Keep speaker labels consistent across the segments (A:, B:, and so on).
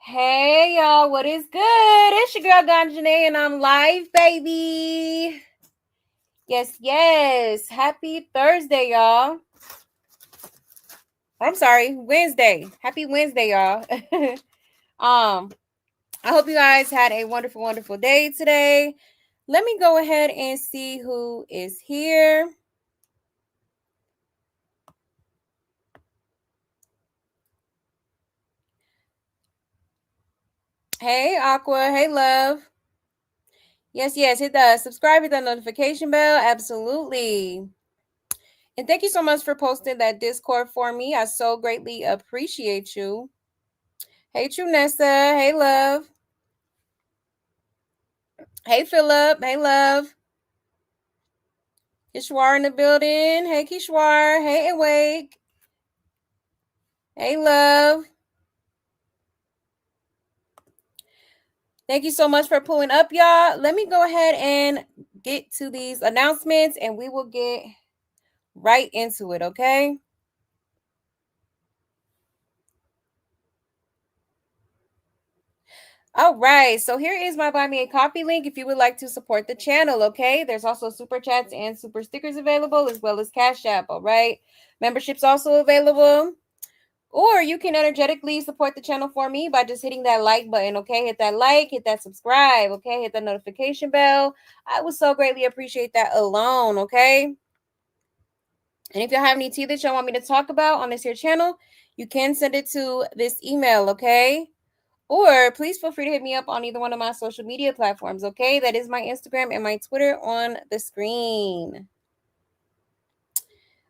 A: Hey y'all, what is good? It's your girl Ganjanae and I'm live, baby. Yes. Happy Thursday, y'all. I'm sorry, Wednesday. Happy Wednesday, y'all. um, I hope you guys had a wonderful day today. Let me go ahead and see who is here. Hey, Aqua. Hey, love. Yes, hit the subscribe, hit that notification bell. Absolutely. And thank you so much for posting that Discord for me. I so greatly appreciate you. Hey, Trunessa. Hey, love. Hey, Philip. Hey, love. Kishwar in the building. Hey, Kishwar. Hey, Awake. Hey, love. Thank you so much for pulling up, y'all. Let me go ahead and get to these announcements and we will get right into it, okay? All right, so here is my Buy Me a Coffee link if you would like to support the channel, okay? There's also super chats and super stickers available as well as Cash App, all right? Memberships also available. Or you can energetically support the channel for me by just hitting that like button, okay? Hit that like, hit that subscribe, okay? Hit that notification bell. I would so greatly appreciate that alone, okay? And if y'all have any tea that y'all want me to talk about on this here channel, you can send it to this email, okay? Or please feel free to hit me up on either one of my social media platforms, okay? That is my Instagram and my Twitter on the screen.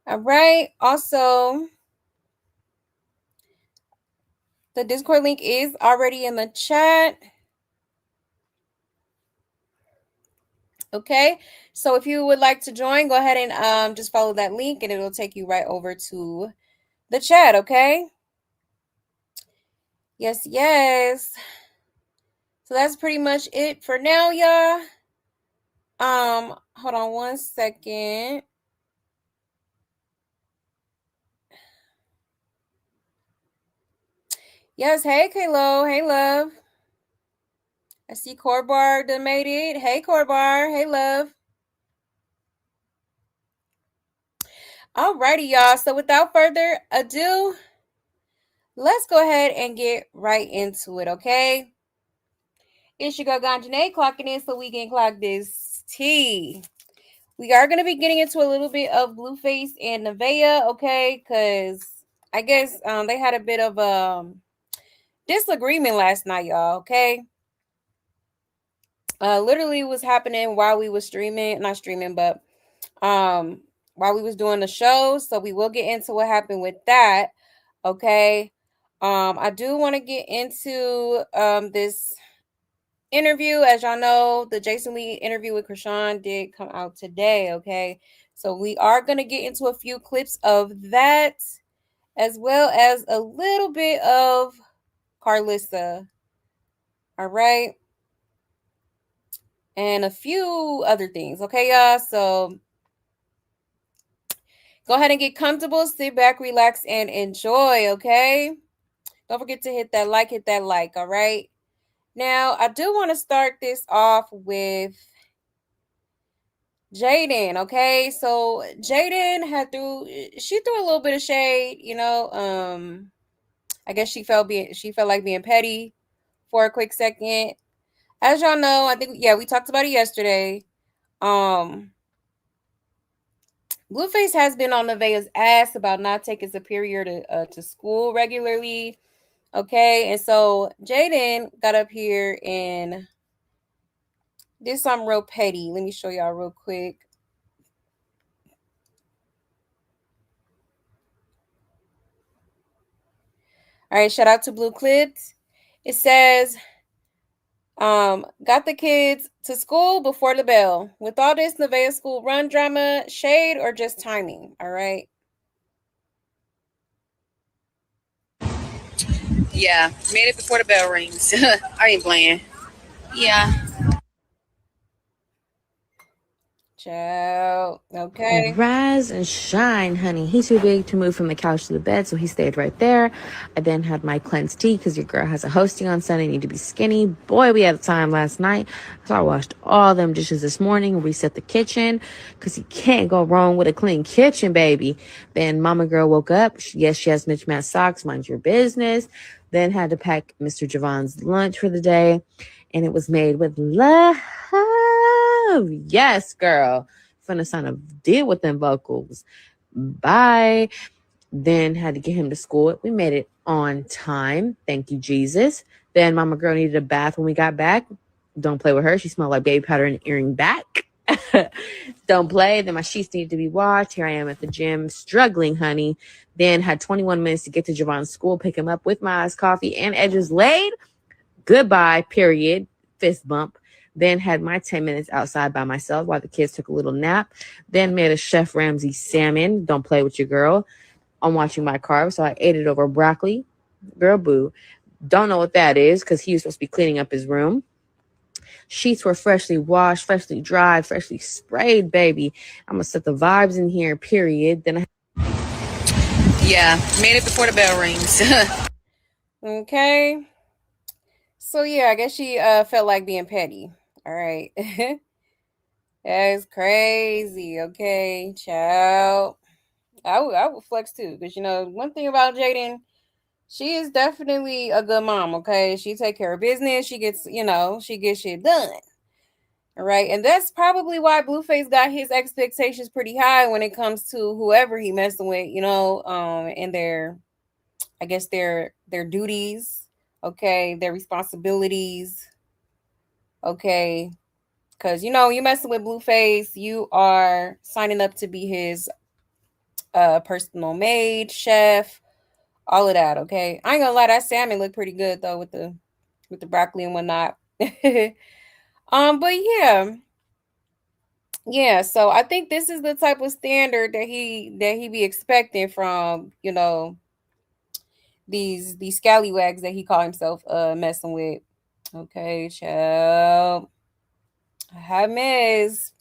A: All right. Also, the Discord link is already in the chat. Okay. So if you would like to join, go ahead and just follow that link and it'll take you right over to the chat, okay? Yes. So that's pretty much it for now, y'all. Hold on one second. Yes, hey Kaylo, hey love. I see Corbar done made it. Hey Corbar, hey love. Alrighty, y'all. So without further ado, let's go ahead and get right into it, okay? It's your girl Ganjanae clocking in so we can clock this tea. We are going to be getting into a little bit of Blueface and Nevaeh, okay? Because I guess they had a bit of disagreement last night, y'all, okay? Literally was happening while we was not streaming, but while we was doing the show. So we will get into what happened with that, okay? I do want to get into this interview. As y'all know, the Jason Lee interview with Chrisean did come out today, okay? So we are going to get into a few clips of that, as well as a little bit of Karlissa, all right? And a few other things, okay, y'all? So go ahead and get comfortable, sit back, relax, and enjoy, okay? Don't forget to hit that like, all right? Now, I do want to start this off with Jaden, okay? So Jaden she threw a little bit of shade, you know. I guess she felt like being petty for a quick second. As y'all know, I think we talked about it yesterday. Blueface has been on Nevaeh's ass about not taking Superior to school regularly. Okay, and so Jaden got up here and did something real petty. Let me show y'all real quick. All right, shout out to Blue Clips. It says, got the kids to school before the bell. With all this Nevaeh school run drama, shade or just timing? All right.
B: Yeah, made it before the bell rings. I ain't playing. Yeah.
A: Child. Okay.
C: Rise and shine, honey. He's too big to move from the couch to the bed, so he stayed right there. I then had my cleansed tea because your girl has a hosting on Sunday. Need to be skinny. Boy, we had time last night. So I washed all them dishes this morning, reset the kitchen because you can't go wrong with a clean kitchen, baby. Then Mama Girl woke up. Yes, she has mismatched socks. Mind your business. Then had to pack Mr. Javon's lunch for the day, and it was made with love. Yes, girl. Finna sign a deal with them vocals. Bye. Then had to get him to school. We made it on time. Thank you, Jesus. Then Mama Girl needed a bath when we got back. Don't play with her. She smelled like baby powder and earring back. Don't play. Then my sheets need to be washed. Here I am at the gym, struggling, honey. Then had 21 minutes to get to Javon's school, pick him up with my iced coffee and edges laid. Goodbye, period. Fist bump. Then had my 10 minutes outside by myself while the kids took a little nap. Then made a Chef Ramsay salmon. Don't play with your girl. I'm watching my carbs, so I ate it over broccoli. Girl, boo. Don't know what that is because he was supposed to be cleaning up his room. Sheets were freshly washed, freshly dried, freshly sprayed, baby. I'm going to set the vibes in here, period. Then
B: Yeah, made it before the bell rings.
A: Okay. So yeah, I guess she felt like being petty. All right. That's crazy. Okay, child. I would flex too, because one thing about Jaden, she is definitely a good mom. Okay, she take care of business. She gets shit done. All right, and that's probably why Blueface got his expectations pretty high when it comes to whoever he messing with. And I guess their duties. Okay, their responsibilities. Okay, because you messing with Blueface, you are signing up to be his personal maid, chef, all of that. Okay, I ain't gonna lie, that salmon looked pretty good though with the broccoli and whatnot. But yeah. So I think this is the type of standard that he be expecting from these scallywags that he call himself messing with. Okay, child. James.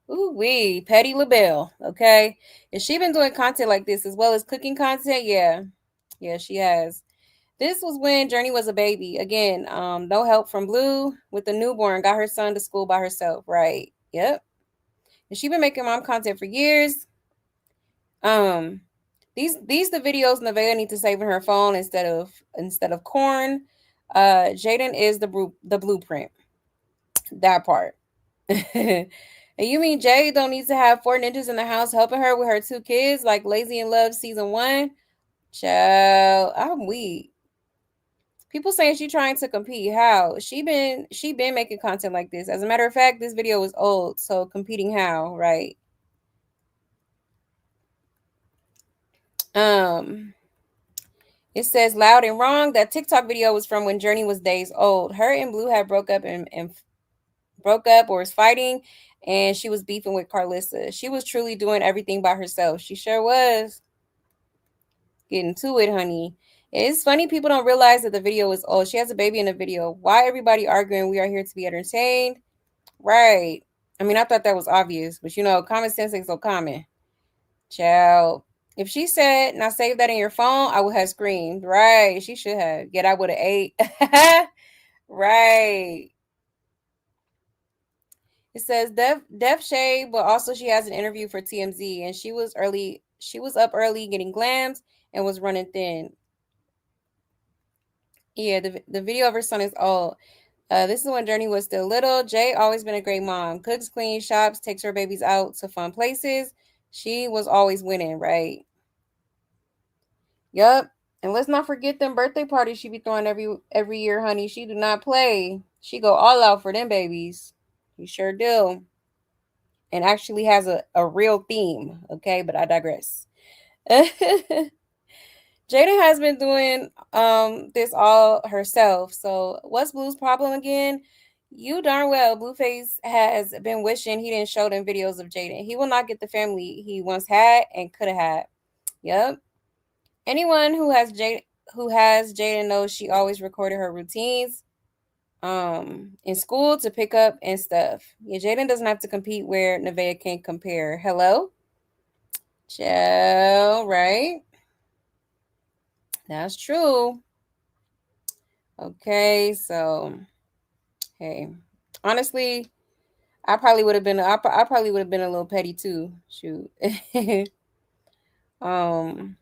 A: Ooh wee, Petty LaBelle. Okay. And she been doing content like this as well as cooking content. Yeah. Yeah, she has. This was when Journey was a baby. Again, no help from Blue with the newborn. Got her son to school by herself. Right. Yep. And she been making mom content for years. Um, these the videos Nevaeh need to save in her phone instead of corn. Jaden is the blueprint. That part. And you mean Jay don't need to have four ninjas in the house helping her with her two kids like Lazy in Love season 1? Child, I'm weak. People saying she trying to compete. How? She been making content like this. As a matter of fact, this video was old, so competing how, right? Um it says loud and wrong. That TikTok video was from when Journey was days old. Her and Blue had broke up and broke up or was fighting, and she was beefing with Karlissa. She was truly doing everything by herself. She sure was. Getting to it, honey. It's funny people don't realize that the video is old. She has a baby in the video. Why everybody arguing? We are here to be entertained. Right. I mean, I thought that was obvious, but common sense ain't so common. Child. If she said, now save that in your phone, I would have screamed. Right. She should have. Yet I would have ate. Right. It says Def Shade, but also she has an interview for TMZ, and she was up early getting glams and was running thin. Yeah, the video of her son is old. This is when Journey was still little. Jay always been a great mom. Cooks, cleans, shops, takes her babies out to fun places. She was always winning, right? Yup. And let's not forget them birthday parties she be throwing every year, honey. She do not play. She go all out for them babies. You sure do. And actually has a real theme. Okay, but I digress. Jada has been doing this all herself. So what's Blue's problem again? You darn well Blueface has been wishing he didn't show them videos of Jaden. He will not get the family he once had and could have had. Yep. Anyone who has Jaden knows she always recorded her routines. in school to pick up and stuff. Yeah, Jaden doesn't have to compete where Nevaeh can't compare. Hello? Chill, right? That's true. Okay, so hey, honestly, I probably would have been a little petty too. Shoot. um,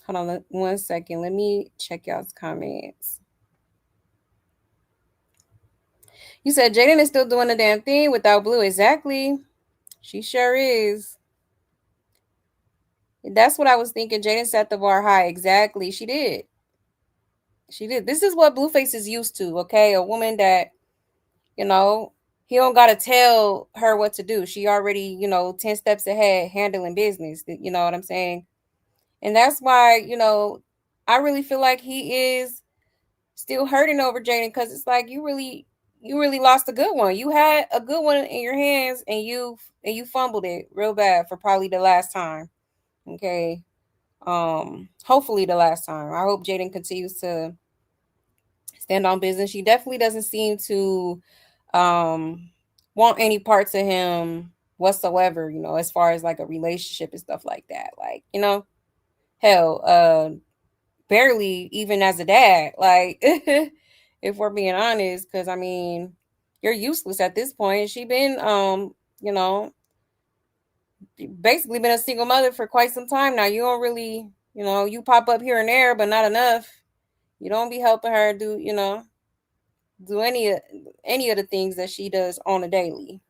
A: hold on 1 second. Let me check y'all's comments. You said Jaden is still doing the damn thing without Blue. Exactly. She sure is. That's what I was thinking. Jaden set the bar high. Exactly. She did. She did. This is what Blueface is used to, okay? A woman that, you know, he don't gotta tell her what to do. She already, 10 steps ahead handling business. You know what I'm saying? And that's why, I really feel like he is still hurting over Jaden because it's like you really lost a good one. You had a good one in your hands and you fumbled it real bad for probably the last time. Okay. Hopefully the last time. I hope Jaden continues to stand on business. She definitely doesn't seem to um want any parts of him whatsoever, as far as like a relationship and stuff like that. Like, hell, barely even as a dad. Like if we're being honest, because I mean, you're useless at this point. She been you know, basically been a single mother for quite some time now. You don't really, you pop up here and there, but not enough. You don't be helping her do any of the things that she does on a daily.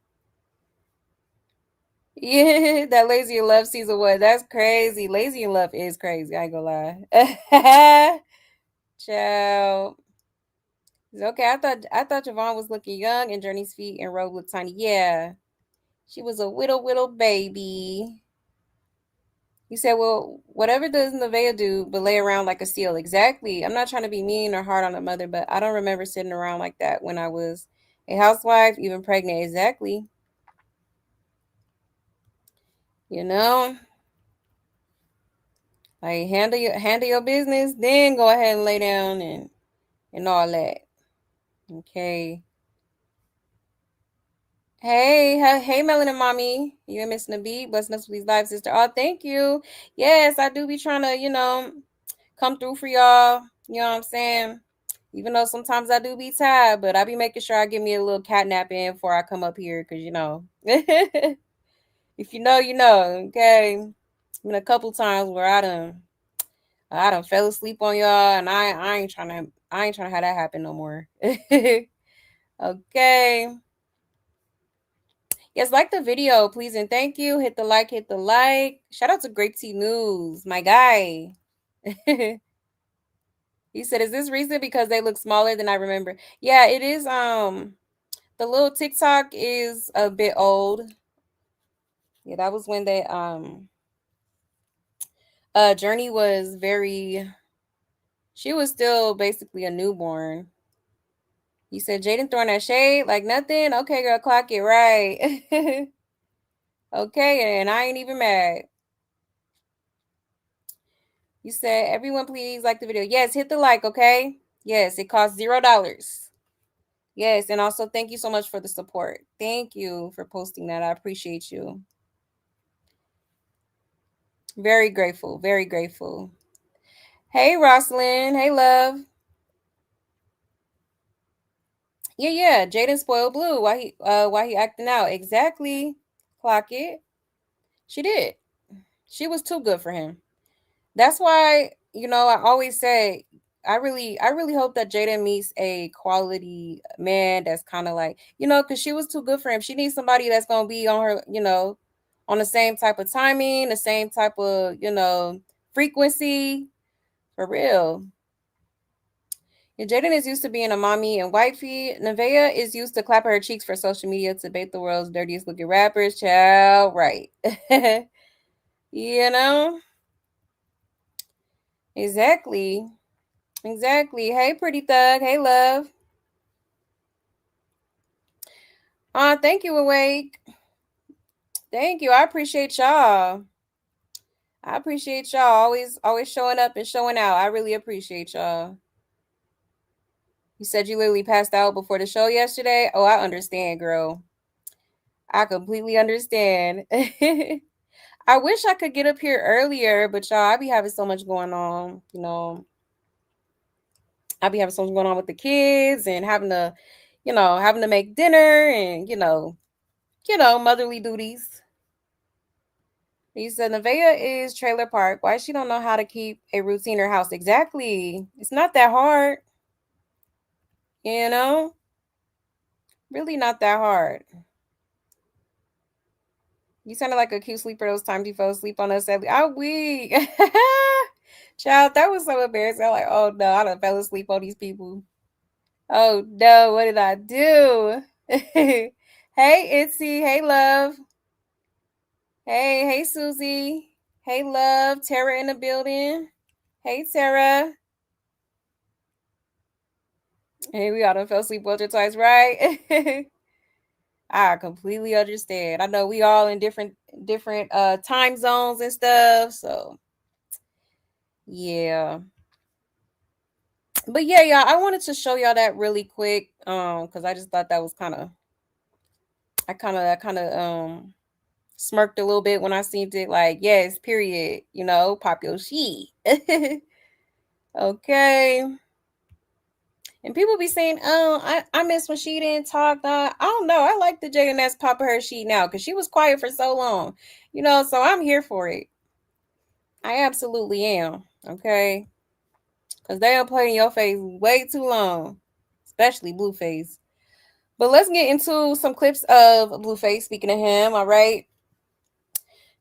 A: Yeah, that Lazy in Love season one. That's crazy. Lazy in Love is crazy. I ain't gonna lie. Ciao. Okay, I thought Javon was looking young and Journey's feet and Rogue looked tiny. Yeah. She was a whittle baby. You said, well, whatever does Nevaeh do but lay around like a seal? Exactly. I'm not trying to be mean or hard on a mother, but I don't remember sitting around like that when I was a housewife, even pregnant. Exactly. You know, like handle your business, then go ahead and lay down and all that. Okay. Hey, Melanin Mommy. You ain't missing a beat. Blessing us with these live, sister. Oh, thank you. Yes, I do be trying to, come through for y'all. You know what I'm saying? Even though sometimes I do be tired, but I be making sure I give me a little cat nap in before I come up here, cause if you know, you know. Okay, been a couple times where I done fell asleep on y'all, and I ain't trying to have that happen no more. Okay. Yes, like the video, please and thank you. Hit the like, hit the like. Shout out to Grape Tea News, my guy. He said, "Is this recent because they look smaller than I remember?" Yeah, it is. The little TikTok is a bit old. Yeah, that was when they Journey was very. She was still basically a newborn. You said Jaden throwing that shade like nothing. Okay, girl, clock it right. Okay, and I ain't even mad. You said, everyone, please like the video. Yes, hit the like, okay? Yes, it costs $0. Yes, and also thank you so much for the support. Thank you for posting that. I appreciate you. Very grateful. Very grateful. Hey, Rosalind. Hey, love. Yeah. Jaden spoiled Blue. Why he acting out? Exactly. Clock it. She did. She was too good for him. That's why, I always say I really hope that Jada meets a quality man that's kind of like, because she was too good for him. She needs somebody that's gonna be on her, on the same type of timing, the same type of, frequency, for real. Yeah, Jaden is used to being a mommy and wifey. Nevaeh is used to clapping her cheeks for social media to bait the world's dirtiest looking rappers. Child, right. you know? Exactly. Exactly. Hey, pretty thug. Hey, love. Thank you, Awake. Thank you. I appreciate y'all. I appreciate y'all always showing up and showing out. I really appreciate y'all. You said you literally passed out before the show yesterday. Oh, I understand, girl. I completely understand. I wish I could get up here earlier, but y'all, I be having so much going on. I be having so much going on with the kids and having to make dinner and motherly duties. He said Nevaeh is trailer park. Why she don't know how to keep a routine in her house? Exactly. It's not that hard. You know? Really not that hard. You sounded like a cute sleeper those times you fell asleep on us. Oh, we. Child, that was so embarrassing. I'm like, oh no, I done fell asleep on these people. Oh no, what did I do? Hey, Itzy. Hey, love. Hey, Susie. Hey, love. Tara in the building. Hey, Tara. Hey, we all done fell asleep once or twice, right? I completely understand. I know we all in different time zones and stuff, so yeah. But yeah, y'all, I wanted to show y'all that really quick, because I just thought that was I kind of smirked a little bit when I seen it. Like, yes, period. Pop your sheet. Okay. And people be saying, "Oh, I miss when she didn't talk." I don't know. I like the JNS popping her sheet now because she was quiet for so long, So I'm here for it. I absolutely am. Okay, because they are playing your face way too long, especially Blueface. But let's get into some clips of Blueface. Speaking of him, all right.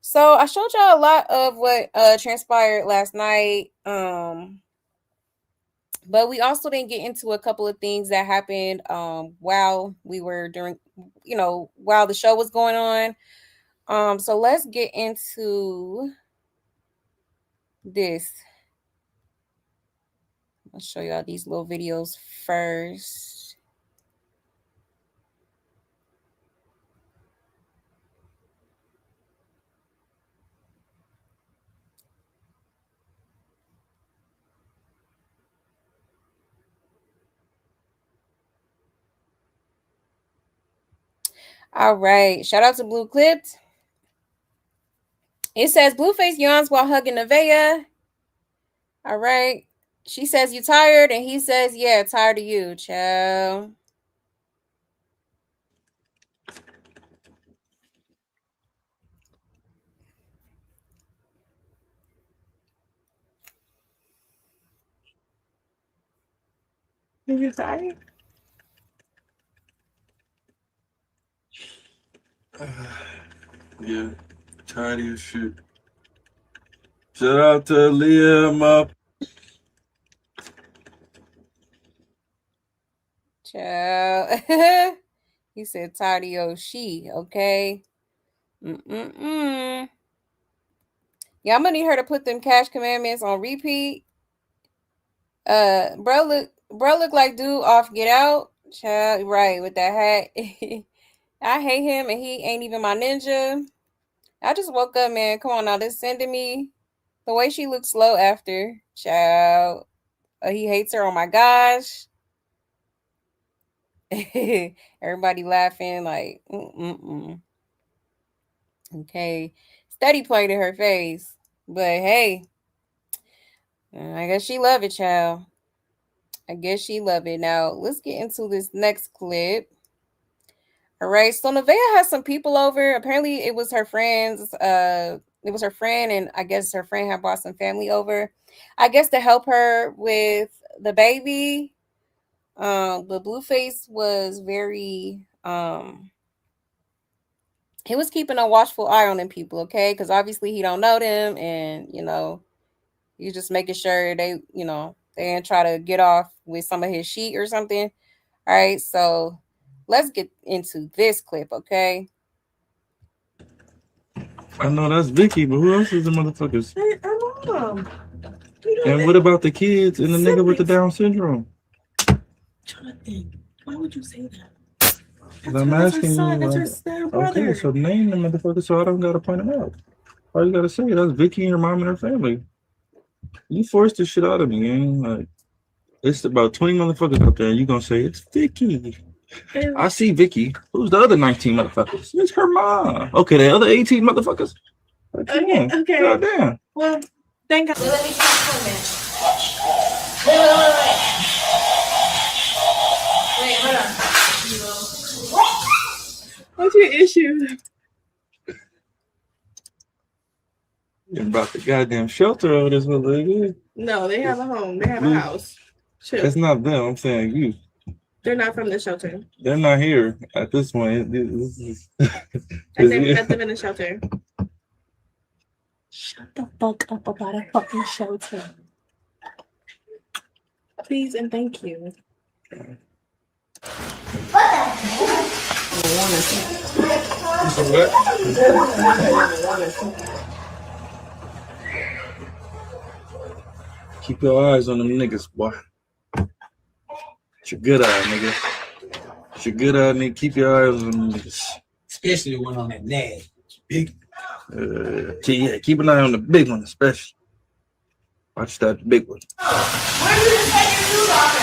A: So I showed y'all a lot of what transpired last night. But we also didn't get into a couple of things that happened while we were while the show was going on. So let's get into this. I'll show y'all these little videos first. All right. Shout out to Blue Clipped. It says Blueface yawns while hugging Nevaeh. All right. She says, "You tired?" And he says, "Yeah, tired of you, child."
D: You tired?
E: Yeah, tired of your shit. Shout out to Leah, my
A: Child. He said, "Tired of your she." Okay. Mm-mm-mm. Yeah, I'm gonna need her to put them cash commandments on repeat. Bro look like dude off Get Out. Child, right, with that hat. I hate him and he ain't even my ninja. I just woke up, man. Come on now, this sending me the way she looks slow after. Child. He hates her. Oh my gosh. Everybody laughing like mm-mm-mm. Okay. Steady playing in her face. But hey, I guess she love it, child. I guess she love it. Now let's get into this next clip. All right, so Nevaeh has some people over. Apparently, it was her friends. It was her friend, and I guess her friend had brought some family over. I guess to help her with the baby. But Blueface was very he was keeping a watchful eye on them people, okay? Because obviously he don't know them, and he's just making sure they didn't try to get off with some of his sheet or something. All right, so let's get into this clip, okay?
E: I know that's Vicky, but who else is the motherfuckers?
D: Hey, I know them.
E: And what about the kids and the nigga with the Down syndrome?
D: Jonathan, why would you say that?
E: I'm asking
D: son,
E: you.
D: that's her brother.
E: Okay, so name the motherfucker so I don't gotta point them out. All you gotta say that's Vicky and her mom and her family. You forced this shit out of me, gang. Like, It's about 20 motherfuckers out there, and you gonna say it's Vicky. I see Vicky. Who's the other 19 motherfuckers? It's her mom. Okay, the other 18 motherfuckers.
D: Okay.
E: Goddamn.
D: Well, thank God.
A: Let me try something. Wait, hold on.
D: What's your issue?
E: You're about the goddamn shelter over this motherfucker.
D: No, they have a home. They have a house. Chill.
E: That's not them. I'm saying you.
D: They're not from the shelter.
E: They're not here at this point. This is.
D: I never met them in the shelter. Shut the fuck up about a fucking shelter. Please and thank you.
E: Keep your eyes on them niggas, boy. It's your good eye, nigga. It's your good eye, nigga. Keep your eyes on them niggas.
F: Especially the one on that nag. Big.
E: Yeah, keep an eye on the big one, especially. Watch that big one.
A: Where did you take your shoes off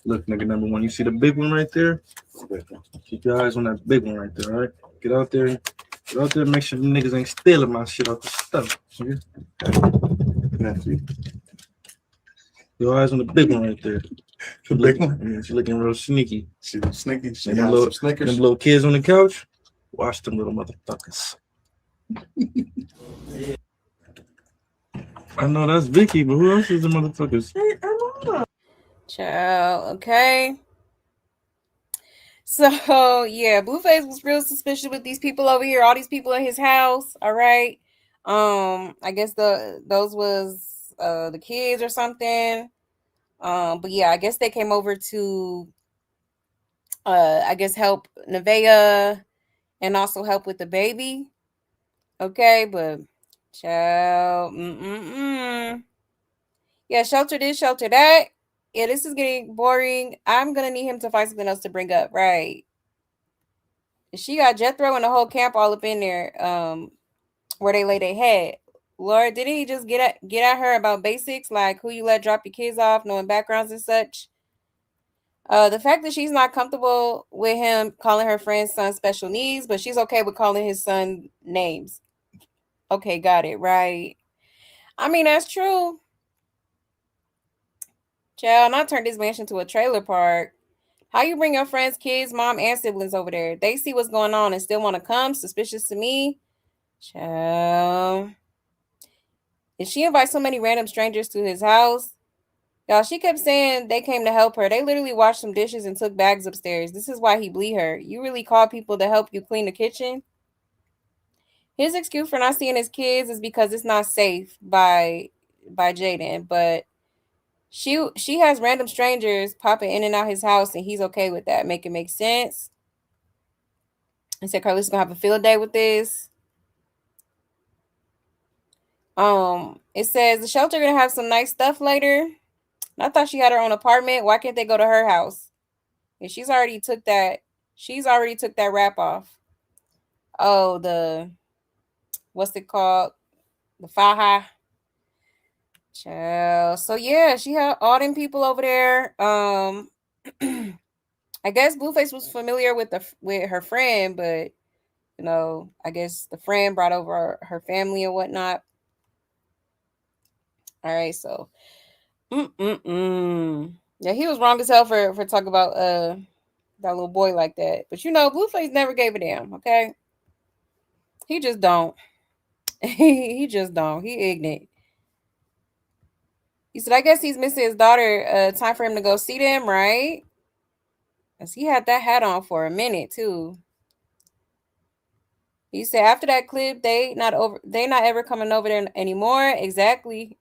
E: Look, nigga, number one, you see the big one right there? Keep your eyes on that big one right there, all right? Get out there and make sure the niggas ain't stealing my shit off the stuff. Okay? Your eyes on the big one right there.
G: The big one?
E: Yeah, she's looking real sneaky.
G: She was sneaky. She
E: Them
G: got
E: little,
G: some Snickers.
E: them little kids on the couch, watch them little motherfuckers. I know that's Vicky, but who else is the motherfuckers?
A: Child, okay. So yeah, Blueface was real suspicious with these people over here, all these people in his house. All right. I guess those was the kids or something. But yeah, I guess they came over to I guess help Nevaeh and also help with the baby. Okay, but child, yeah, shelter this, shelter that. Yeah, this is getting boring. I'm gonna need him to find something else to bring up, right? She got Jethro and the whole camp all up in there, where they lay their head. Lord, didn't he just get at her about basics like who you let drop your kids off, knowing backgrounds and such? The fact that she's not comfortable with him calling her friend's son special needs, but she's okay with calling his son names. Okay, got it, right? I mean, that's true. Child, not turn this mansion to a trailer park. How you bring your friends, kids, mom, and siblings over there? They see what's going on and still want to come? Suspicious to me. Child. Did she invite so many random strangers to his house? Y'all, she kept saying they came to help her. They literally washed some dishes and took bags upstairs. This is why he bleed her. You really call people to help you clean the kitchen? His excuse for not seeing his kids is because it's not safe by Jaden, but she has random strangers popping in and out his house, and he's okay with that. Make it make sense. I said Karlissa's gonna have a field day with this. It says the shelter gonna have some nice stuff later. I thought she had her own apartment. Why can't they go to her house? And she's already took that wrap off. Oh, the what's it called? The faja. Child. So yeah, she had all them people over there. I guess Blueface was familiar with her friend, but you know, I guess the friend brought over her family and whatnot. All right, so yeah, he was wrong as hell for talking about that little boy like that. But you know, Blueface never gave a damn. Okay, he just don't. He just don't. He ignorant. He said, I guess he's missing his daughter. Time for him to go see them, right? Because he had that hat on for a minute, too. He said, after that clip, they not ever coming over there anymore. Exactly.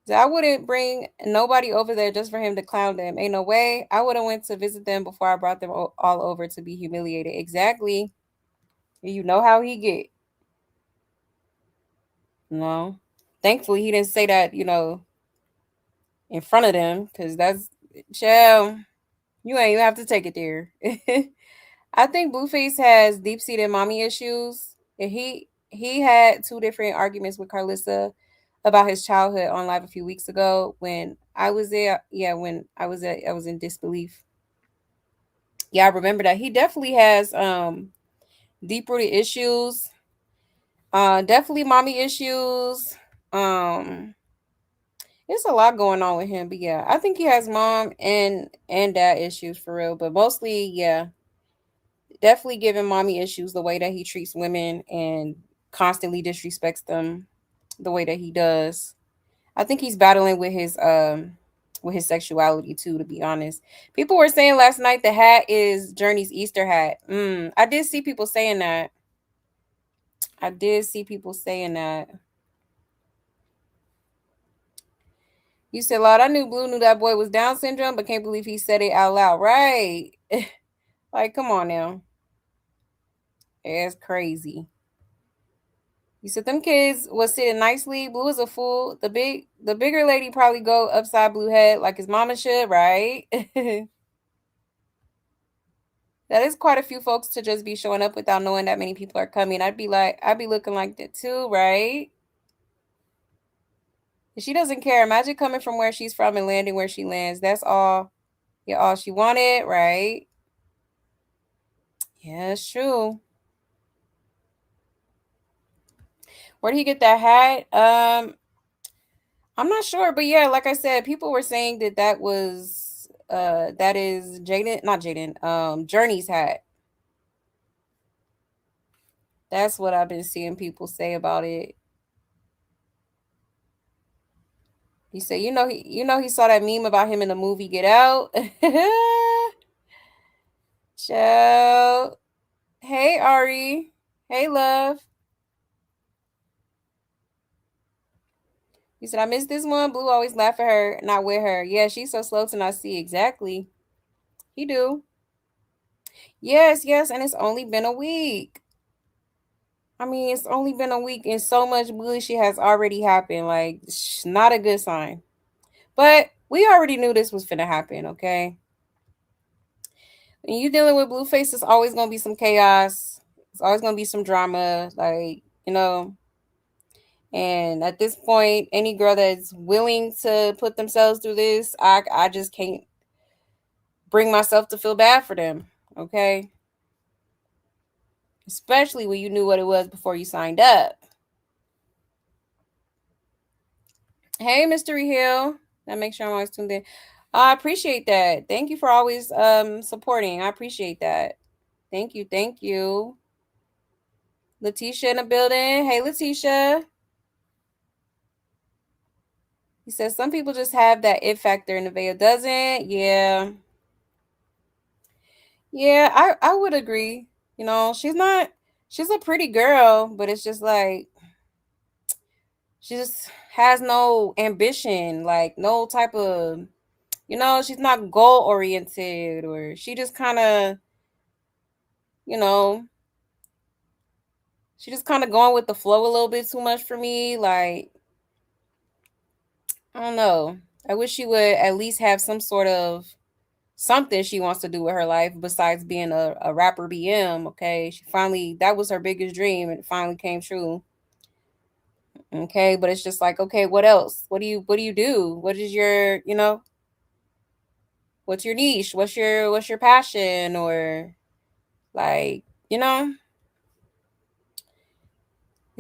A: So I wouldn't bring nobody over there just for him to clown them. Ain't no way. I would have went to visit them before I brought them all over to be humiliated. Exactly. You know how he get. No. Thankfully, he didn't say that, you know, in front of them, because that's child. You ain't even have to take it there. I think Blueface has deep seated mommy issues, and he had two different arguments with Karlissa about his childhood on live a few weeks ago when I was there. Yeah, when I was there, I was in disbelief. Yeah, I remember that. He definitely has deep rooted issues. Definitely mommy issues. Um There's a lot going on with him, but yeah, I think he has mom and dad issues for real. But mostly, yeah, definitely giving mommy issues the way that he treats women and constantly disrespects them the way that he does. I think he's battling with his sexuality too, to be honest. People were saying last night the hat is Journey's Easter hat. I did see people saying that. I did see people saying that. You said, Lord, I knew Blue knew that boy was Down syndrome, but can't believe he said it out loud. Right. Like, come on now. It's crazy. You said them kids was sitting nicely. Blue is a fool. The bigger lady probably go upside Blue head like his mama should, right? That is quite a few folks to just be showing up without knowing that many people are coming. I'd be looking like that too, right? She doesn't care. Imagine coming from where she's from and landing where she lands. That's all. Yeah, all she wanted, right? Yeah, it's true. Where did he get that hat? I'm not sure, but yeah, like I said, people were saying that is Jaden, not Jaden, Journey's hat. That's what I've been seeing people say about it. He said, he saw that meme about him in the movie Get Out. Ciao. Hey Ari. Hey love. He said, I miss this one. Blue always laugh at her, not with her. Yeah, she's so slow to not see. Exactly. He do. Yes, yes, and it's only been a week. I mean, it's only been a week and so much bullshit has already happened. Like, not a good sign. But we already knew this was finna happen, okay? When you dealing with Blueface, it's always gonna be some chaos. It's always gonna be some drama, like, And at this point, any girl that's willing to put themselves through this, I just can't bring myself to feel bad for them, okay? Especially when you knew what it was before you signed up. Hey, Mystery Hill. That makes sure I'm always tuned in. I appreciate that. Thank you for always supporting. I appreciate that. Thank you. Thank you. Letitia in the building. Hey, Letitia. He says some people just have that it factor and Nevaeh doesn't. Yeah. Yeah, I would agree. She's a pretty girl, but it's just like she just has no ambition, like no type of, she's not goal oriented, or she just kind of, you know, she just kind of going with the flow a little bit too much for me. Like, I don't know. I wish she would at least have some sort of something she wants to do with her life besides being a rapper BM. Okay. That was her biggest dream, and it finally came true. Okay, but it's just like, okay, what else? What do you do? What is your, what's your niche? What's your passion? Or like, He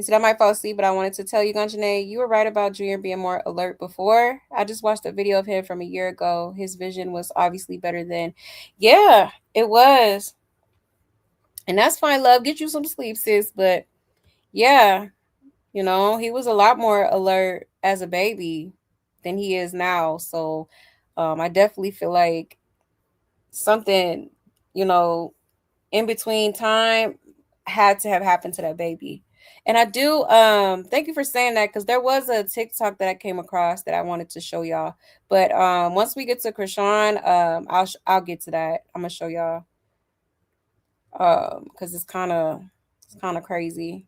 A: said, I might fall asleep, but I wanted to tell you, Ganjane, you were right about Junior being more alert before. I just watched a video of him from a year ago. His vision was obviously better then. Yeah, it was. And that's fine, love. Get you some sleep, sis. But yeah, he was a lot more alert as a baby than he is now. So I definitely feel like something, you know, in between time had to have happened to that baby. And I do thank you for saying that, because there was a TikTok that I came across that I wanted to show y'all. But once we get to Chrisean, I'll get to that. I'm gonna show y'all because it's kind of crazy.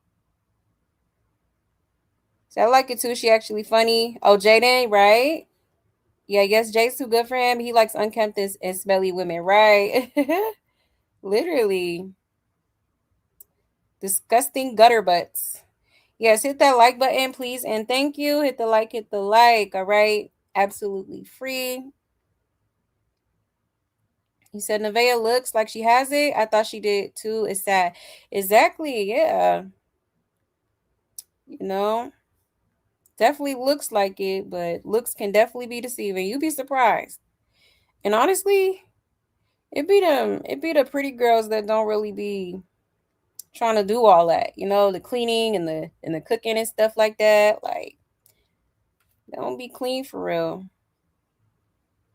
A: So I like it too. She actually funny. Oh, Jaden, right? Yeah, I guess Jay's too good for him. He likes unkempt and smelly women, right? Literally. Disgusting gutter butts. Yes, hit that like button, please, and thank you. Hit the like, all right? Absolutely free. He said Nevaeh looks like she has it. I thought she did too. It's sad. Exactly, yeah. You know, definitely looks like it, but looks can definitely be deceiving. You'd be surprised. And honestly, it be the pretty girls that don't really be trying to do all that, the cleaning and the cooking and stuff like that. Like, they don't be clean for real.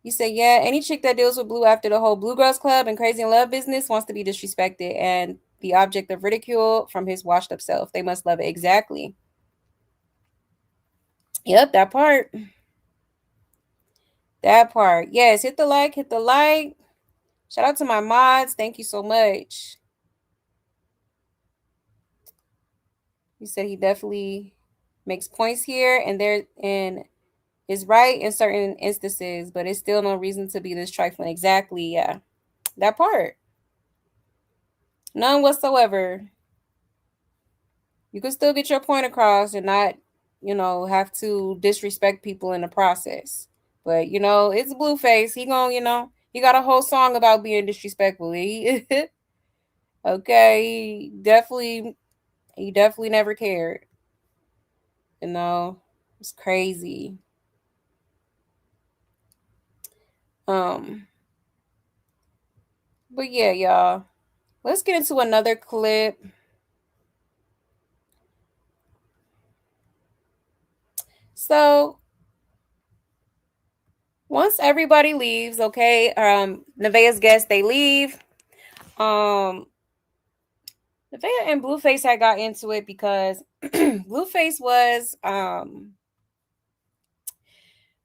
A: You say, yeah, any chick that deals with Blue after the whole Blue Girls Club and Crazy in Love business wants to be disrespected and the object of ridicule from his washed up self. They must love it. Exactly. Yep, that part. That part. Yes, hit the like, Shout out to my mods. Thank you so much. You said he definitely makes points here and is right in certain instances, but it's still no reason to be this trifling. Exactly, yeah. That part. None whatsoever. You can still get your point across and not, have to disrespect people in the process. But, it's Blueface. He he got a whole song about being disrespectful. Okay, he definitely never cared. It's crazy. But yeah, y'all. Let's get into another clip. So once everybody leaves, okay, Nevaeh's guests, they leave. Nevaeh and Blueface had got into it because Blueface was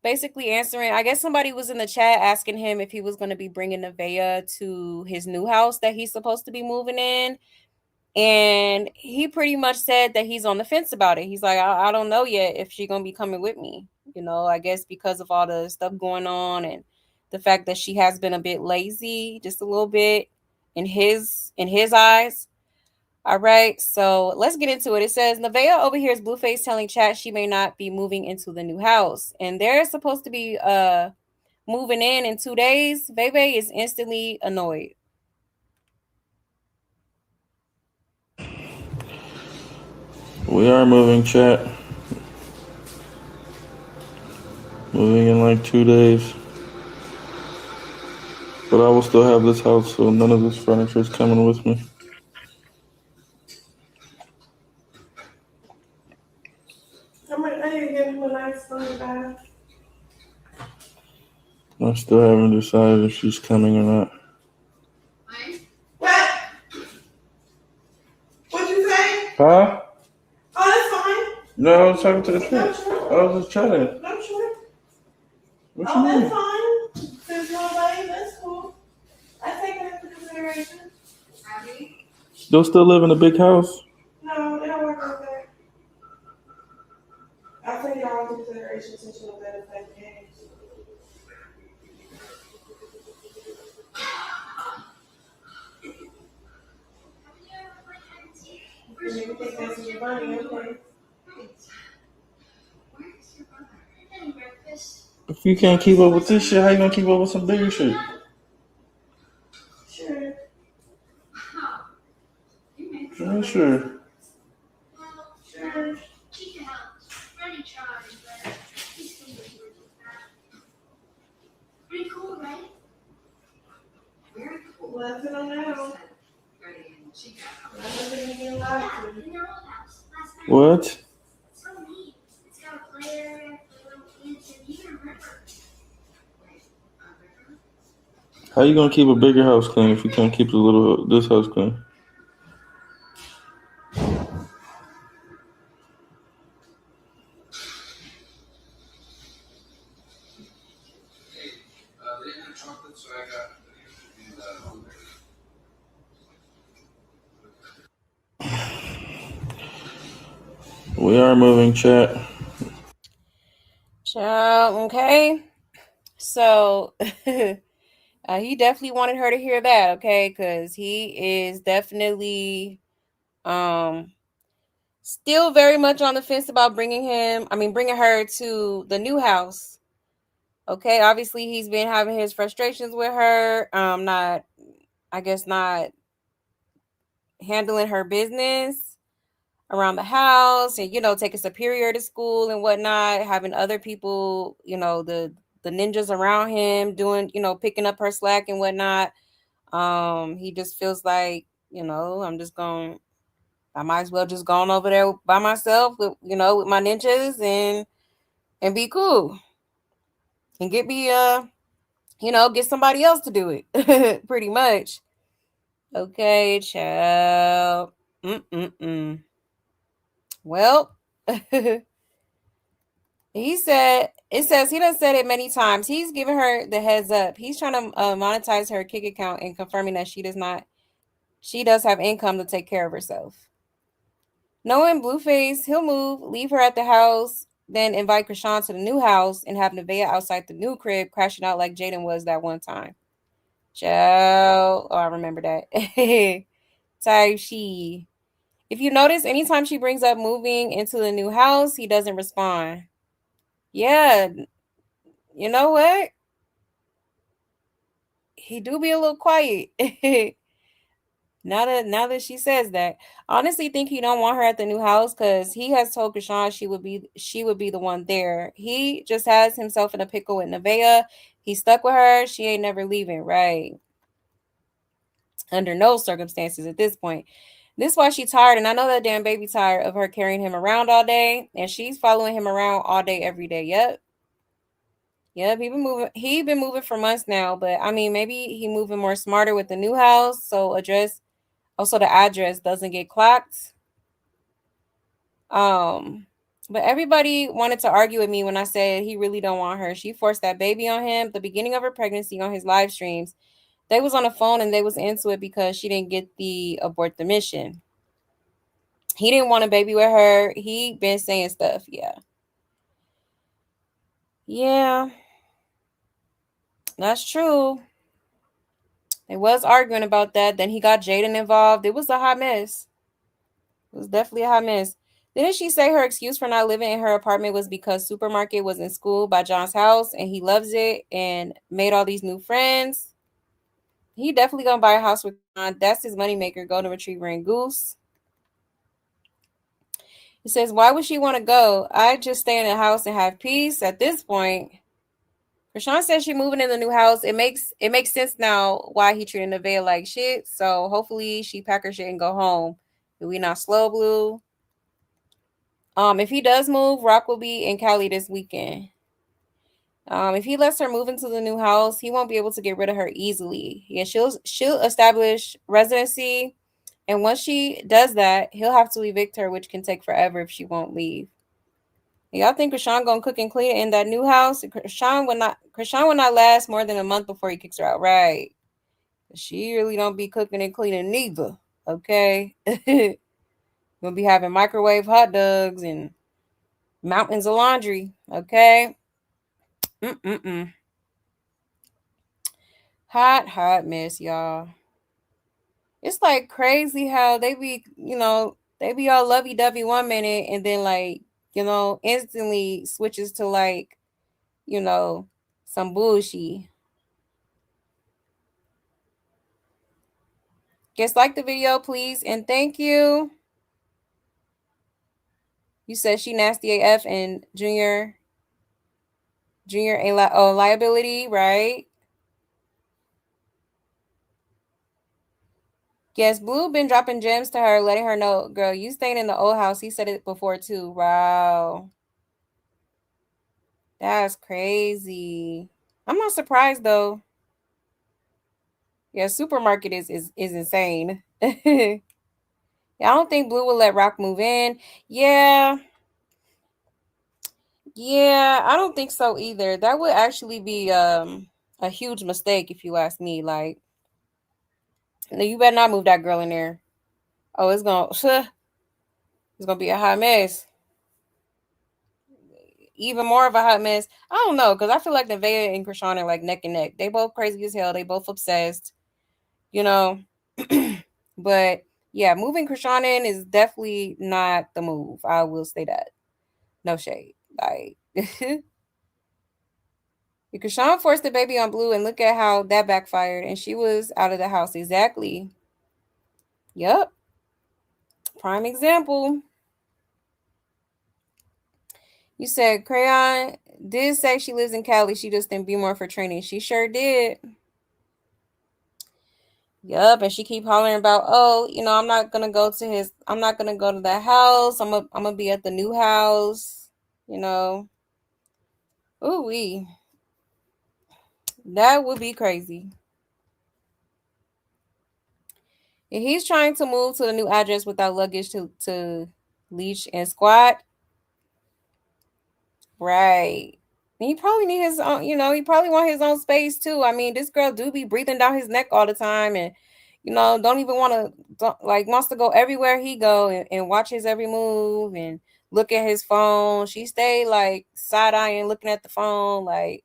A: basically answering. I guess somebody was in the chat asking him if he was going to be bringing Nevaeh to his new house that he's supposed to be moving in. And he pretty much said that he's on the fence about it. He's like, I don't know yet if she's going to be coming with me. I guess because of all the stuff going on and the fact that she has been a bit lazy, just a little bit in his eyes. All right, so let's get into it. It says Nevaeh overhears Blueface telling chat she may not be moving into the new house, and they're supposed to be moving in 2 days. Bebe is instantly annoyed.
E: We are moving, chat. Moving in like 2 days. But I will still have this house, so none of this furniture is coming with me. I still haven't decided if she's coming or not.
D: What? What'd you say?
E: Huh?
D: Oh, that's fine.
E: No, I was talking to the chick. I was just chatting.
D: I'm sure.
E: What you mean?
D: That's fine. There's nobody. That's cool. I take that into consideration.
E: They'll still live in a big house?
D: No, they don't work like that. I take it all into consideration since you're better play the games. You make me think that's your money, okay?
E: If you can't keep up with this shit, how you gonna keep up with some bigger shit?
D: Sure.
E: Sure. Sure.
H: Pretty cool, right? Very cool.
D: Let it know. I'm gonna get live.
H: In their old house last night.
E: What?
H: It's so neat. It's got a play area for little kids and even a river.
E: How you gonna keep a bigger house clean if you can't keep this house clean? We are moving, chat.
A: Child, okay. So he definitely wanted her to hear that, okay? Because he is definitely still very much on the fence about bringing her to the new house. Okay, obviously he's been having his frustrations with her, not handling her business around the house, and taking Superior to school and whatnot, having other people, the ninjas around him doing, picking up her slack and whatnot. He just feels like, I might as well just go on over there by myself with, with my ninjas and be cool and get me get somebody else to do it. Pretty much. Okay, child. Well, it says he done said it many times. He's giving her the heads up. He's trying to monetize her Kick account and confirming that she does have income to take care of herself. Knowing Blueface, he'll leave her at the house, then invite Chrisean to the new house and have Nevaeh outside the new crib crashing out like Jaden was that one time. Child. Oh, I remember that. Type she. If you notice, anytime she brings up moving into the new house, he doesn't respond. Yeah, you know what? He do be a little quiet. Now that she says that, I honestly think he don't want her at the new house because he has told Chrisean she would be the one there. He just has himself in a pickle with Nevaeh. He's stuck with her. She ain't never leaving, right? Under no circumstances at this point. This is why she's tired, and I know that damn baby tired of her carrying him around all day, and she's following him around all day, every day. Yep, he been moving for months now, but I mean, maybe he moving more smarter with the new house, so the address doesn't get clocked. But everybody wanted to argue with me when I said he really don't want her. She forced that baby on him the beginning of her pregnancy on his live streams. They was on the phone and they was into it because she didn't get the abort the mission. He didn't want a baby with her. He been saying stuff. Yeah, that's true. They was arguing about that. Then he got Jaden involved. It was a hot mess. It was definitely a hot mess. Didn't she say her excuse for not living in her apartment was because Supermarket was in school by John's house and he loves it and made all these new friends? He definitely gonna buy a house with John. That's his moneymaker, golden retriever and goose. He says, why would she want to go? I just stay in the house and have peace at this point. Chrisean says she's moving in the new house. It makes sense now why he treated Nevaeh like shit. So hopefully she pack her shit and go home. Do we not slow blue? If he does move, Rock will be in Cali this weekend. If he lets her move into the new house, he won't be able to get rid of her easily. Yeah, she'll establish residency, and once she does that, he'll have to evict her, which can take forever if she won't leave. Y'all think Chrisean gonna cook and clean in that new house? Chrisean will not last more than a month before he kicks her out, right? She really don't be cooking and cleaning neither. Okay. Gonna be having microwave hot dogs and mountains of laundry. Okay. Hot mess, y'all. It's like crazy how they be, they be all lovey-dovey one minute and then like, instantly switches to like, some bullshit. Guys, like the video, please, and thank you. You said she nasty AF and Junior a liability, right? Yes, Blue been dropping gems to her, letting her know, girl, you staying in the old house. He said it before too. Wow. That's crazy. I'm not surprised though. Yeah, Supermarket is insane. Yeah, I don't think Blue will let Rock move in. Yeah. Yeah, I don't think so either. That would actually be a huge mistake if you ask me. Like, no, you better not move that girl in there. Oh, it's gonna be a hot mess. even more of a hot mess. I don't know, because I feel like Nevaeh and Chrisean are like neck and neck. They both crazy as hell. They both obsessed, you know. But yeah, moving Chrisean in is definitely not the move. I will say that. No shade. Like Chrisean forced the baby on Blue, and look at how that backfired. And she was out of the house. Exactly. Yep. Prime example. You said Crayon did say she lives in Cali. She just didn't be more for training. She sure did. Yup, and she keep hollering about, oh, I'm not gonna go to that house. I'm gonna be at the new house, you know. Ooh wee. That would be crazy. And he's trying to move to the new address without luggage to leash and squat. Right. And he probably need his own, he probably want his own space too. I mean, this girl do be breathing down his neck all the time, and don't even want to, like, wants to go everywhere he go, and watch his every move and look at his phone. She stay like side-eyeing, looking at the phone like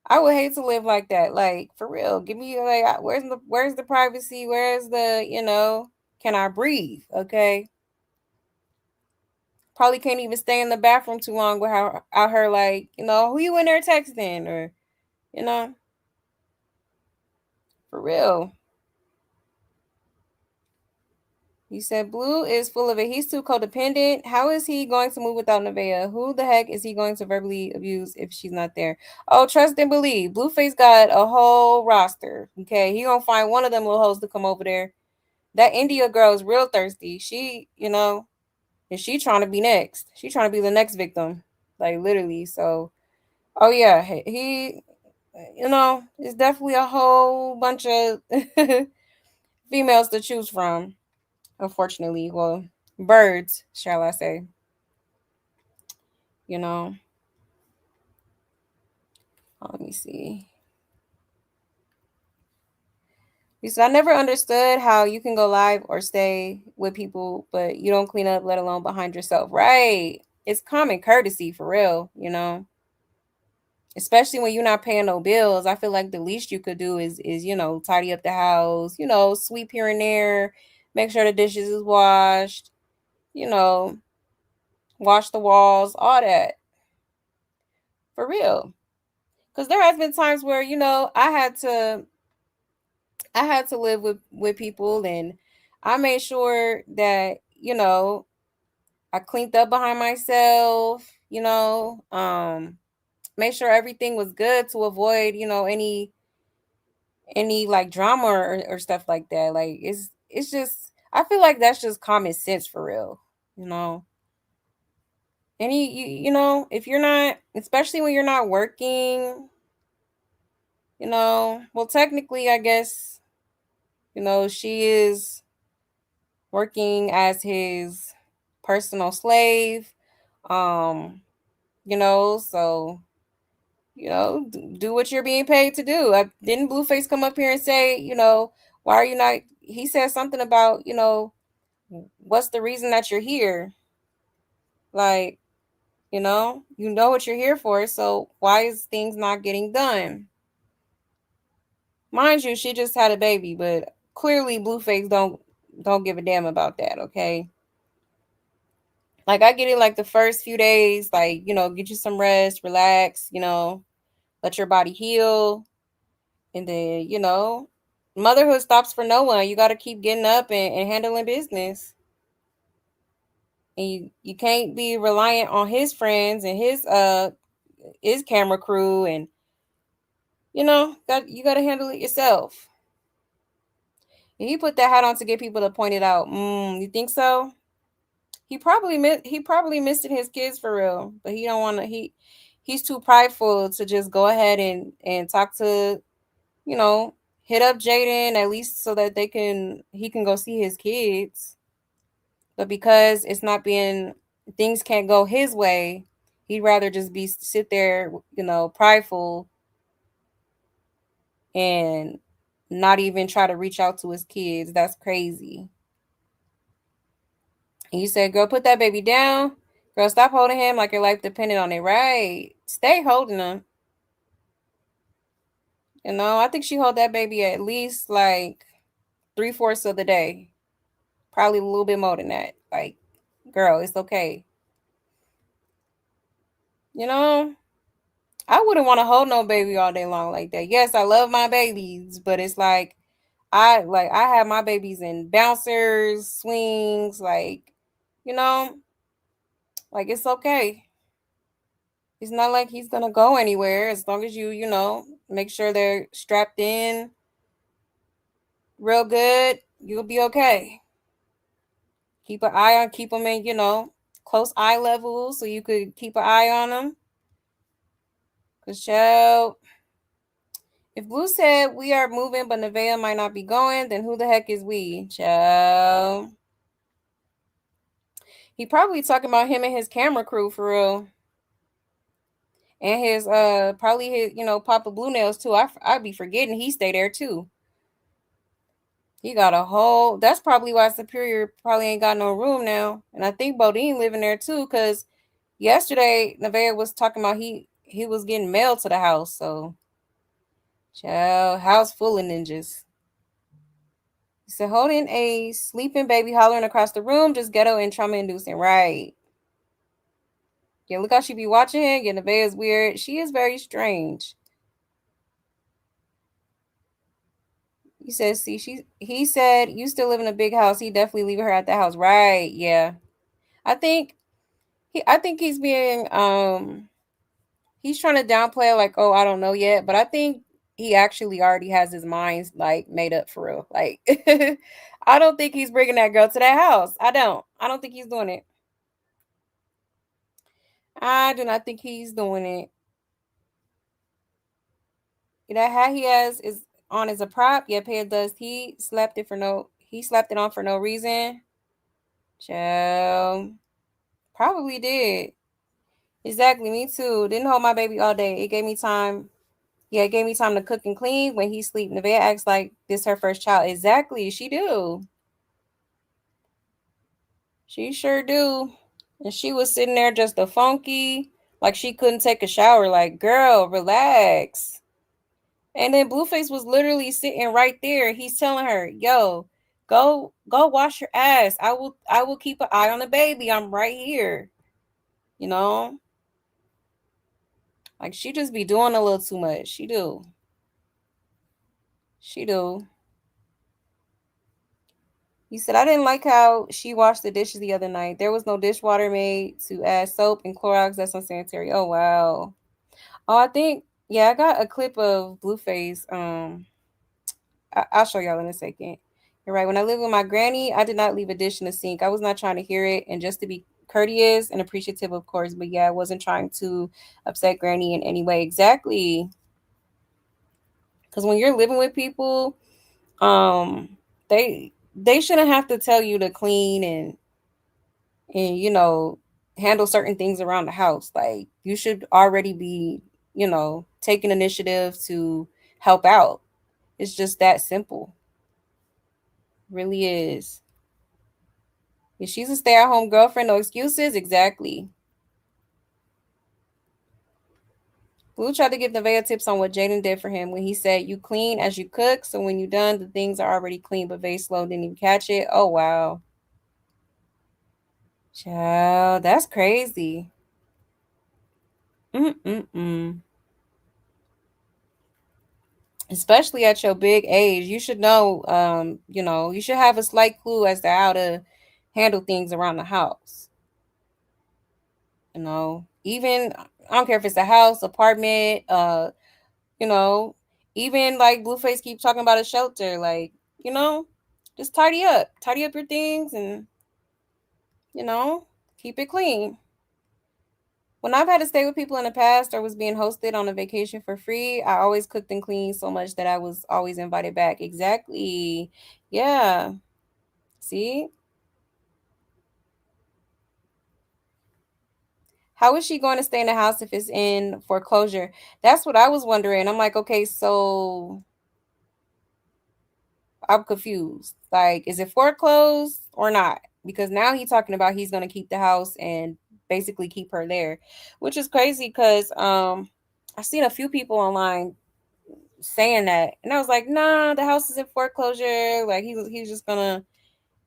A: I would hate to live like that. Like, for real. Give me, like, where's the privacy? Where's the, can I breathe? Okay. Probably can't even stay in the bathroom too long without her like, who you in there texting, or, for real. You said Blue is full of it. He's too codependent. How is he going to move without Nevaeh? Who the heck is he going to verbally abuse if she's not there? Oh, trust and believe. Blueface got a whole roster. Okay, he gonna find one of them little hoes to come over there. That India girl is real thirsty. She, and she trying to be next. She trying to be the next victim, like, literally. So, oh yeah, he it's definitely a whole bunch of females to choose from. Unfortunately, well, birds, shall I say? You know. Let me see. He said, I never understood how you can go live or stay with people, but you don't clean up, let alone behind yourself. Right. It's common courtesy, for real, Especially when you're not paying no bills. I feel like the least you could do is tidy up the house, sweep here and there, make sure the dishes is washed, wash the walls, all that. For real. Because there has been times where, I had to live with people, and I made sure that, I cleaned up behind myself, made sure everything was good to avoid, any like drama or stuff like that. Like, it's just, I feel like that's just common sense, for real, Any if you're not, especially when you're not working, well, technically, I guess, she is working as his personal slave. Um, so, do what you're being paid to do. Didn't Blueface come up here and say, why are you not? He said something about, what's the reason that you're here? Like, you know what you're here for. So why is things not getting done? Mind you, she just had a baby, but clearly Blueface don't give a damn about that. Okay. Like, I get it, like, the first few days, like, get you some rest, relax, let your body heal. And then, motherhood stops for no one. You got to keep getting up and handling business. And you can't be reliant on his friends and his camera crew, and you got to handle it yourself. And he put that hat on to get people to point it out. You think so? He probably missed his kids, for real, but he don't want to. He's too prideful to just go ahead and talk to, hit up Jaden, at least so that he can go see his kids. But because things can't go his way, he'd rather just sit there, prideful, and not even try to reach out to his kids. That's crazy. And you said, girl, put that baby down. Girl, stop holding him like your life depended on it, right? Stay holding him. You know, I think she hold that baby at least like 3/4 of the day. Probably a little bit more than that. Like, girl, it's okay. You know, I wouldn't want to hold no baby all day long like that. Yes, I love my babies, but it's like I have my babies in bouncers, swings, like, you know, like it's okay. It's not like he's gonna go anywhere as long as you know, make sure they're strapped in real good. You'll be okay. Keep an eye on, keep them in, close eye level so you could keep an eye on them. Cause child, if Blue said we are moving, but Nevaeh might not be going, then who the heck is we, child? He probably talking about him and his camera crew for real. And his probably his Papa Blue Nails too. I'd be forgetting he stay there too. He got a whole. That's probably why Superior probably ain't got no room now. And I think Bodine living there too, cause yesterday Nevaeh was talking about he was getting mail to the house. So, child, house full of ninjas. He said, holding a sleeping baby hollering across the room, just ghetto and trauma inducing, right? Yeah, look how she be watching him. Yeah, Nevaeh is weird. She is very strange. He says, see, he said, you still live in a big house. He definitely leaving her at the house. Right. Yeah. I think he's being he's trying to downplay it, like, oh, I don't know yet. But I think he actually already has his mind like made up for real. Like I don't think he's bringing that girl to that house. I don't think he's doing it. I do not think he's doing it. That hat he has is on as a prop. Yeah, Pay does. He slapped it on for no reason. Child. Probably did. Exactly, me too. Didn't hold my baby all day. It gave me time. Yeah, it gave me time to cook and clean when he sleep. Nevaeh acts like this her first child. Exactly, she do. She sure do. And she was sitting there just a funky, like she couldn't take a shower. Like, girl, relax. And then Blueface was literally sitting right there. He's telling her, "Yo, go wash your ass. I will keep an eye on the baby. I'm right here." You know? Like she just be doing a little too much. She do. She do. He said, I didn't like how she washed the dishes the other night. There was no dishwater made to add soap and Clorox. That's unsanitary. Oh, wow. Oh, I think, yeah, I got a clip of Blueface. I'll show y'all in a second. You're right. When I lived with my granny, I did not leave a dish in the sink. I was not trying to hear it. And just to be courteous and appreciative, of course. But yeah, I wasn't trying to upset granny in any way. Exactly. Because when you're living with people, um, they shouldn't have to tell you to clean and handle certain things around the house. Like you should already be taking initiative to help out. It's just that simple. Really is. If she's a stay-at-home girlfriend, no excuses. Exactly. Blue tried to give Nevaeh tips on what Jaden did for him when he said, you clean as you cook, so when you're done, the things are already clean, but very slow, didn't even catch it. Oh, wow. Child, that's crazy. Mm-mm-mm. Especially at your big age, you should know, you should have a slight clue as to how to handle things around the house. Even I don't care if it's a house, apartment, you know, even like Blueface keep talking about a shelter, like, just tidy up your things and, you know, keep it clean. When I've had to stay with people in the past or was being hosted on a vacation for free, I always cooked and cleaned so much that I was always invited back. Exactly. Yeah. See? How is she going to stay in the house if it's in foreclosure? That's what I was wondering. I'm like, okay, so I'm confused. Like, is it foreclosed or not? Because now he's talking about he's going to keep the house and basically keep her there, which is crazy because I seen a few people online saying that, and I was like, nah, the house is in foreclosure. Like he's just gonna,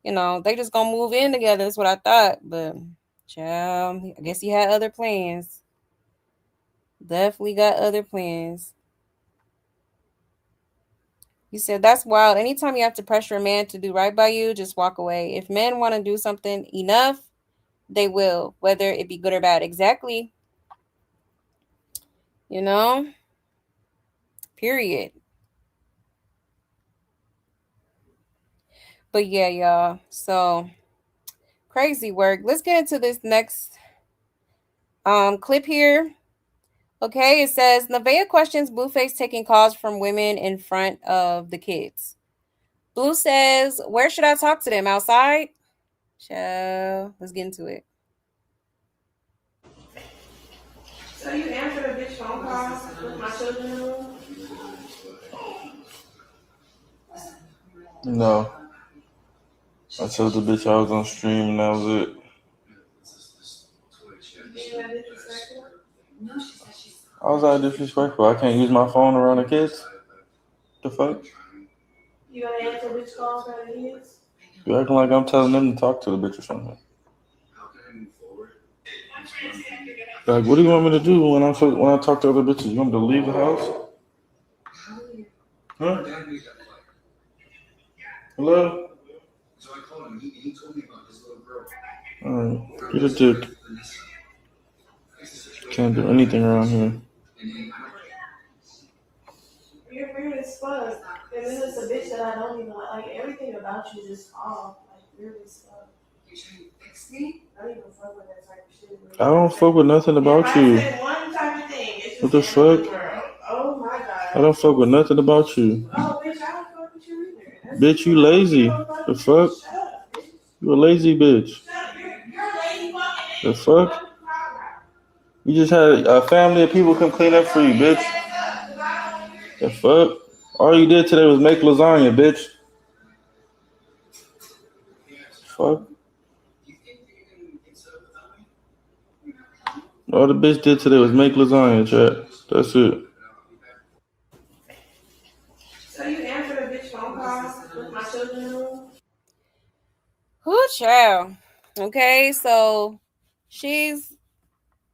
A: they just gonna move in together. That's what I thought, but child, I guess he had other plans. Definitely got other plans. He said, that's wild. Anytime you have to pressure a man to do right by you, just walk away. If men want to do something enough, they will, whether it be good or bad. Exactly. You know? Period. But yeah, y'all. So crazy work. Let's get into this next clip here. Okay, it says Nevaeh questions Blueface taking calls from women in front of the kids. Blue says, where should I talk to them? Outside? Ciao. Let's get into it.
D: So you answered a bitch phone call with my children in the room?
E: No. I told the bitch I was on stream and that was it.
D: Being that disrespectful?
E: I was out disrespectful. I can't use my phone around the kids. The fuck?
D: You gonna answer bitch calls for the kids?
E: You acting like I'm telling them to talk to the bitch or something. Like, what do you want me to do when I talk to other bitches? You want me to leave the house? Huh? Hello? So I called him. He told me about his little girl. Alright, get a dick. Can't do anything around here.
D: You're weird as fuck. And then it's a bitch that I don't even like. Everything about you is just off. Like, weird as fuck. You're trying to fix me? I don't even fuck with that type of shit.
E: I don't fuck with nothing about you.
D: I said one type of thing. It's just
E: what the fuck?
D: Oh my god.
E: I don't fuck with nothing about you.
D: Oh, bitch, I don't fuck with you either.
E: Bitch, you lazy. The fuck? You a lazy bitch.
D: You're lazy fucking.
E: The fuck? You just had a family of people come clean up for you, bitch. The fuck? All you did today was make lasagna, bitch. Fuck. All the bitch did today was make lasagna, chat. That's it.
D: So you answered a bitch phone call with my children in the room?
A: Whoo, child. Okay, so she's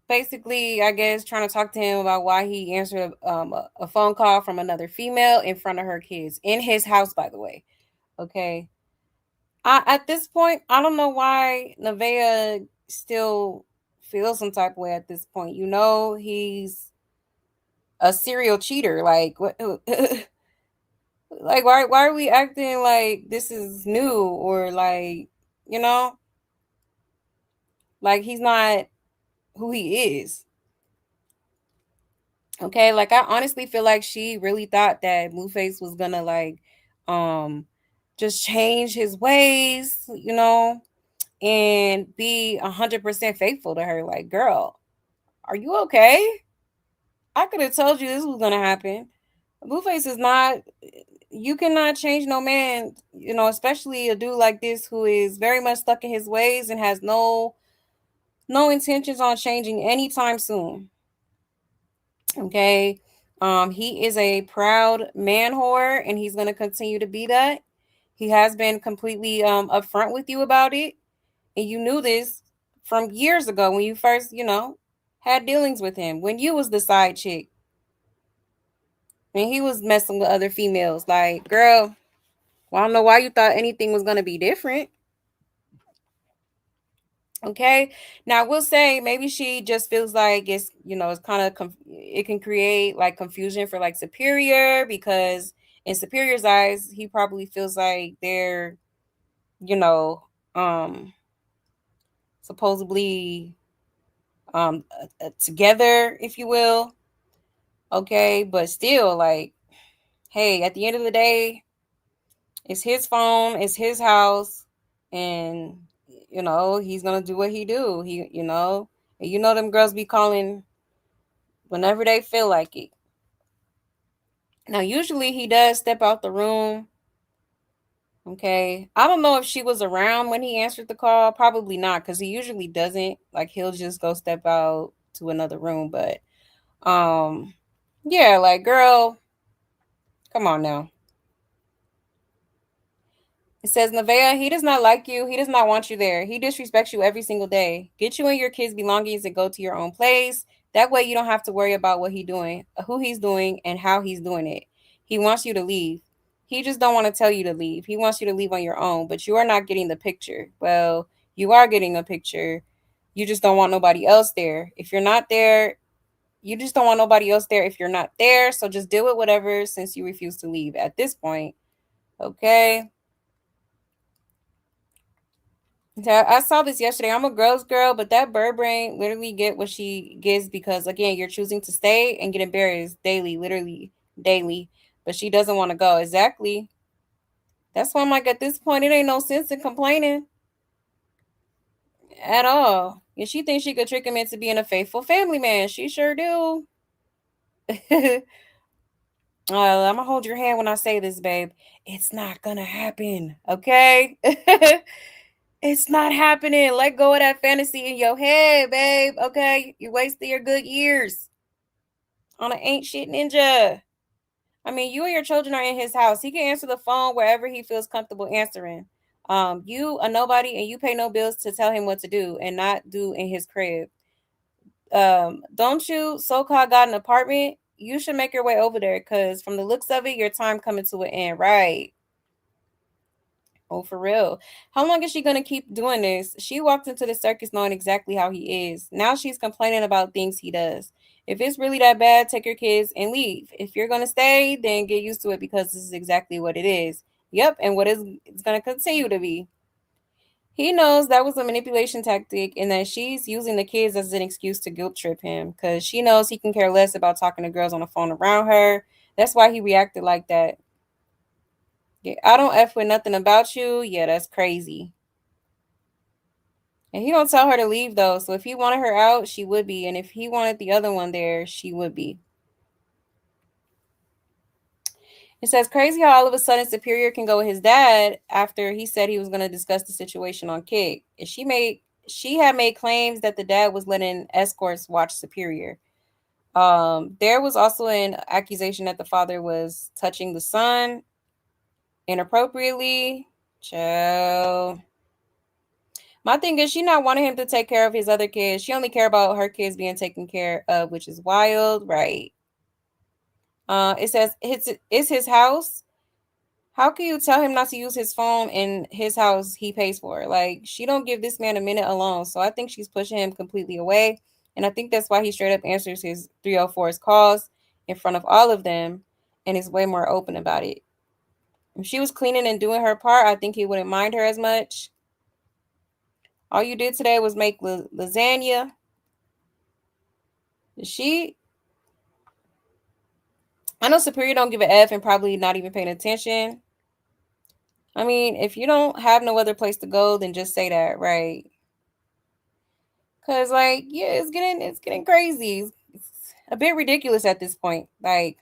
A: basically, I guess, trying to talk to him about why he answered a phone call from another female in front of her kids in his house, by the way. Okay. At this point, I don't know why Nevaeh still feels some type of way at this point. He's a serial cheater. Like, what? Like, why are we acting like this is new, or like, you know, like he's not who he is? Okay, like I honestly feel like she really thought that Blueface was gonna like just change his ways, and be 100% faithful to her. Like, girl, are you okay? I could have told you this was gonna happen. Blueface is not. You cannot change no man, especially a dude like this who is very much stuck in his ways and has no intentions on changing anytime soon. Okay. He is a proud man whore, and he's gonna continue to be that. He has been completely upfront with you about it, and you knew this from years ago when you first, had dealings with him, when you was the side chick and he was messing with other females. Like, girl, well, I don't know why you thought anything was gonna be different. Okay. Now I will say maybe she just feels like it's kind of it can create like confusion for like Superior, because in Superior's eyes, he probably feels like they're, you know, um supposedly together, if you will. Okay, but still, like, hey, at the end of the day, it's his phone, it's his house, and he's gonna do what he do. And them girls be calling whenever they feel like it. Now, usually he does step out the room Okay. I don't know if she was around when he answered the call. Probably not, because he usually doesn't. Like he'll just go step out to another room. But yeah, like girl, come on now. It says, Nevaeh, he does not like you. He does not want you there. He disrespects you every single day. Get you and your kids' belongings and go to your own place. That way you don't have to worry about what he's doing, who he's doing, and how he's doing it. He wants you to leave. He just don't want to tell you to leave. He wants you to leave on your own, but you are not getting the picture. Well, you are getting a picture. You just don't want nobody else there. If you're not there, you just don't want nobody else there if you're not there. So just deal with whatever since you refuse to leave at this point. Okay. So I saw this yesterday. I'm a girl's girl, but that bird brain literally get what she gets because again, you're choosing to stay and get embarrassed daily, literally daily. But she doesn't want to go. Exactly. That's why I'm like, at this point, it ain't no sense in complaining at all. And she thinks she could trick him into being a faithful family man. She sure do. I'm gonna hold your hand when I say this, babe. It's not gonna happen, okay? It's not happening. Let go of that fantasy in your head, babe. Okay, you wasted your good years on an ain't shit ninja. I mean, you and your children are in his house. He can answer the phone wherever he feels comfortable answering. You a nobody, and you pay no bills to tell him what to do and not do in his crib. Don't you so-called got an apartment? You should make your way over there, cause from the looks of it, your time coming to an end, right? Oh, for real. How long is she going to keep doing this? She walked into the circus knowing exactly how he is. Now she's complaining about things he does. If it's really that bad, take your kids and leave. If you're going to stay, then get used to it because this is exactly what it is. Yep, and what is it's going to continue to be. He knows that was a manipulation tactic and that she's using the kids as an excuse to guilt trip him because she knows he can care less about talking to girls on the phone around her. That's why he reacted like that. Yeah, I don't F with nothing about you. Yeah, that's crazy. And he don't tell her to leave though. So if he wanted her out, she would be. And if he wanted the other one there, she would be. It says crazy how all of a sudden Superior can go with his dad after he said he was going to discuss the situation on Kick. And she had made claims that the dad was letting escorts watch Superior. There was also an accusation that the father was touching the son inappropriately. Child. My thing is, she not wanting him to take care of his other kids. She only care about her kids being taken care of, which is wild, right? It says it's his house. How can you tell him not to use his phone in his house he pays for? Like she don't give this man a minute alone. So I think she's pushing him completely away, and I think that's why he straight up answers his 304's calls in front of all of them, and is way more open about it. If she was cleaning and doing her part, I think he wouldn't mind her as much. All you did today was make lasagna. She, I know Superior don't give a F and probably not even paying attention. I mean, if you don't have no other place to go, then just say that, right? Cause like, yeah, it's getting crazy. It's a bit ridiculous at this point. Like,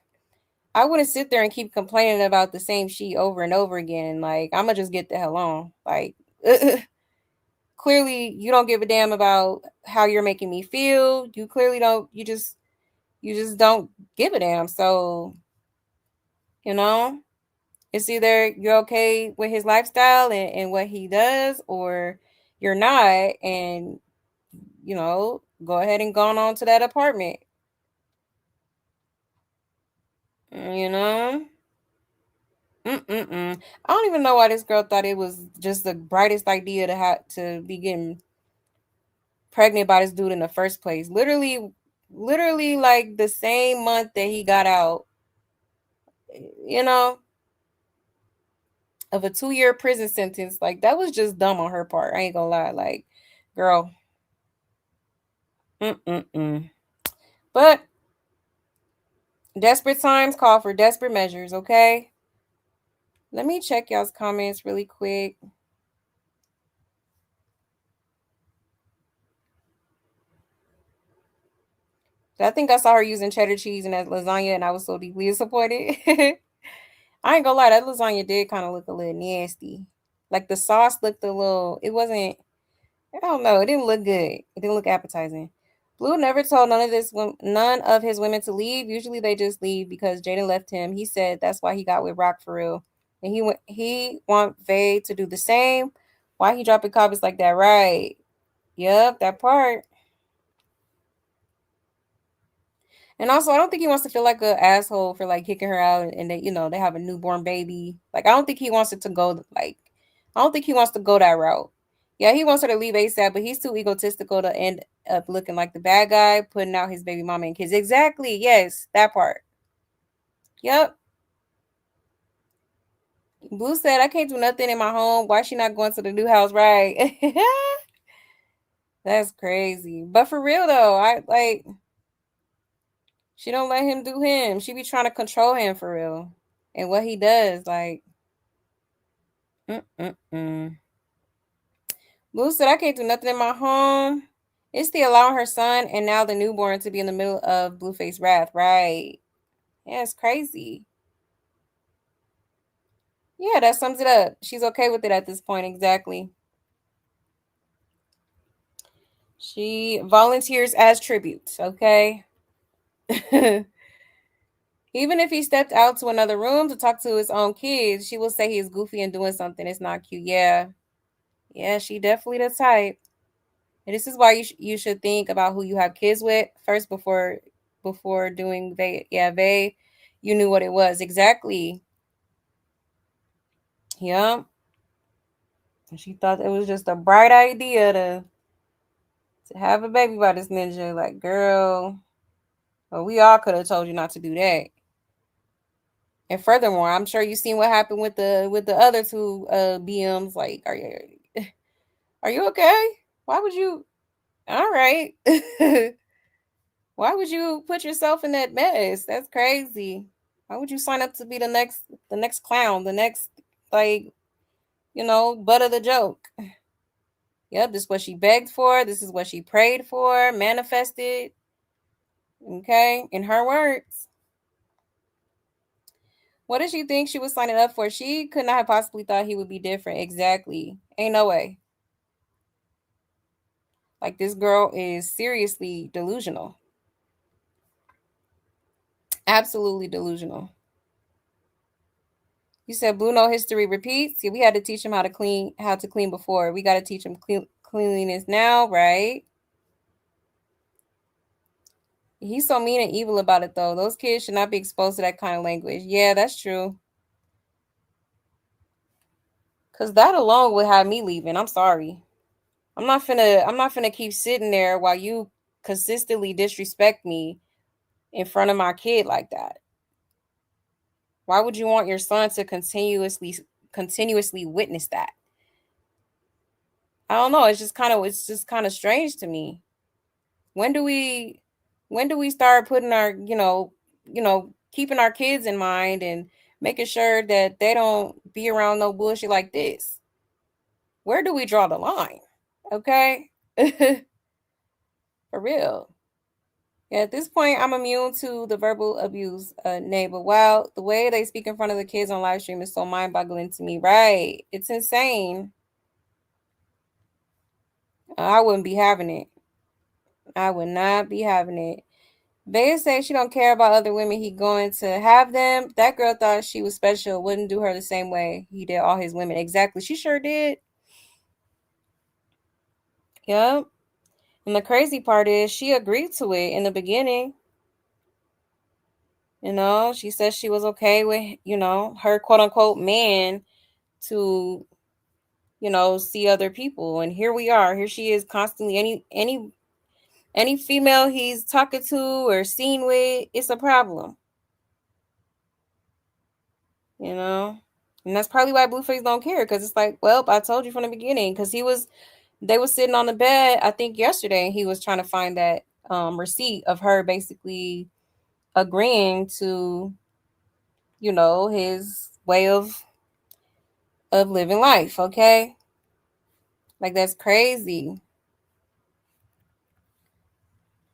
A: I wouldn't sit there and keep complaining about the same shit over and over again. Like, I'm gonna just get the hell on. Like, clearly you don't give a damn about how you're making me feel. You clearly don't. You just don't give a damn. So, you know, it's either you're okay with his lifestyle and what he does, or you're not, and go ahead and go on to that apartment. You know, I don't even know why this girl thought it was just the brightest idea to have to be getting pregnant by this dude in the first place. Literally, like the same month that he got out. You know, of a 2-year prison sentence. Like that was just dumb on her part. I ain't gonna lie. Like, girl. Mm-mm-mm. But desperate times call for desperate measures, okay? Let me check y'all's comments really quick. I think I saw her using cheddar cheese and that lasagna, and I was so deeply disappointed. I ain't gonna lie, that lasagna did kind of look a little nasty. Like the sauce looked a little. It wasn't. I don't know. It didn't look good. It didn't look appetizing. Blue never told none of his women to leave. Usually they just leave because Jaden left him. He said that's why he got with Rock for real, and he want Vay to do the same. Why he dropping comments like that? Right? Yep, that part. And also, I don't think he wants to feel like an asshole for like kicking her out, and they have a newborn baby. Like, I don't think he wants it to go like, I don't think he wants to go that route. Yeah, he wants her to leave ASAP, but he's too egotistical to end up looking like the bad guy, putting out his baby mama and kids. Exactly. Yes, that part. Yep. Blue said, "I can't do nothing in my home. Why she not going to the new house?" Right. That's crazy. But for real though, I like. She don't let him do him. She be trying to control him for real. And what he does, like, mm-mm-mm. Blue said, "I can't do nothing in my home." It's the allowing her son and now the newborn to be in the middle of Blueface wrath, right? Yeah, it's crazy. Yeah, that sums it up. She's okay with it at this point, exactly. She volunteers as tribute, okay? Even if he stepped out to another room to talk to his own kids, she will say he is goofy and doing something. It's not cute. Yeah. Yeah, she definitely the type. And this is why you should think about who you have kids with first before doing they. Yeah, they. You knew what it was exactly. Yeah, and she thought it was just a bright idea to have a baby by this ninja. Like, girl, well, we all could have told you not to do that. And furthermore, I'm sure you seen what happened with the other two BMs. Like, are you okay? Why would you? All right. Why would you put yourself in that mess? That's crazy. Why would you sign up to be the next clown, the next like, butt of the joke? Yep, this is what she begged for. This is what she prayed for, manifested. Okay, in her words. What did she think she was signing up for? She could not have possibly thought he would be different. Exactly. Ain't no way. Like, this girl is seriously delusional. Absolutely delusional. You said Blue no history repeats. Yeah, we had to teach him how to clean before. We got to teach him cleanliness now, right? He's so mean and evil about it, though. Those kids should not be exposed to that kind of language. Yeah, that's true. Cause that alone would have me leaving. I'm sorry. I'm not finna keep sitting there while you consistently disrespect me in front of my kid like that. Why would you want your son to continuously witness that? I don't know. It's just kind of strange to me. When do we start putting our, keeping our kids in mind and making sure that they don't be around no bullshit like this? Where do we draw the line? Okay? For real. Yeah, at this point, I'm immune to the verbal abuse, Nevaeh. Wow, the way they speak in front of the kids on live stream is so mind-boggling to me. Right? It's insane. I wouldn't be having it. I would not be having it. Vaya says she don't care about other women. He going to have them. That girl thought she was special. Wouldn't do her the same way he did all his women. Exactly. She sure did. Yep. And the crazy part is she agreed to it in the beginning. She said she was okay with, her quote unquote man to, see other people. And here we are. Here she is constantly any female he's talking to or seen with, it's a problem. And that's probably why Blueface don't care, because it's like, well, I told you from the beginning, because they was sitting on the bed, I think yesterday, and he was trying to find that receipt of her basically agreeing to, his way of living life. Okay, like, that's crazy.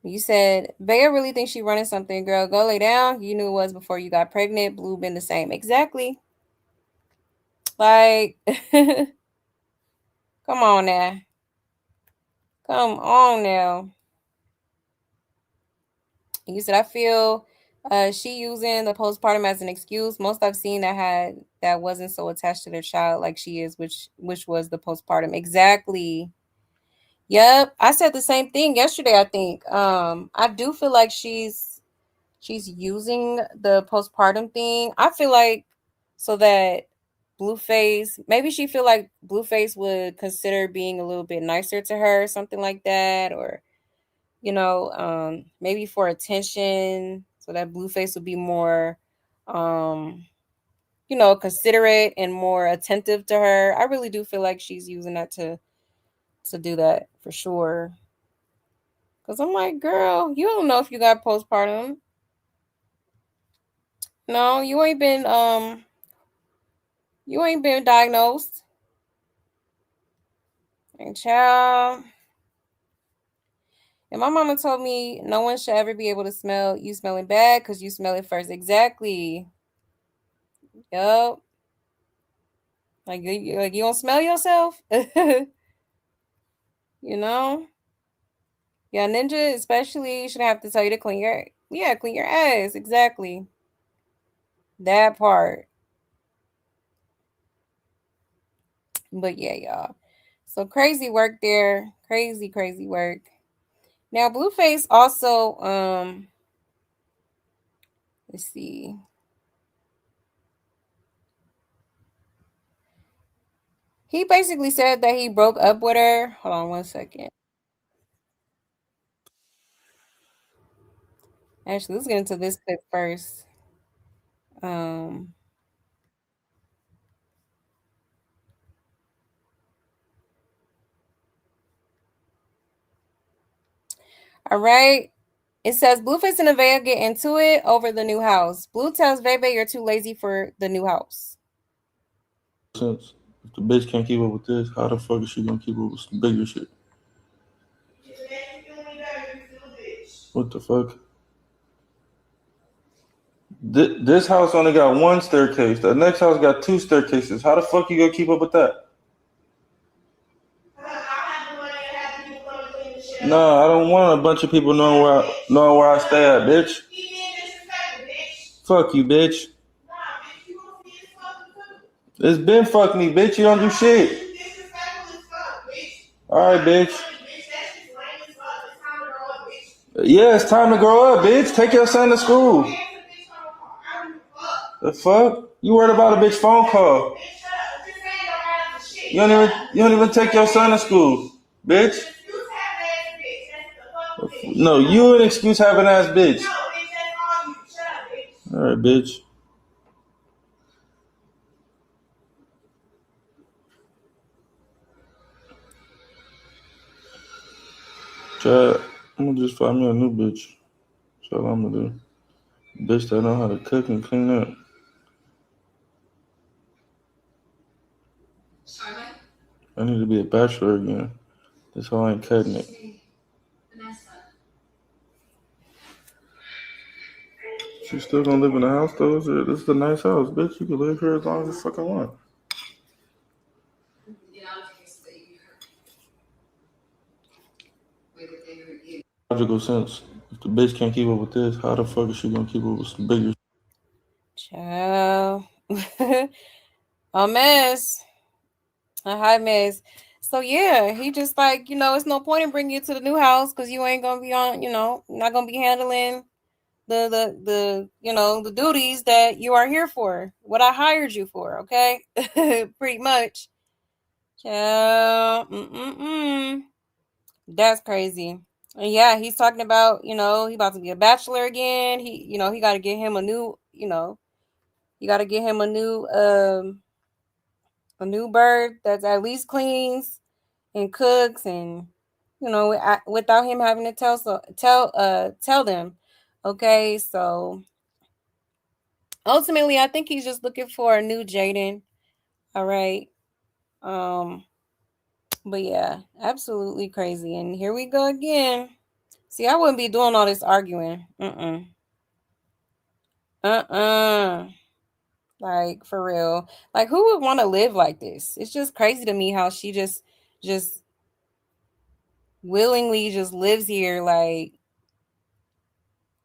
A: You said, Bea really thinks she running something, girl. Go lay down. You knew it was before you got pregnant. Blue been the same. Exactly. Like, come on now. Come on now. You said, I feel she using the postpartum as an excuse. Most I've seen that wasn't so attached to their child like she is, which was the postpartum. Exactly. Yep. I said the same thing yesterday, I think. I do feel like she's using the postpartum thing. I feel like so that Blueface, maybe she feel like Blueface would consider being a little bit nicer to her, something like that, or maybe for attention, so that Blueface would be more, um, considerate and more attentive to her. I really do feel like she's using that to do that for sure. Cause I'm like, girl, you don't know if you got postpartum. No, you ain't been diagnosed. And child. And my mama told me no one should ever be able to smell you smelling bad because you smell it first. Exactly. Yup. Like you don't smell yourself? You know? Yeah, ninja especially should have to tell you to clean your ass. Exactly. That part. But yeah, y'all. So crazy work there. Crazy, crazy work. Now Blueface also let's see. He basically said that he broke up with her. Hold on one second. Actually, let's get into this clip first. Um, all right. It says Blueface and Nevaeh get into it over the new house. Blue tells Veve you're too lazy for the new house.
G: Since if the bitch can't keep up with this, how the fuck is she gonna keep up with some bigger shit? What the fuck? This house only got one staircase. The next house got two staircases. How the fuck you gonna keep up with that? No, I don't want a bunch of people knowing where I stay at, bitch. Fuck you, bitch. It's been fuck me, bitch. You don't do shit. Alright, bitch. Yeah, it's time to grow up, bitch. Take your son to school. The fuck? You worried about a bitch phone call? You don't even take your son to school, bitch. No, you an excuse having ass bitch. Alright, bitch. Chad, I'm gonna just find me a new bitch. That's all I'm gonna do. Bitch that know how to cook and clean up. I need to be a bachelor again. That's why I ain't cutting it. She still gonna live in the house though? This is a nice house, bitch. You can live here as long as you fucking want. Logical sense. If the bitch can't keep up with this, how the fuck is she gonna keep up with some bigger?
A: Ciao. A mess. A hot mess. So yeah, he just like, it's no point in bringing you to the new house because you ain't gonna be on, you're not gonna be handling the duties that you are here for, what I hired you for, okay? Pretty much. Yeah. That's crazy. And yeah, he's talking about, he about to be a bachelor again. He got to get him a new, you got to get him a new bird that's at least cleans and cooks and, without him having to tell them. Okay, so ultimately, I think he's just looking for a new Jaden. All right. But yeah, absolutely crazy. And here we go again. See, I wouldn't be doing all this arguing. Like, for real. Like, who would want to live like this? It's just crazy to me how she just willingly just lives here, like,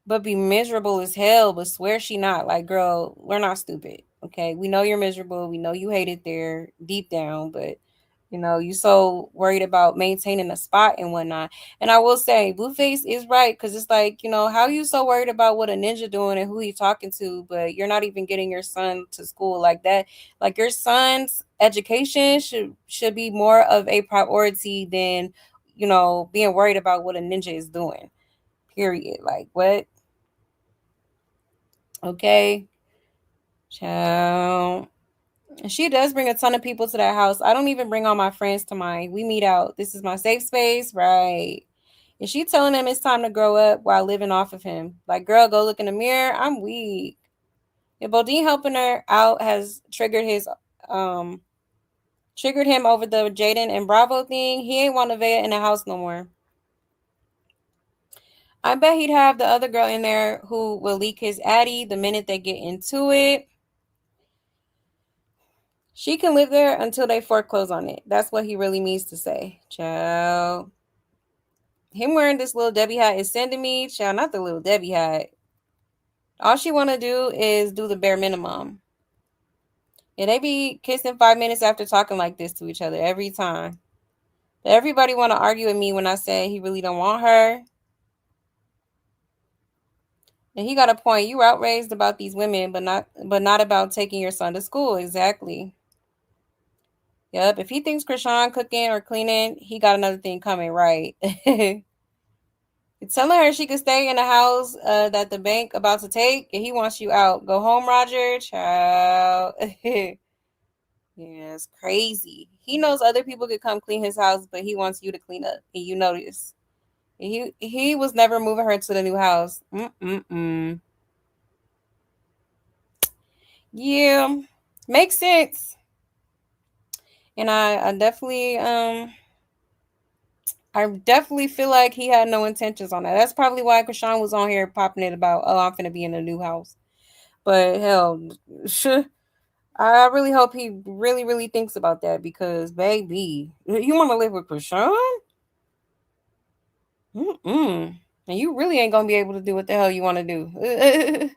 A: but be miserable as hell, but swear she not. Like, girl, we're not stupid. Okay. We know you're miserable. We know you hate it there deep down, but you so worried about maintaining a spot and whatnot. And I will say, Blueface is right, because it's like, how you so worried about what a ninja doing and who he talking to, but you're not even getting your son to school like that. Like, your son's education should be more of a priority than, being worried about what a ninja is doing. Period. Like, what? Okay. Ciao. She does bring a ton of people to that house. I don't even bring all my friends to mine. We meet out. This is my safe space, right? And she telling him it's time to grow up while living off of him. Like, girl, go look in the mirror. I'm weak. If Bodine helping her out has triggered him over the Jaden and Bravo thing, he ain't want Nevaeh in the house no more. I bet he'd have the other girl in there who will leak his addy the minute they get into it. She can live there until they foreclose on it. That's what he really means to say. Child. Him wearing this little Debbie hat is sending me. Child, not the little Debbie hat. All she want to do is do the bare minimum. Yeah, they be kissing 5 minutes after talking like this to each other every time. But everybody want to argue with me when I say he really don't want her. And he got a point. You outraged about these women, but not about taking your son to school. Exactly. Yep. If he thinks Chrisean cooking or cleaning, he got another thing coming, right? Telling her she could stay in the house that the bank about to take, and he wants you out. Go home, Roger. Child. Yeah, it's crazy. He knows other people could come clean his house, but he wants you to clean up, and you know this. He was never moving her to the new house. Yeah, makes sense. And I definitely feel like he had no intentions on that. That's probably why Chrisean was on here popping it about, oh, I'm finna be in a new house. But hell, I really hope he really, really thinks about that, because, baby, you want to live with Chrisean? And you really ain't gonna be able to do what the hell you want to do.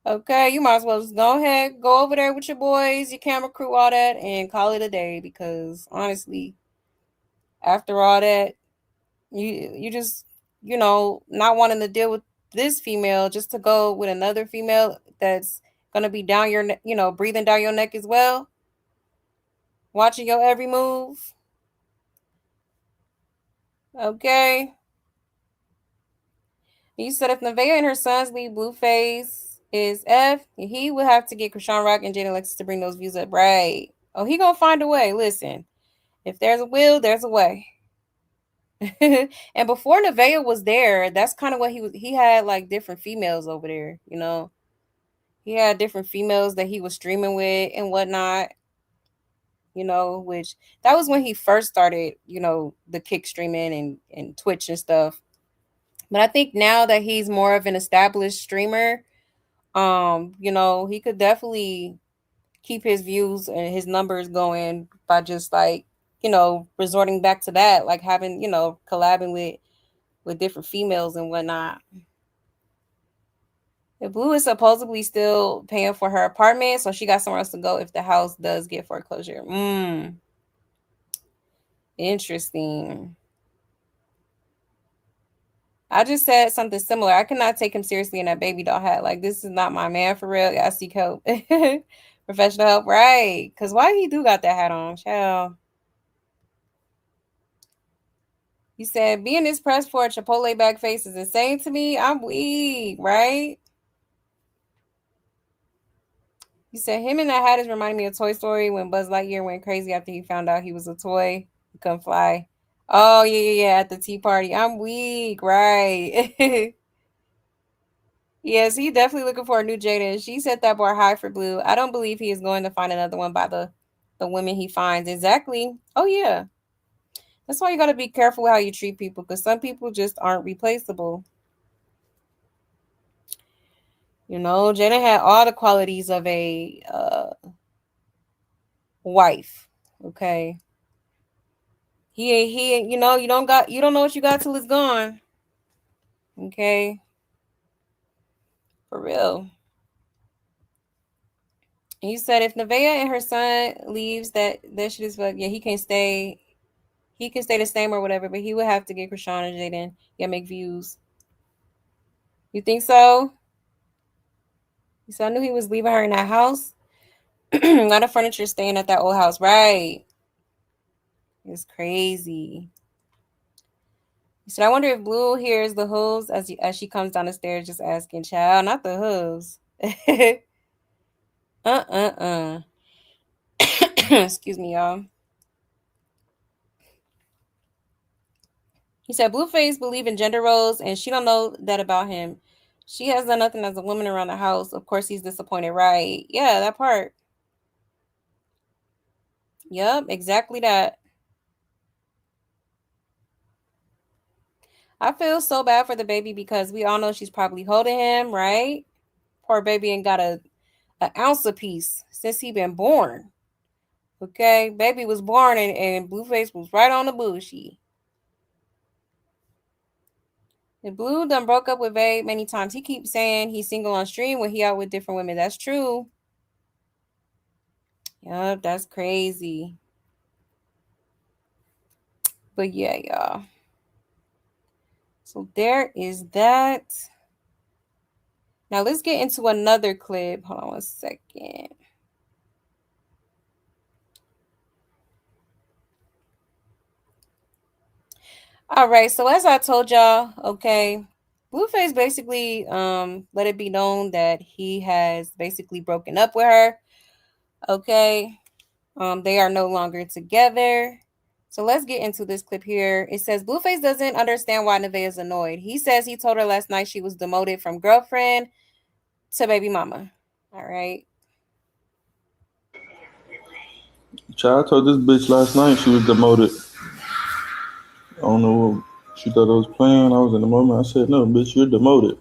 A: Okay, you might as well just go ahead, go over there with your boys, your camera crew, all that, and call it a day. Because honestly, after all that, you just not wanting to deal with this female just to go with another female that's gonna be down your breathing down your neck as well, watching your every move. Okay. You said if Nevaeh and her sons leave, Blueface is F, he would have to get Chrisean Rock and Jada Alexis to bring those views up, right? Oh, he gonna find a way. Listen, if there's a will, there's a way. And before Nevaeh was there, that's kind of what he had, like, different females over there. He had different females that he was streaming with and whatnot. Which that was when he first started, the kick streaming and Twitch and stuff. But I think now that he's more of an established streamer, he could definitely keep his views and his numbers going by just, like, resorting back to that, like having, collabing with different females and whatnot. The Blue is supposedly still paying for her apartment, so she got somewhere else to go if the house does get foreclosure. Interesting. I just said something similar. I cannot take him seriously in that baby doll hat. Like, this is not my man for real. I seek help. Professional help, right? Because why he do got that hat on? Child. He said, being this press for a Chipotle bag face is insane to me. I'm weak, right? He said, him and that hat is reminding me of Toy Story when Buzz Lightyear went crazy after he found out he was a toy. He couldn't fly. Oh, yeah, at the tea party. I'm weak, right? Yes, he definitely looking for a new Jaden. She set that bar high for Blue. I don't believe he is going to find another one by the women he finds. Exactly. Oh, yeah. That's why you got to be careful with how you treat people, because some people just aren't replaceable. You know, Jenna had all the qualities of a wife. Okay. You know, you don't know what you got till it's gone. Okay. For real. He said if Nevaeh and her son leaves, that shit is fuck. Yeah, he can stay. He can stay the same or whatever, but he would have to get Chrisean and Jaden. Yeah, make views. You think so? He said I knew he was leaving her in that house. A lot of furniture staying at that old house, right? It's crazy. He said I wonder if Blue hears the hooves as she comes down the stairs, just asking, "Child, not the hooves." Excuse me, y'all. He said Blueface believe in gender roles and she don't know that about him. She has done nothing as a woman around the house. Of course he's disappointed, right? Yeah, that part. Yep, exactly that. I feel so bad for the baby because we all know she's probably holding him, right? Poor baby ain't got an ounce of peace since he been born. Okay, baby was born and Blueface was right on the bullshit. And Blue done broke up with Vague many times. He keeps saying he's single on stream when he out with different women. That's true. Yup, that's crazy. But yeah, y'all. So there is that. Now let's get into another clip. Hold on 1 second. All right, so as I told y'all, okay, Blueface basically let it be known that he has basically broken up with her. Okay. They are no longer together. So let's get into this clip here. It says Blueface doesn't understand why Nevaeh is annoyed. He says he told her last night she was demoted from girlfriend to baby mama. All right.
G: Child, I told this bitch last night she was demoted. I don't know what she thought I was playing. I was in the moment. I said, no, bitch, you're demoted.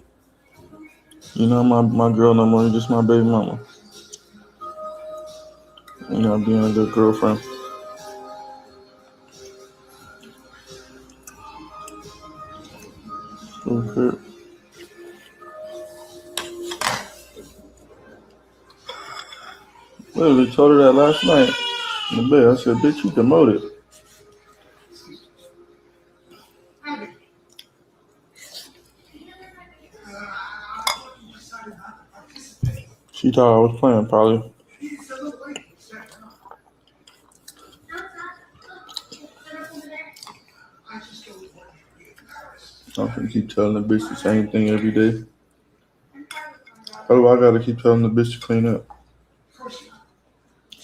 G: You're not my girl no more. You're just my baby mama. You're not being a good girlfriend. Okay. Literally told her that last night in the bed. I said, bitch, you demoted. She thought I was playing, probably. I'm gonna keep telling the bitch the same thing every day. Why do I gotta keep telling the bitch to clean up?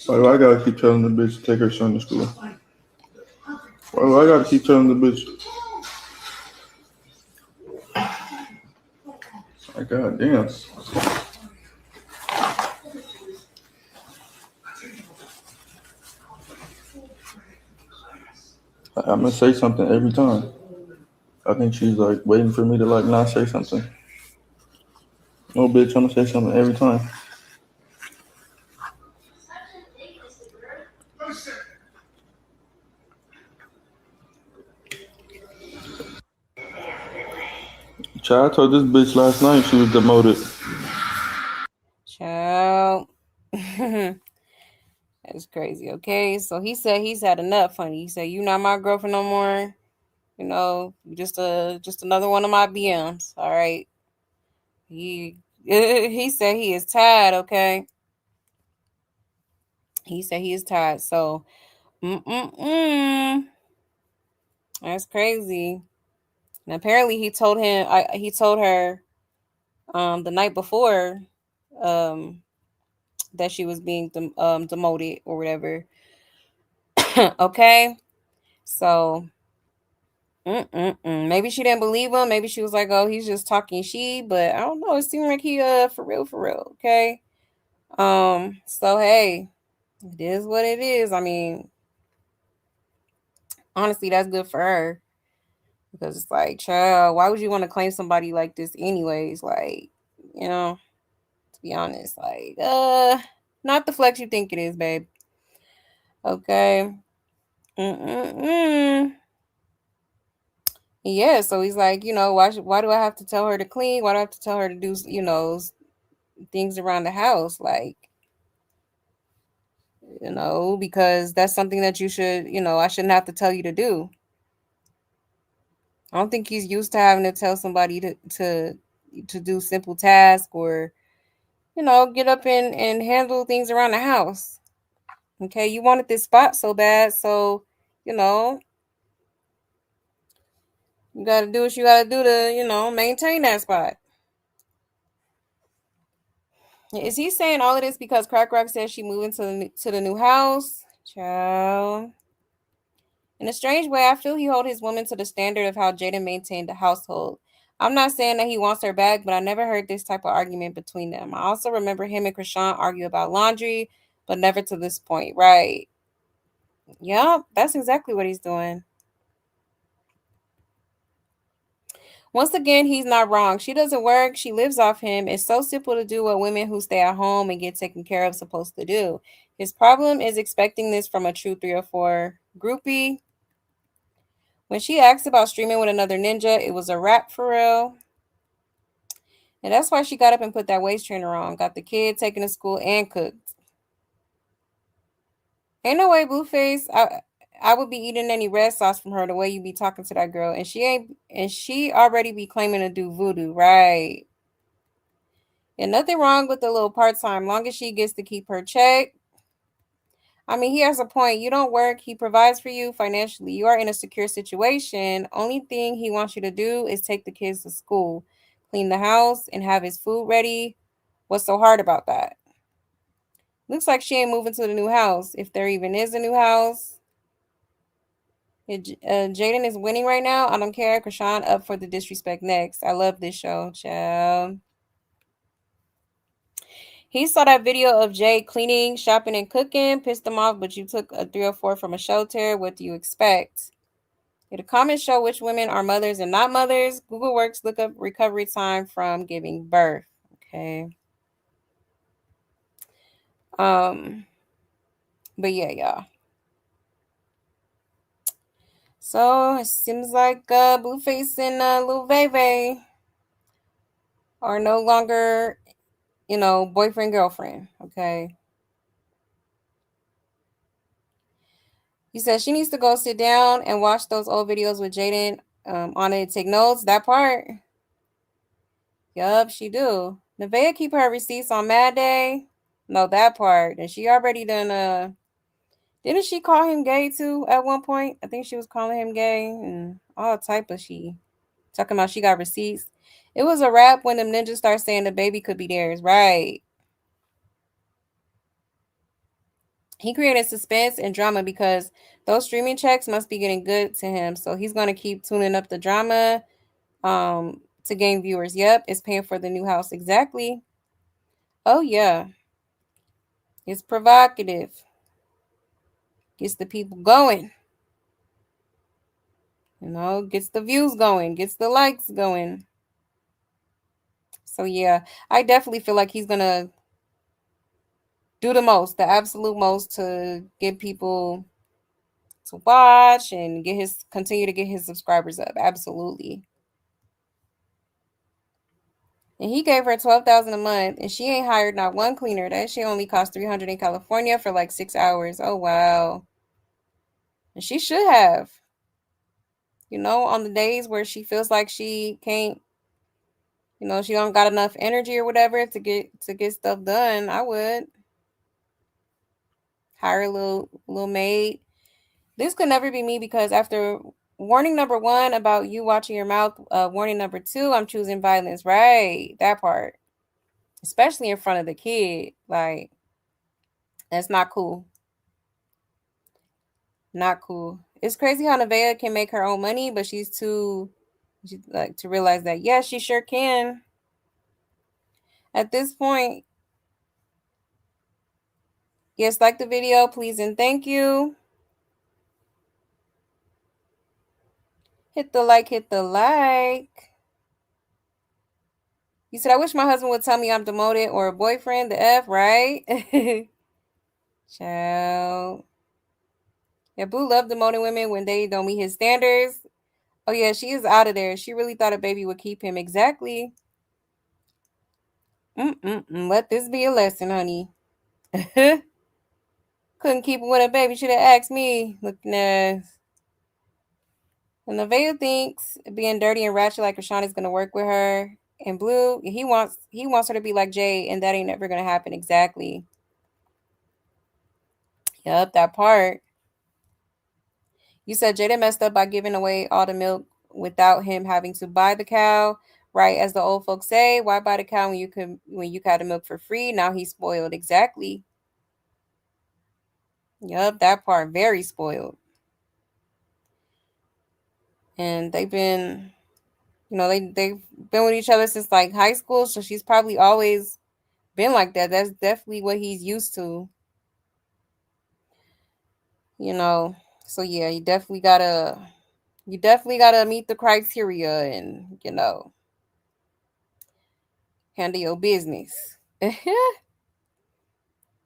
G: Why do I gotta keep telling the bitch to take her son to school? Why do I gotta keep telling the bitch? Like, goddamn. I'm gonna say something every time. I think she's like waiting for me to like not say something. No, bitch, I'm gonna say something every time. Child, I told this bitch last night she was demoted.
A: Child. That's crazy. Okay. So he said he's had enough, honey. He said, "You not my girlfriend no more. You know, you just another one of my BMs. All right." He said he is tired, okay? He said he is tired. So that's crazy. And apparently he told her the night before that she was being demoted or whatever. Okay? So maybe she didn't believe him. Maybe she was like, "Oh, he's just talking shit." But I don't know. It seemed like he for real. Okay. So hey, it is what it is. I mean, Honestly, that's good for her. Because it's like, child, why would you want to claim somebody like this anyways? Like, you know, to be honest, like, not the flex you think it is, babe. Okay. Mm-mm-mm. Yeah, so he's like, why do I have to tell her to clean? Why do I have to tell her to do, things around the house? Like, because that's something that you should, I shouldn't have to tell you to do. I don't think he's used to having to tell somebody to do simple tasks or, get up and handle things around the house. Okay, you wanted this spot so bad, so you know you got to do what you got to do to maintain that spot. Is he saying all of this because Crack Rock says she moving to the new house? Child. In a strange way, I feel he hold his woman to the standard of how Jaden maintained the household. I'm not saying that he wants her back, but I never heard this type of argument between them. I also remember him and Chrisean argue about laundry, but never to this point, right? Yep, that's exactly what he's doing. Once again, he's not wrong. She doesn't work. She lives off him. It's so simple to do what women who stay at home and get taken care of supposed to do. His problem is expecting this from a true 304 groupie. When she asked about streaming with another ninja, it was a wrap for real. And that's why she got up and put that waist trainer on, got the kid taken to school and cooked. Ain't no way, Blueface. I would be eating any red sauce from her the way you be talking to that girl. And she already be claiming to do voodoo, right? And nothing wrong with the little part-time, long as she gets to keep her check. I mean, he has a point. You don't work, he provides for you financially. You are in a secure situation. Only thing he wants you to do is take the kids to school, clean the house, and have his food ready. What's so hard about that? Looks like she ain't moving to the new house, if there even is a new house. Jaden is winning right now. I don't care. Chrisean up for the disrespect next. I love this show, child. He saw that video of Jay cleaning, shopping, and cooking, pissed him off, but you took a 304 from a shelter. What do you expect? Did a comment show which women are mothers and not mothers? Google Works look up recovery time from giving birth. Okay. But yeah, y'all. So it seems like Blueface and Lil Veve are no longer, boyfriend girlfriend. Okay. He said she needs to go sit down and watch those old videos with Jaden on it. Take notes. That part. Yup, she do. Nevaeh keep her receipts on Mad Day. No, that part. And she already done. Didn't she call him gay too at one point? I think she was calling him gay and all type of she. Talking about she got receipts. It was a wrap when them ninjas start saying the baby could be theirs, right? He created suspense and drama because those streaming checks must be getting good to him. So he's gonna keep tuning up the drama to gain viewers. Yep, it's paying for the new house. Exactly. Oh yeah. It's provocative. Gets the people going. Gets the views going, gets the likes going. So yeah, I definitely feel like he's gonna do the most, the absolute most to get people to watch and continue to get his subscribers up. Absolutely. And he gave her $12,000 a month, and she ain't hired not one cleaner. That shit only cost $300 in California for like 6 hours. Oh wow. And she should have. On the days where she feels like she can't, she don't got enough energy or whatever to get stuff done, I would hire a little maid. This could never be me because after warning number 1 about you watching your mouth, warning number 2, I'm choosing violence. Right, that part, especially in front of the kid. Like, that's not cool. Not cool. It's crazy how Nevaeh can make her own money, but she's too like to realize that yes, she sure can. At this point, yes, like the video, please and thank you. Hit the like, hit the like. You said, I wish my husband would tell me I'm demoted or a boyfriend, the F, right? Child. Yeah, Boo loved demoting women when they don't meet his standards. Oh, yeah, she is out of there. She really thought a baby would keep him. Exactly. Let this be a lesson, honey. Couldn't keep him with a baby. Should have asked me. Looking ass. And Nevaeh thinks being dirty and ratchet like Chrisean is gonna work with her. And Blue, he wants her to be like Jay, and that ain't never gonna happen. Exactly. Yup, that part. You said Jada messed up by giving away all the milk without him having to buy the cow. Right, as the old folks say, why buy the cow when you could the milk for free? Now he's spoiled. Exactly. Yup, that part. Very spoiled. And they've been, they've been with each other since like high school, so she's probably always been like that. That's definitely what he's used to. So yeah, you definitely gotta meet the criteria and handle your business.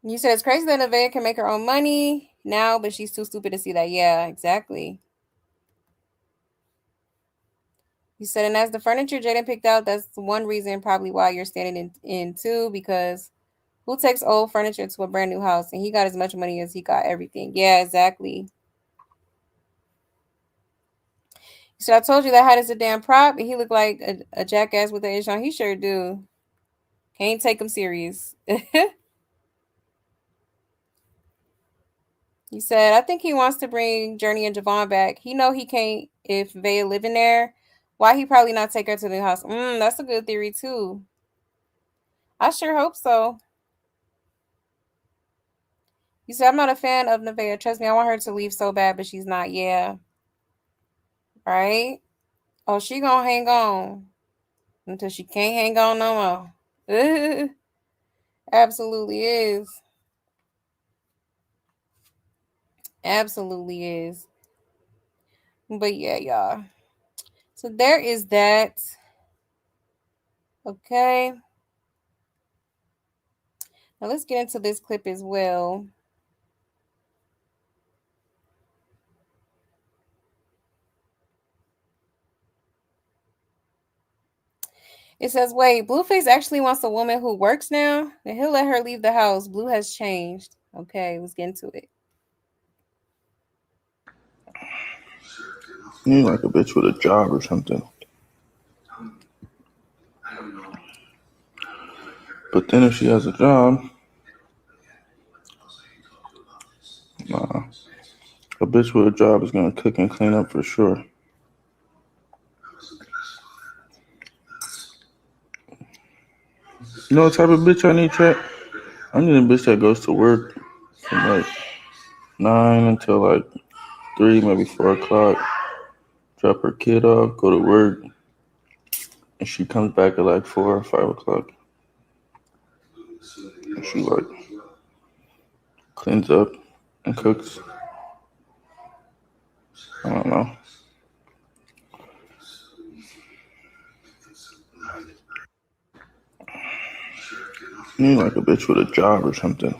A: You said it's crazy that Nevaeh can make her own money now, but she's too stupid to see that. Yeah, exactly. You said, and as the furniture Jaden picked out, that's one reason probably why you're standing in too, because who takes old furniture to a brand new house? And he got as much money as he got everything. Yeah, exactly. So I told you that hat is a damn prop, and he looked like a jackass with the ish on. He sure do. Can't take him serious. You said, I think he wants to bring Journey and Javon back. He know he can't if Vaya living there. Why he probably not take her to the house? That's a good theory too. I sure hope so. You said, I'm not a fan of Nevaeh. Trust me, I want her to leave so bad, but she's not. Yeah. Right? Oh, she gonna hang on until she can't hang on no more. Absolutely is. Absolutely is. But yeah, y'all. So there is that. Okay. Now let's get into this clip as well. It says, wait, Blueface actually wants a woman who works now? And he'll let her leave the house. Blue has changed. Okay, let's get into it.
G: You need like a bitch with a job or something. But then if she has a job, nah. A bitch with a job is gonna cook and clean up for sure. You know what type of bitch I need, chat? I need a bitch that goes to work from like 9 until like 3, maybe 4 o'clock. Drop her kid off, go to work, and she comes back at like 4 or 5 o'clock. And she like cleans up and cooks. I don't know. You need like a bitch with a job or something.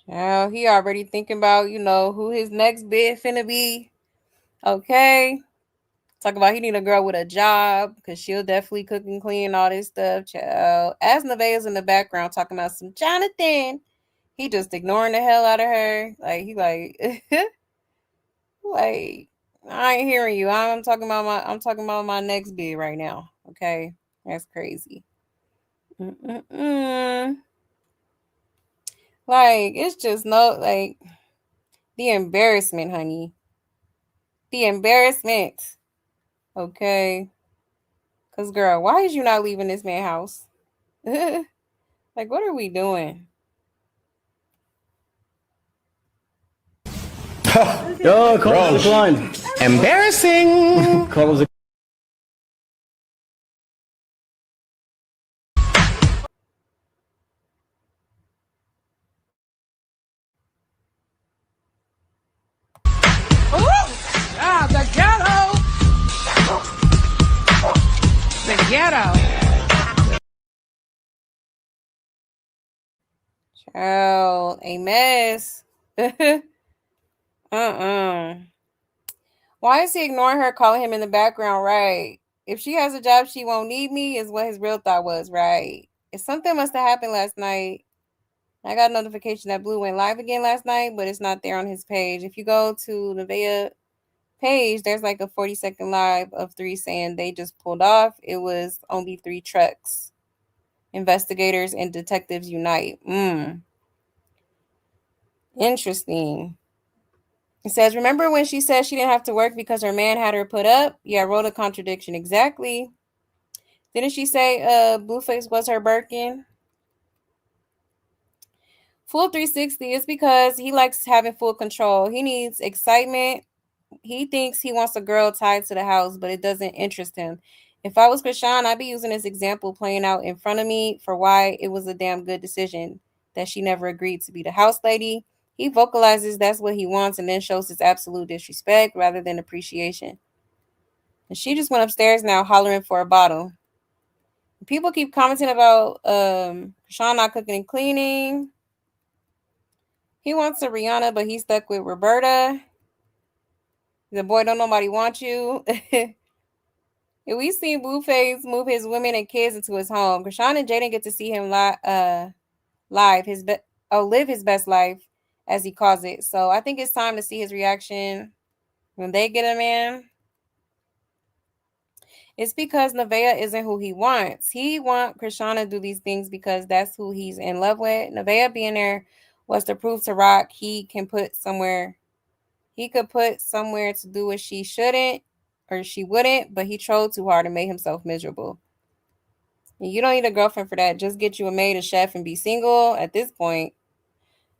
A: Now he already thinking about, who his next bid finna be. Okay. Talk about he need a girl with a job because she'll definitely cook and clean all this stuff, child. As Nevaeh's in the background talking about some Jonathan, he just ignoring the hell out of her. Like he like, like I ain't hearing you. I'm talking about my next bid right now. Okay, that's crazy. Like it's just the embarrassment, honey. The embarrassment. Okay. Cause girl, why is you not leaving this man's house? Like, what are we doing?
I: Yo, call declined.
B: Embarrassing.
I: Call was
B: Ghetto.
A: Child, a mess. Why is he ignoring her, calling him in the background, right? If she has a job, she won't need me, is what his real thought was, right? If something must have happened last night. I got a notification that Blue went live again last night, but it's not there on his page. If you go to Nevaeh page, there's like a 40-second live of 3 saying they just pulled off. It was only 3 trucks. Investigators and detectives unite. Interesting. It says, remember when she said she didn't have to work because her man had her put up? Yeah, I wrote a contradiction. Exactly. Didn't she say Blueface was her Birkin? Full 360 is because he likes having full control. He needs excitement. He thinks he wants a girl tied to the house, but it doesn't interest him. If I was Chrisean, I'd be using this example playing out in front of me for why it was a damn good decision that she never agreed to be the house lady. He vocalizes that's what he wants and then shows his absolute disrespect rather than appreciation. And she just went upstairs now hollering for a bottle. People keep commenting about Chrisean not cooking and cleaning. He wants a Rihanna, but he's stuck with Roberta. The boy don't nobody want you. We seen Blueface move his women and kids into his home. Chrisean and Jaden get to see him live live his best life, as he calls it. So I think it's time to see his reaction when they get a man. It's because Nevaeh isn't who he wants. He wants Chrisean to do these things because that's who he's in love with. Nevaeh being there was to prove to Rock he could put somewhere to do what she shouldn't or she wouldn't, but he trolled too hard and made himself miserable. And you don't need a girlfriend for that. Just get you a maid, a chef, and be single at this point.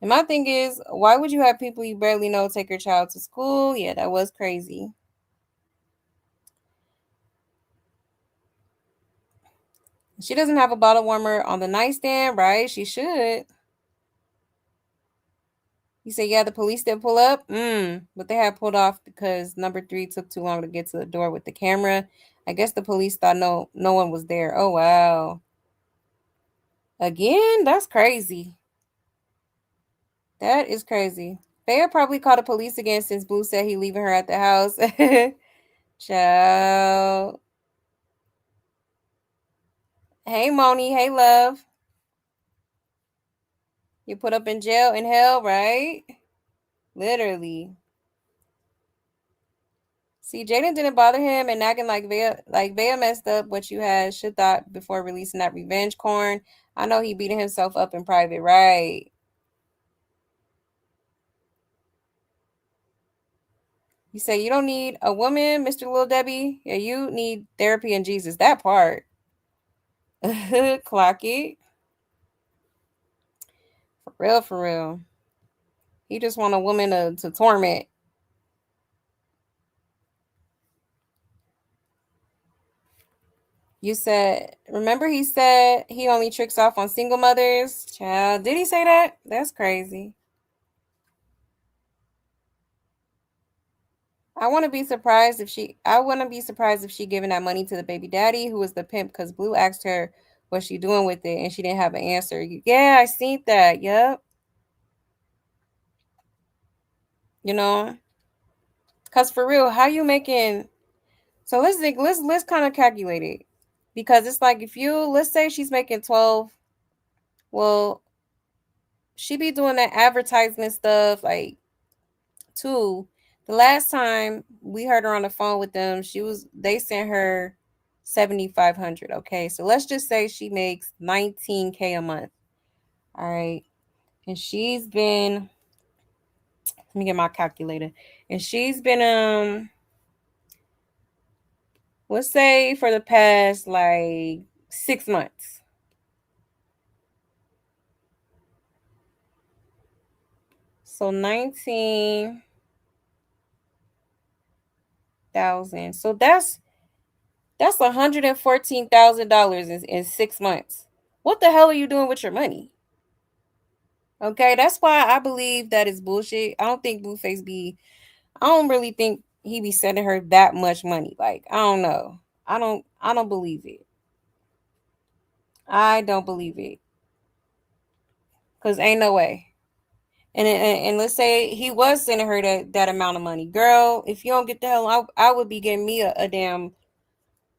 A: And my thing is, why would you have people you barely know take your child to school? Yeah, that was crazy. She doesn't have a bottle warmer on the nightstand, right? She should. You say, yeah, the police did pull up? But they had pulled off because number 3 took too long to get to the door with the camera. I guess the police thought no one was there. Oh, wow. Again? That's crazy. That is crazy. They'll probably call the police again since Blue said he leaving her at the house. Ciao. Hey, Moni. Hey, love. You put up in jail in hell, right? Literally. See, Jaden didn't bother him and acting like Vea messed up what you had should thought before releasing that revenge corn. I know he beating himself up in private, right? You say you don't need a woman, Mr. Lil Debbie. Yeah, you need therapy and Jesus. That part. Clock it. For real. He just want a woman to torment. You said, remember he said he only tricks off on single mothers? Child, did he say that? That's crazy. I wouldn't be surprised if she giving that money to the baby daddy who was the pimp because Blue asked her what she doing with it and she didn't have an answer. Yeah, I seen that. Yep. You know, because for real, how you making? So let's think. Let's kind of calculate it because it's like if you let's say she's making 12. Well, she be doing that advertisement stuff like too. The last time we heard her on the phone with them, they sent her 7,500. Okay, so let's just say she makes 19K a month. All right, and she's been. Let me get my calculator. And she's been let's say for the past like 6 months. So 19,000. So that's $114,000 in 6 months. What the hell are you doing with your money? Okay, that's why I believe that is bullshit. I don't think Blueface I don't really think he be sending her that much money. Like, I don't know. I don't believe it. I don't believe it. Because ain't no way. And let's say he was sending her that amount of money. Girl, if you don't get the hell out, I would be getting me a damn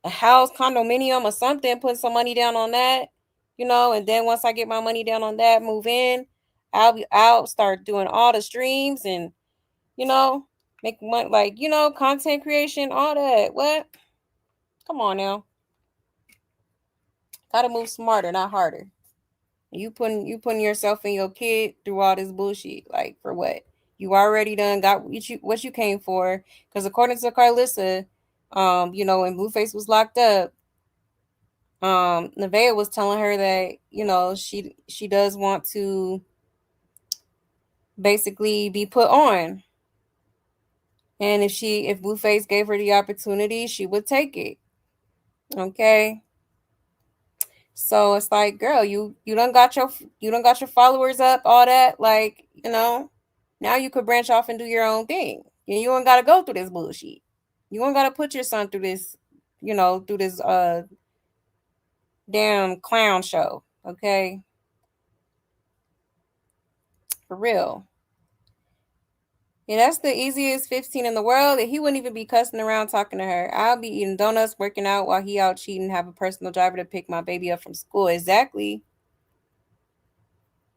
A: a house, condominium or something, put some money down on that, and then once I get my money down on that, move in, I'll start doing all the streams and, make money, like, content creation, all that. What? Come on now. Gotta move smarter, not harder. You putting yourself and your kid through all this bullshit. Like, for what? You already done got what you came for. Because according to Karlissa, when Blueface was locked up, Nevaeh was telling her that, she does want to basically be put on. And if Blueface gave her the opportunity, she would take it. Okay. So it's like, girl, you don't got your followers up, all that, like, now you could branch off and do your own thing. And you don't gotta go through this bullshit. You don't gotta put your son through this, through this damn clown show. Okay. For real. Yeah, that's the easiest 15 in the world. He wouldn't even be cussing around talking to her. I'll be eating donuts, working out while he out cheating, have a personal driver to pick my baby up from school. Exactly.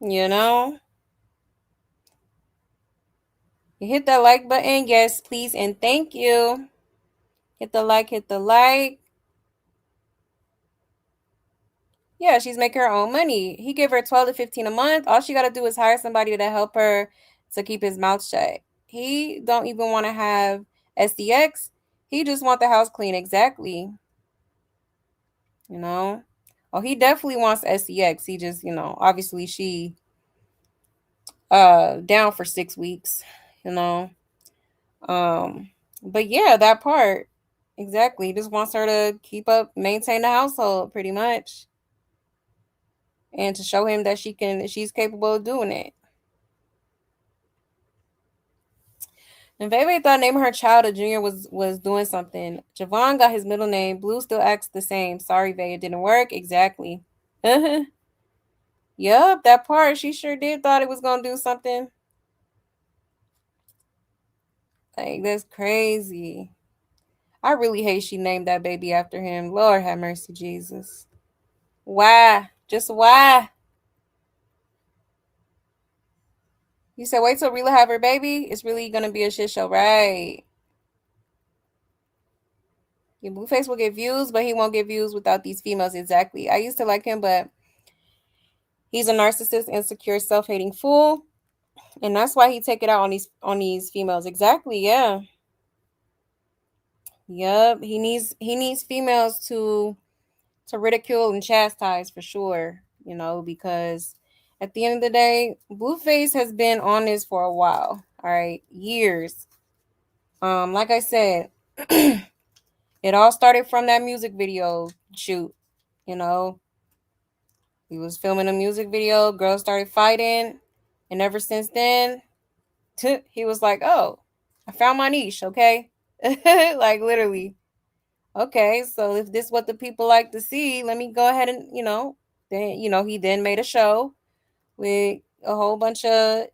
A: You hit that like button. Yes, please, and thank you. Hit the like, hit the like. Yeah, she's making her own money. He give her 12 to 15 a month. All she got to do is hire somebody to help her to keep his mouth shut. He don't even want to have SDX. He just want the house clean. Exactly. Oh, he definitely wants SEX. He just, obviously she down for 6 weeks, you know. But yeah, that part. Exactly. He just wants her to maintain the household pretty much. And to show him that she's capable of doing it. And Nevaeh thought naming her child a junior was doing something. Javon got his middle name. Blue still acts the same. Sorry, Vay, it didn't work. Exactly. Yup, that part. She sure did thought it was gonna do something. Like, that's crazy. I really hate she named that baby after him. Lord have mercy, Jesus. Why? Just why? You said wait till Rila have her baby? It's really gonna be a shit show, right? Yeah, Blueface will get views, but he won't get views without these females. Exactly. I used to like him, but he's a narcissist, insecure, self-hating fool. And that's why he take it out on these females. Exactly, yeah. Yep. He needs females to ridicule and chastise for sure, because at the end of the day, Blueface has been on this for a while. All right, years. Like I said, it all started from that music video shoot. He was filming a music video, girls started fighting, and ever since then, he was like, "Oh, I found my niche." Okay, like literally. Okay, so if this is what the people like to see, let me go ahead and then he then made a show with a whole bunch of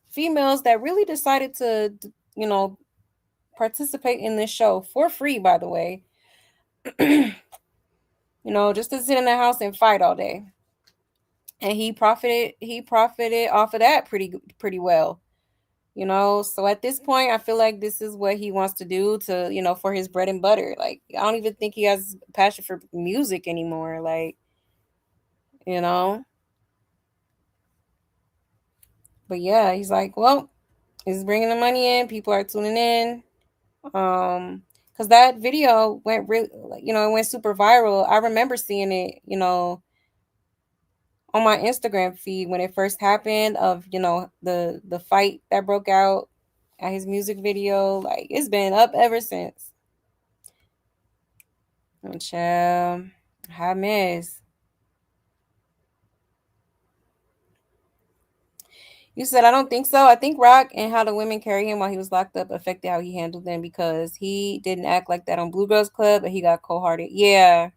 A: females that really decided to participate in this show for free, by the way. Just to sit in the house and fight all day. And he profited off of that pretty well. So at this point, I feel like this is what he wants to do to, for his bread and butter. Like, I don't even think he has passion for music anymore. Like, but yeah, he's like, well, it's bringing the money in. People are tuning in. Because that video went really, it went super viral. I remember seeing it, on my Instagram feed when it first happened of, the fight that broke out at his music video. Like, it's been up ever since. Child, hot mess. You said, I don't think so. I think Rock and how the women carry him while he was locked up affected how he handled them because he didn't act like that on Blue Girls Club, but he got cold-hearted. Yeah.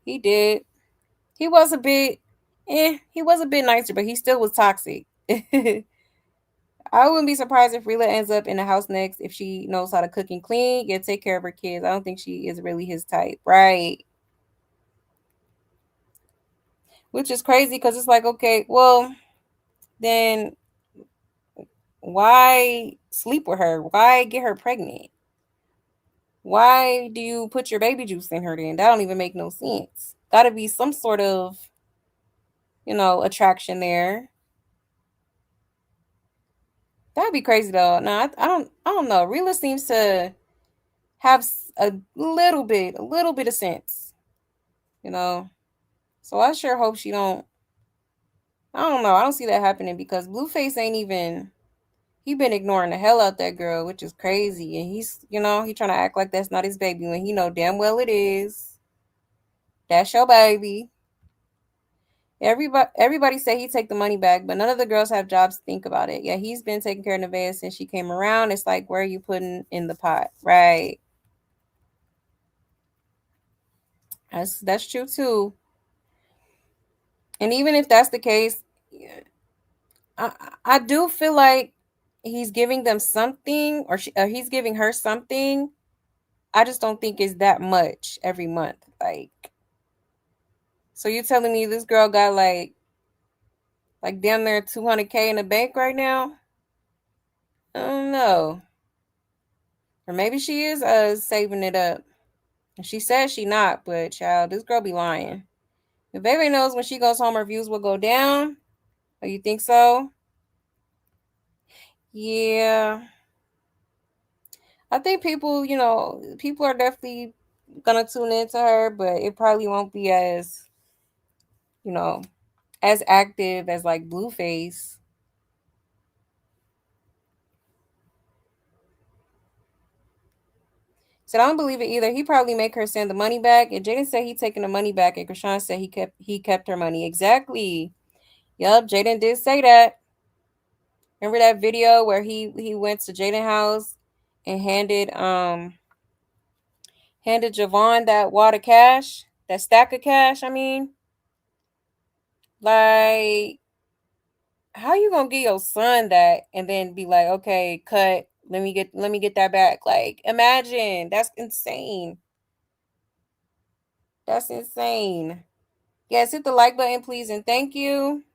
A: He did. He was a bit, he was a bit nicer, but he still was toxic. I wouldn't be surprised if Rila ends up in the house next if she knows how to cook and clean, get take care of her kids. I don't think she is really his type, right? Which is crazy because it's like, okay, well, then why sleep with her? Why get her pregnant? Why do you put your baby juice in her then? That don't even make no sense. Gotta be some sort of, attraction there. That'd be crazy though. No, I don't know. Rila seems to have a little bit of sense, you know. So I sure hope she don't. I don't know. I don't see that happening because Blueface ain't even. He been ignoring the hell out that girl, which is crazy. And he trying to act like that's not his baby when he know damn well it is. That's your baby. Everybody say he take the money back, but none of the girls have jobs to think about it. Yeah, he's been taking care of Nevaeh since she came around. It's like, where are you putting in the pot, right? That's true too. And even if that's the case, I I do feel like he's giving them something, or he's giving her something. I just don't think it's that much every month. Like, so you telling me this girl got like damn near 200K in the bank right now? I don't know. Or maybe she is saving it up. And she says she not, but child, this girl be lying. If baby knows when she goes home her views will go down. Oh, you think so? Yeah. I think people are definitely gonna tune into her, but it probably won't be you know, as active as like Blueface. So I don't believe it either. He probably make her send the money back. And Jaden said he taking the money back, and Chrisean said he kept her money. Exactly. Yup, Jaden did say that. Remember that video where he went to Jaden house and handed Javon that wad of cash, that stack of cash. I mean, like, how you gonna give your son that and then be like, okay, cut. Let me get that back. Like, imagine. That's insane. That's insane. Yes, hit the like button, please, and thank you.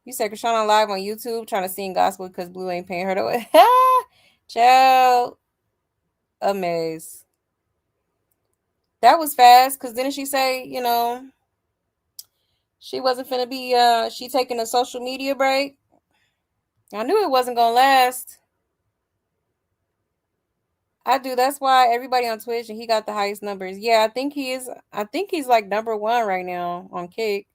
A: You said Krishana live on YouTube trying to sing gospel because Blue ain't paying her to Child, a mess. That was fast because didn't she say, she wasn't finna be she taking a social media break? I knew it wasn't gonna last. I do. That's why everybody on Twitch and he got the highest numbers. Yeah, I think he is. I think he's like number one right now on Kick.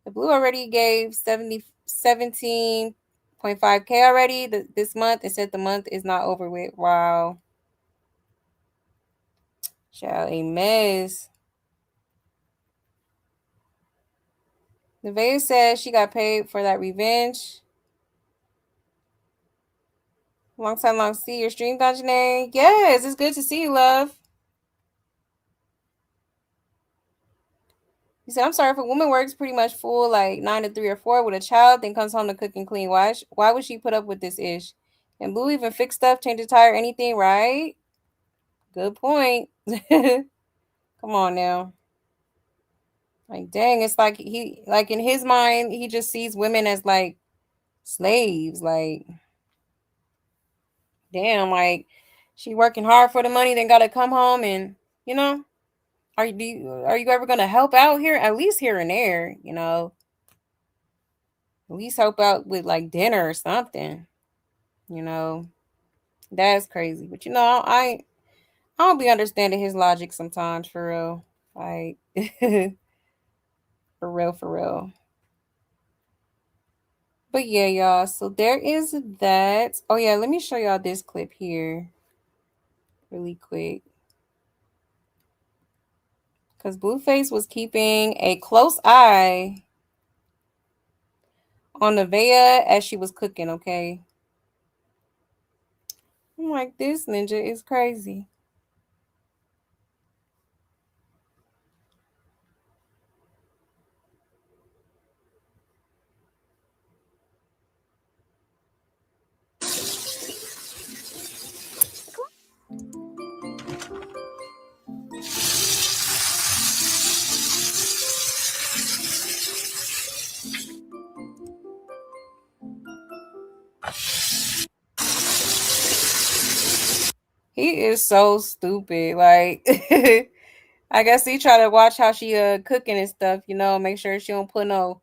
A: The Blue already gave 17.5K already this month. It said the month is not over with. Wow. Child, a mess. Nevaeh said she got paid for that revenge. Long time, long see your stream, Dajane. Yes, it's good to see you, love. He said, I'm sorry, if a woman works pretty much full, like 9 to 3 or 4 with a child, then comes home to cook and clean. Why would she put up with this ish? And Blue even fix stuff, change a tire, anything, right? Good point. Come on now. Like, dang, it's like like in his mind, he just sees women as like slaves. Like, damn, like she working hard for the money, then gotta come home and, you know, are you ever gonna help out here? At least here and there, at least help out with like dinner or something, you know. That's crazy. But I don't be understanding his logic sometimes for real. Like for real, for real. But yeah, y'all. So there is that. Oh yeah, let me show y'all this clip here really quick. Because Blueface was keeping a close eye on Nevaeh as she was cooking, okay? I'm like, this ninja is crazy. He is so stupid. Like, I guess he try to watch how she cooking and stuff. Make sure she don't put no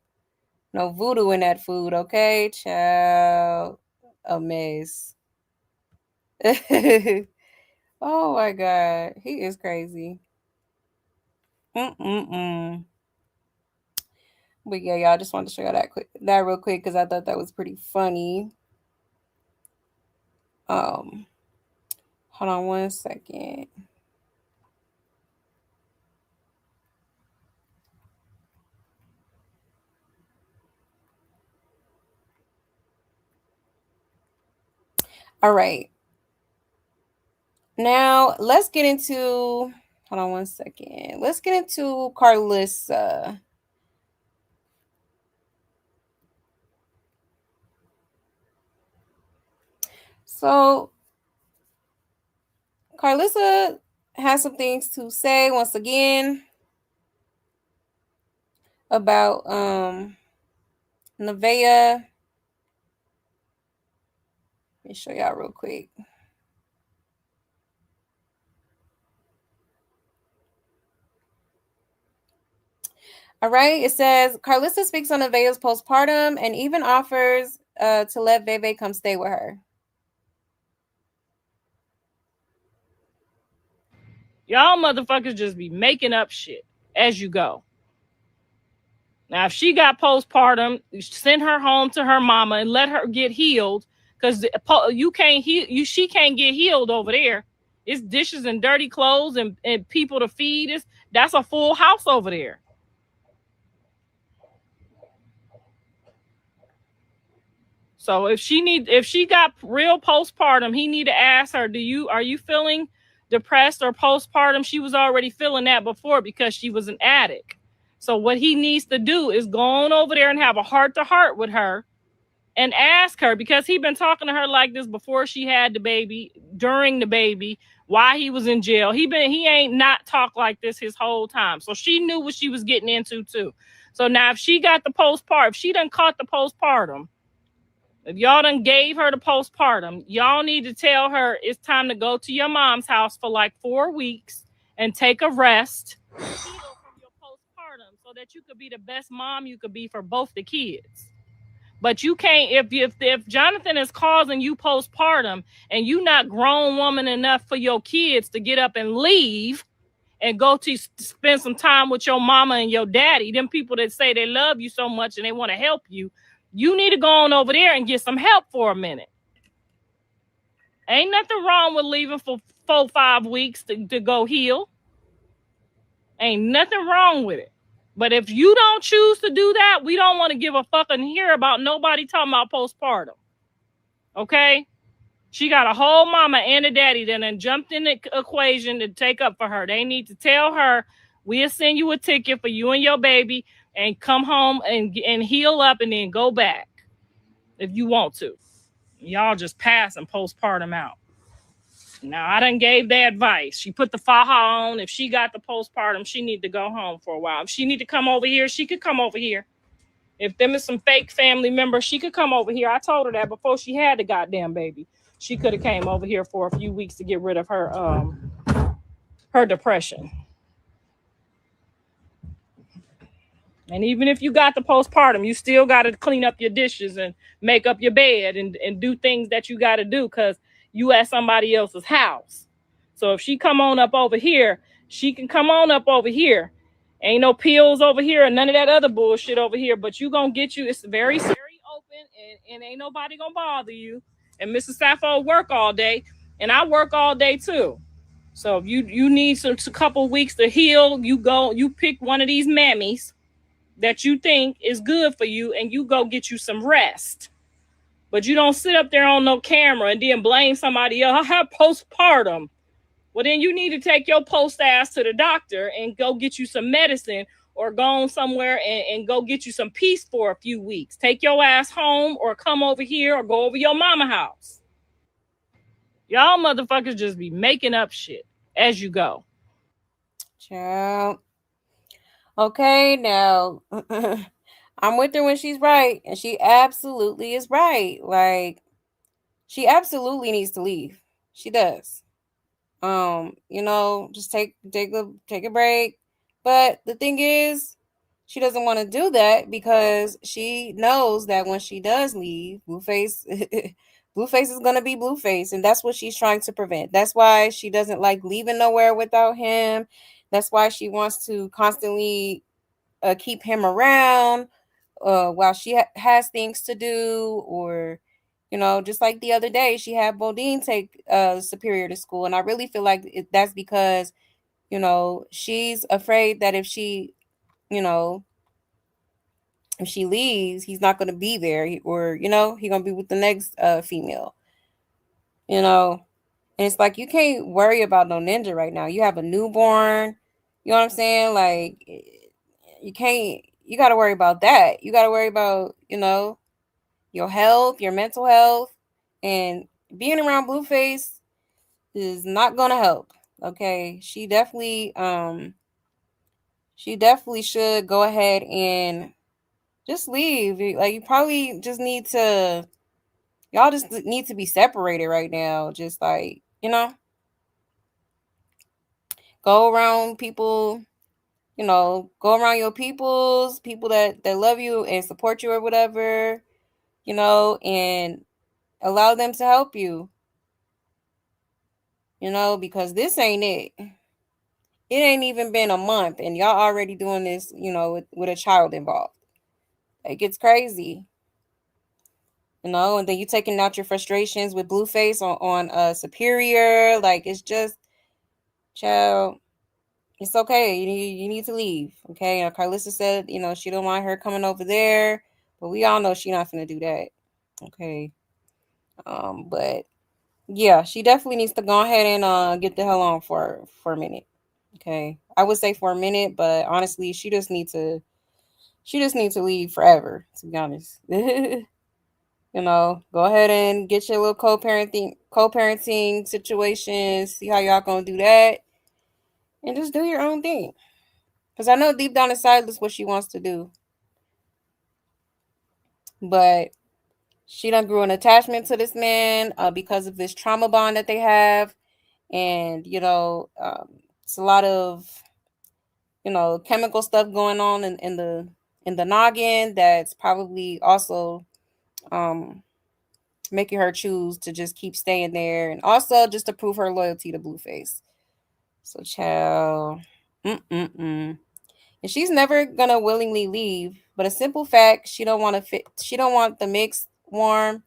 A: voodoo in that food. Okay, child, a mess. Oh my god, he is crazy. Mm-mm-mm. But yeah, y'all, just wanted to show you that real quick because I thought that was pretty funny. Hold on one second. All right. Now let's get into. Hold on one second. Let's get into Karlissa. So Karlissa has some things to say once again about Nevaeh. Let me show y'all real quick. All right, it says Karlissa speaks on Nevaeh's postpartum and even offers to let Veve come stay with her.
J: Y'all motherfuckers just be making up shit as you go. Now, if she got postpartum, send her home to her mama and let her get healed, because you can't heal. She can't get healed over there. It's dishes and dirty clothes and people to feed. That's a full house over there. So if she got real postpartum, he need to ask her, are you feeling depressed or postpartum? She was already feeling that before because she was an addict. So what he needs to do is go on over there and have a heart-to-heart with her and ask her, because he been talking to her like this before she had the baby, during the baby, while he was in jail. He ain't not talk like this his whole time. So she knew what she was getting into too. So now if she got the postpartum, if she done caught the postpartum, if y'all done gave her the postpartum, y'all need to tell her it's time to go to your mom's house for like 4 weeks and take a rest, heal from your postpartum, so that you could be the best mom you could be for both the kids. But you can't, if Jonathan is causing you postpartum and you not grown woman enough for your kids to get up and leave and go to spend some time with your mama and your daddy, them people that say they love you so much and they want to help you, you need to go on over there and get some help for a minute. Ain't nothing wrong with leaving for 4-5 weeks to go heal. Ain't nothing wrong with it. But if you don't choose to do that, we don't want to give a fuck and hear about nobody talking about postpartum. Okay? She got a whole mama and a daddy that then jumped in the equation to take up for her. They need to tell her, we'll send you a ticket for you and your baby and come home and heal up and then go back if you want to. Y'all just passing postpartum out. Now, I done gave the advice. She put the faja on. If she got the postpartum, she need to go home for a while. If she need to come over here, she could come over here. If them is some fake family members, she could come over here. I told her that before she had the goddamn baby. She could have came over here for a few weeks to get rid of her depression. And even if you got the postpartum, you still got to clean up your dishes and make up your bed and do things that you got to do because you at somebody else's house. So if she come on up over here, she can come on up over here. Ain't no pills over here and none of that other bullshit over here, but you gonna get you. It's very, very open and ain't nobody gonna bother you. And Mrs. Sappho work all day and I work all day too. So if you need a couple weeks to heal, you pick one of these mammies that you think is good for you and you go get you some rest. But you don't sit up there on no camera and then blame somebody else. I have postpartum. Well, then you need to take your post ass to the doctor and go get you some medicine or go on somewhere and go get you some peace for a few weeks. Take your ass home or come over here or go over your mama house. Y'all motherfuckers just be making up shit as you go.
A: Child. Okay, now I'm with her when she's right, and she absolutely is right. Like, she absolutely needs to leave. She does. Just take a break. But the thing is, she doesn't want to do that because she knows that when she does leave, Blueface Blueface is gonna be Blueface, and that's what she's trying to prevent. That's why she doesn't like leaving nowhere without him. That's why she wants to constantly keep him around while she has things to do, or just like the other day, she had Bodine take Superior to school, and I really feel like that's because she's afraid that you know if she leaves, he's not going to be there, or he's going to be with the next female. you know and it's like, you can't worry about no ninja right now. You have a newborn. You know what I'm saying? Like, you can't. You got to worry about that. You got to worry about your health, your mental health, and being around Blueface is not gonna help. Okay, she definitely should go ahead and just leave. Like, you probably just need to, y'all just need to be separated right now. Just like, go around people, go around your people that love you and support you or whatever, and allow them to help you, because this ain't it. It ain't even been a month and y'all already doing this, with a child involved. Like, it's crazy. And then you taking out your frustrations with Blueface on Superior. Like, it's just, child, it's okay. You need to leave. Okay. Karlissa said, she don't want her coming over there, but we all know she not gonna do that. Okay. But yeah, she definitely needs to go ahead and get the hell on for a minute. Okay. I would say for a minute, but honestly, she just needs to leave forever, to be honest. Go ahead and get your little co-parenting situation, see how y'all gonna do that, and just do your own thing. Because I know deep down inside that's what she wants to do. But she done grew an attachment to this man because of this trauma bond that they have. And, it's a lot of, chemical stuff going on in the noggin that's probably also um making her choose to just keep staying there, and also just to prove her loyalty to Blueface. So, child, mm-mm-mm. And she's never gonna willingly leave. But a simple fact, she don't want to fit. She don't want the mixed warm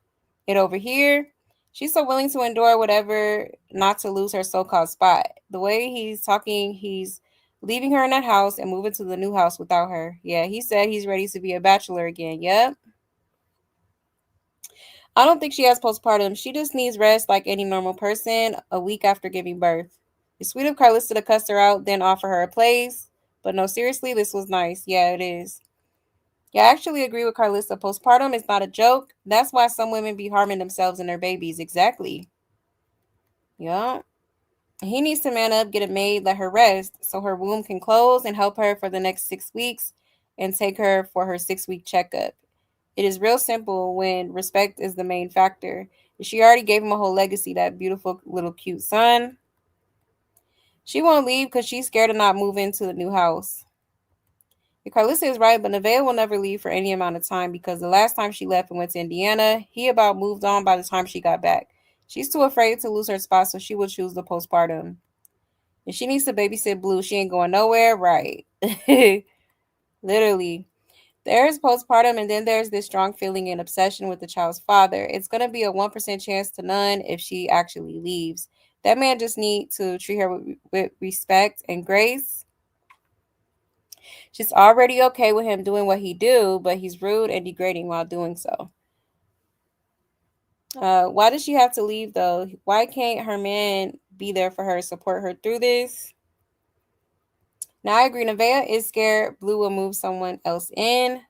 A: it over here. She's so willing to endure whatever not to lose her so-called spot. The way he's talking, he's leaving her in that house and moving to the new house without her. Yeah, he said he's ready to be a bachelor again. Yep. I don't think she has postpartum. She just needs rest like any normal person a week after giving birth. It's sweet of Karlissa to cuss her out, then offer her a place. But no, seriously, this was nice. Yeah, it is. Yeah, I actually agree with Karlissa. Postpartum is not a joke. That's why some women be harming themselves and their babies. Exactly. Yeah. He needs to man up, get it made, let her rest so her womb can close and help her for the next 6 weeks and take her for her 6 week checkup. It is real simple when respect is the main factor. She already gave him a whole legacy, that beautiful little cute son. She won't leave because she's scared to not move into the new house. Karlissa is right, but Nevaeh will never leave for any amount of time because the last time she left and went to Indiana, he about moved on by the time she got back. She's too afraid to lose her spot, so she will choose the postpartum. If she needs to babysit Blue, she ain't going nowhere, right? Literally. There's postpartum, and then there's this strong feeling and obsession with the child's father. It's going to be a 1% chance to none if she actually leaves. That man just need to treat her with respect and grace. She's already okay with him doing what he do, but he's rude and degrading while doing so. Why does she have to leave, though? Why can't her man be there for her, support her through this? Now, I agree. Nevaeh is scared Blue will move someone else in.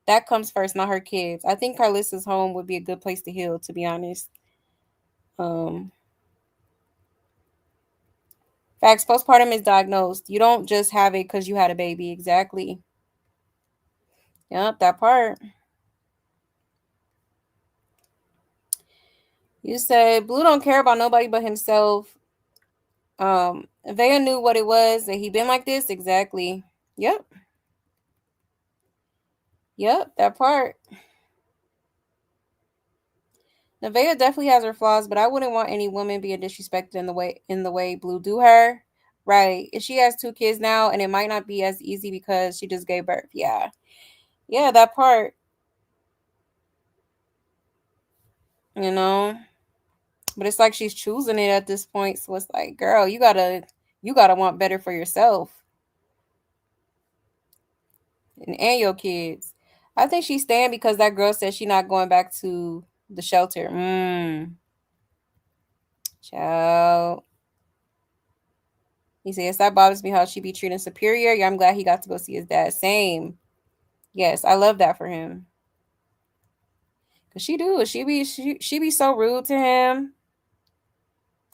A: That comes first, not her kids. I think Karlissa's home would be a good place to heal, to be honest. Facts, postpartum is diagnosed. You don't just have it because you had a baby. Exactly. Yep, that part. You said Blue don't care about nobody but himself. Nevaeh knew what it was that he been like this. Exactly. Yep. Yep, that part. Nevaeh definitely has her flaws, but I wouldn't want any woman being disrespected in the way Blue do her. Right. If she has 2 kids now and it might not be as easy because she just gave birth. Yeah. Yeah, that part. You know? But it's like she's choosing it at this point. So it's like, girl, you gotta want better for yourself and your kids. I think she's staying because that girl said she's not going back to the shelter. Child. He says that bothers me how she be treating superior. Yeah, I'm glad he got to go see his dad. Same. Yes, I love that for him. Cause she do. She be so rude to him.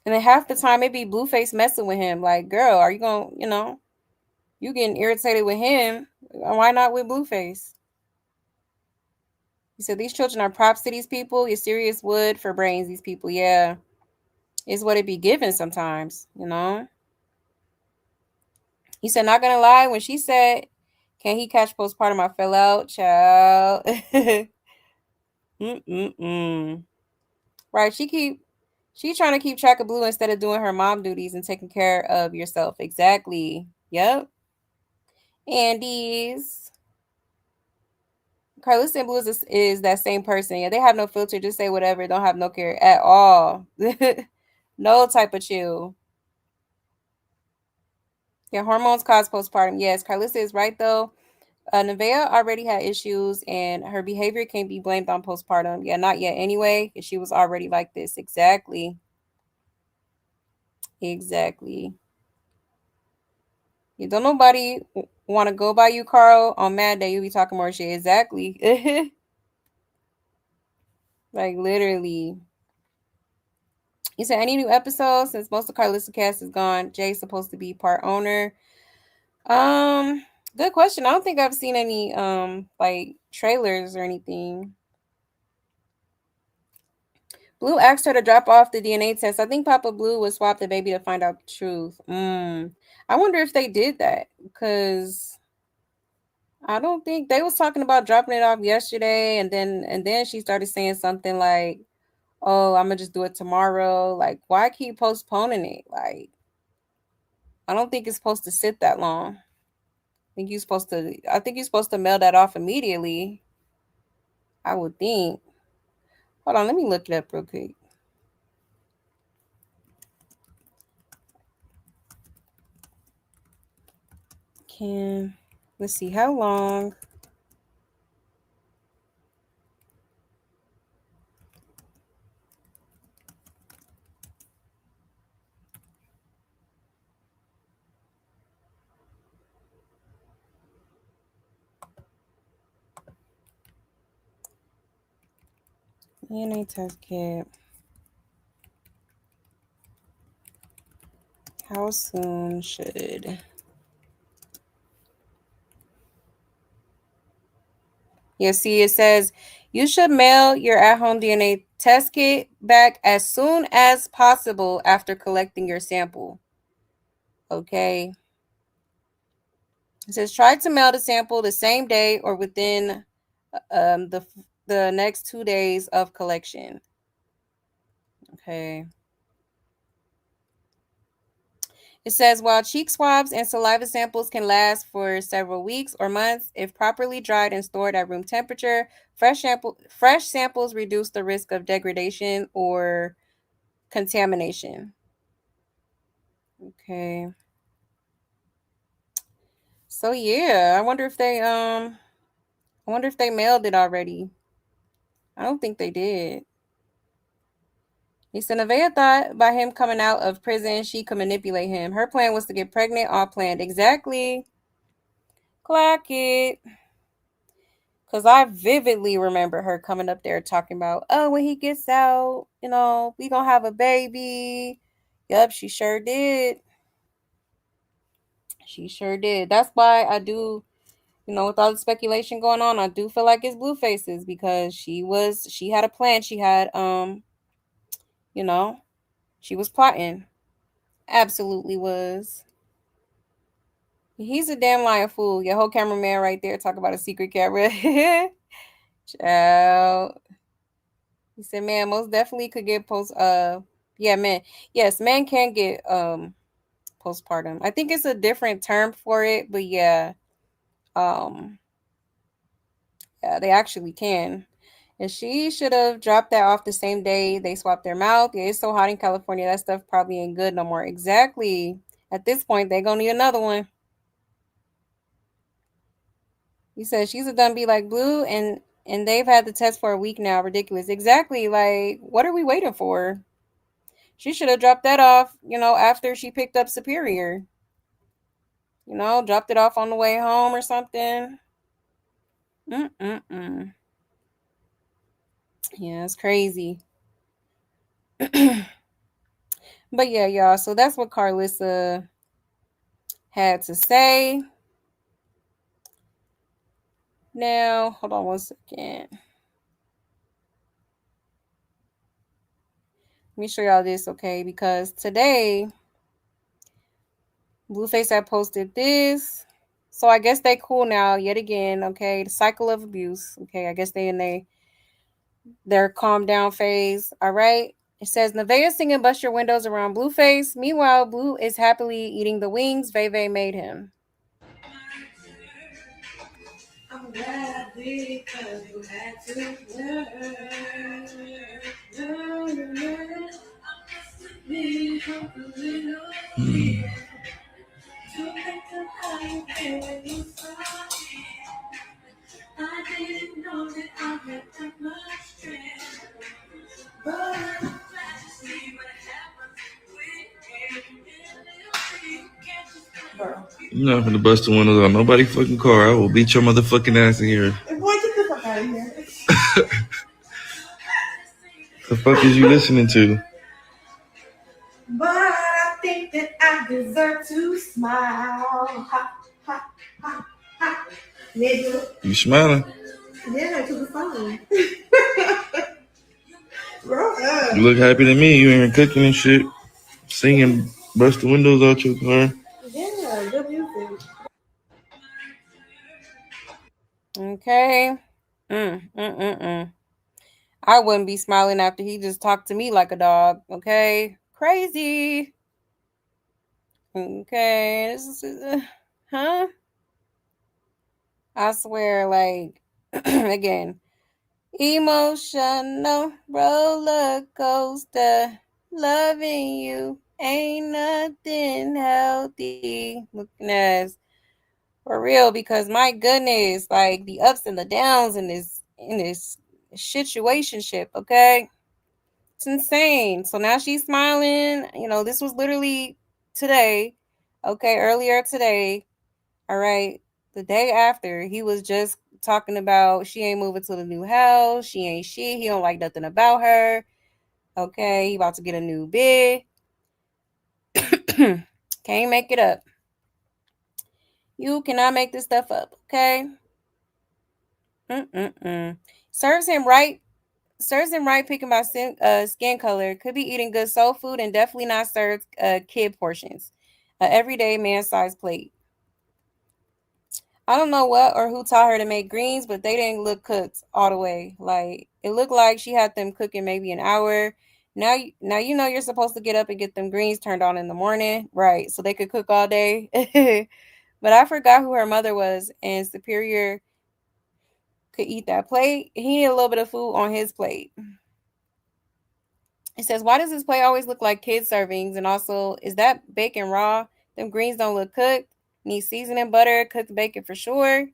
A: And then half the time it be Blueface messing with him. Like, girl, are you gonna, you getting irritated with him? Why not with Blueface? He said these children are props to these people. You're serious wood for brains, these people. Yeah. Is what it be given sometimes. He said, not gonna lie, when she said, can he catch postpartum? I fell out, child. Mm-mm-mm. Right. She trying to keep track of Blue instead of doing her mom duties and taking care of yourself. Exactly. Yep. Andy's. Karlissa and Blue is that same person. Yeah, they have no filter. Just say whatever. Don't have no care at all. No type of chill. Yeah, hormones cause postpartum. Yes, Karlissa is right though. Nevaeh already had issues, and her behavior can't be blamed on postpartum. Yeah, not yet anyway. 'Cause she was already like this. Exactly. Exactly. You don't nobody want to go by you, Carl. On Mad Day, you be talking more shit. Exactly. Like literally. You said any new episodes since most of Karlissa cast is gone. Jay's supposed to be part owner. Um, Good question. I don't think I've seen any like trailers or anything. Blue asked her to drop off the DNA test. I think Papa Blue would swap the baby to find out the truth. I wonder if they did that because I don't think they was talking about dropping it off yesterday, and then she started saying something like, "Oh, I'm gonna just do it tomorrow." Like, why keep postponing it? Like, I don't think it's supposed to sit that long. I think you're supposed to mail that off immediately. I would think. Hold on, let me look it up real quick. Let's see how long. DNA test kit. How soon should? Yeah, see, it says you should mail your at-home DNA test kit back as soon as possible after collecting your sample. Okay. It says try to mail the sample the same day or within the next 2 days of collection. Okay. It says while cheek swabs and saliva samples can last for several weeks or months, if properly dried and stored at room temperature, fresh samples reduce the risk of degradation or contamination. Okay. So yeah, I wonder if they mailed it already. I don't think they did. He said Nevaeh thought by him coming out of prison, she could manipulate him. Her plan was to get pregnant, all planned. Exactly. Clock it. Because I vividly remember her coming up there talking about, oh, when he gets out, we going to have a baby. Yep, she sure did. She sure did. That's why I do, with all the speculation going on, I do feel like it's Blueface's because she had a plan. She had, she was plotting. Absolutely was. He's a damn lying fool. Your whole cameraman right there talk about a secret camera. Child. He said, man, most definitely could get yeah, man. Yes, man can get postpartum. I think it's a different term for it, but yeah. Um yeah, they actually can. And she should have dropped that off the same day they swapped their mouth. Yeah, it's so hot in California, that stuff probably ain't good no more. Exactly. At this point, they're gonna need another one. He said she's a done be like Blue, and they've had the test for a week now. Ridiculous. Exactly. Like, what are we waiting for? She should have dropped that off, after she picked up Superior. Dropped it off on the way home or something. Mm-mm-mm. Yeah, it's crazy. But yeah, y'all. So that's what Karlissa had to say. Now, hold on one second. Let me show y'all this, okay? Because today, Blueface had posted this. So I guess they cool now yet again, okay? The cycle of abuse. Okay, I guess they in their calm down phase. All right. It says Nevaeh singing Bust Your Windows around Blueface. Meanwhile, Blue is happily eating the wings Veve made him.
D: I'm glad I did, 'cause you had to learn. Be a little bit to make up how you feel when you saw me. I didn't know that I had that much strength, but I'm glad to see what happens
G: You're not gonna bust the windows on nobody fucking car. I will beat your motherfucking ass in here.
D: Boy, get the fuck out of here.
G: The fuck is you listening to?
D: But I think that I deserve to smile. Ha, ha, ha, ha. Nigga.
G: You smiling?
D: Yeah, to the phone. Grow up.
G: You look happy to me. You ain't cooking and shit. Singing, bust the windows out your car.
D: Yeah, good music.
A: Okay. I wouldn't be smiling after he just talked to me like a dog. Okay. Crazy. Okay. This is, huh? I swear, like, again, emotional roller coaster. Loving you ain't nothing healthy. Looking as for real, because my goodness, like the ups and the downs in this situationship, okay? It's insane. So now she's smiling. This was literally today, okay, earlier today. All right. The day after, he was just talking about she ain't moving to the new house. She ain't shit. He don't like nothing about her. Okay. He about to get a new bid. Can't make it up. You cannot make this stuff up. Okay. Serves him right picking my skin color. Could be eating good soul food and definitely not served kid portions. Everyday man-sized plate. I don't know what or who taught her to make greens, but they didn't look cooked all the way. Like, it looked like she had them cooking maybe an hour. Now you know you're supposed to get up and get them greens turned on in the morning, right? So they could cook all day. But I forgot who her mother was, and Superior could eat that plate. He needed a little bit of food on his plate. It says, why does this plate always look like kid servings? And also, is that bacon raw? Them greens don't look cooked. Need seasoning, butter, cooked bacon for sure.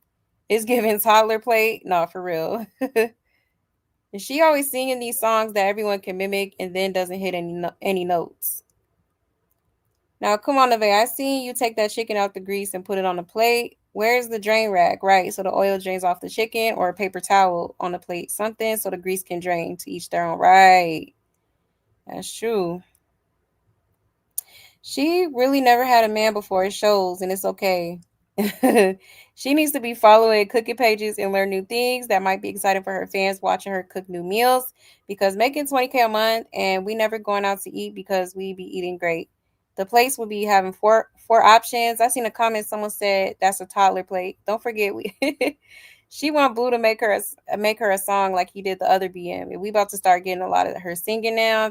A: It's giving toddler plate. No, for real. And she always singing these songs that everyone can mimic and then doesn't hit any notes. Now, come on, Nevaeh. I seen you take that chicken out the grease and put it on the plate. Where's the drain rack? Right, so the oil drains off the chicken, or a paper towel on the plate. Something so the grease can drain. To each their own. Right. That's true. She really never had a man before. It shows, and it's okay. She needs to be following cooking pages and learn new things. That might be exciting for her fans watching her cook new meals, because making $20K a month and we never going out to eat because we be eating great. The plates will be having four options. I seen a comment. Someone said that's a toddler plate. Don't forget we. She want Blue to make her a song like he did the other BM. And we about to start getting a lot of her singing now.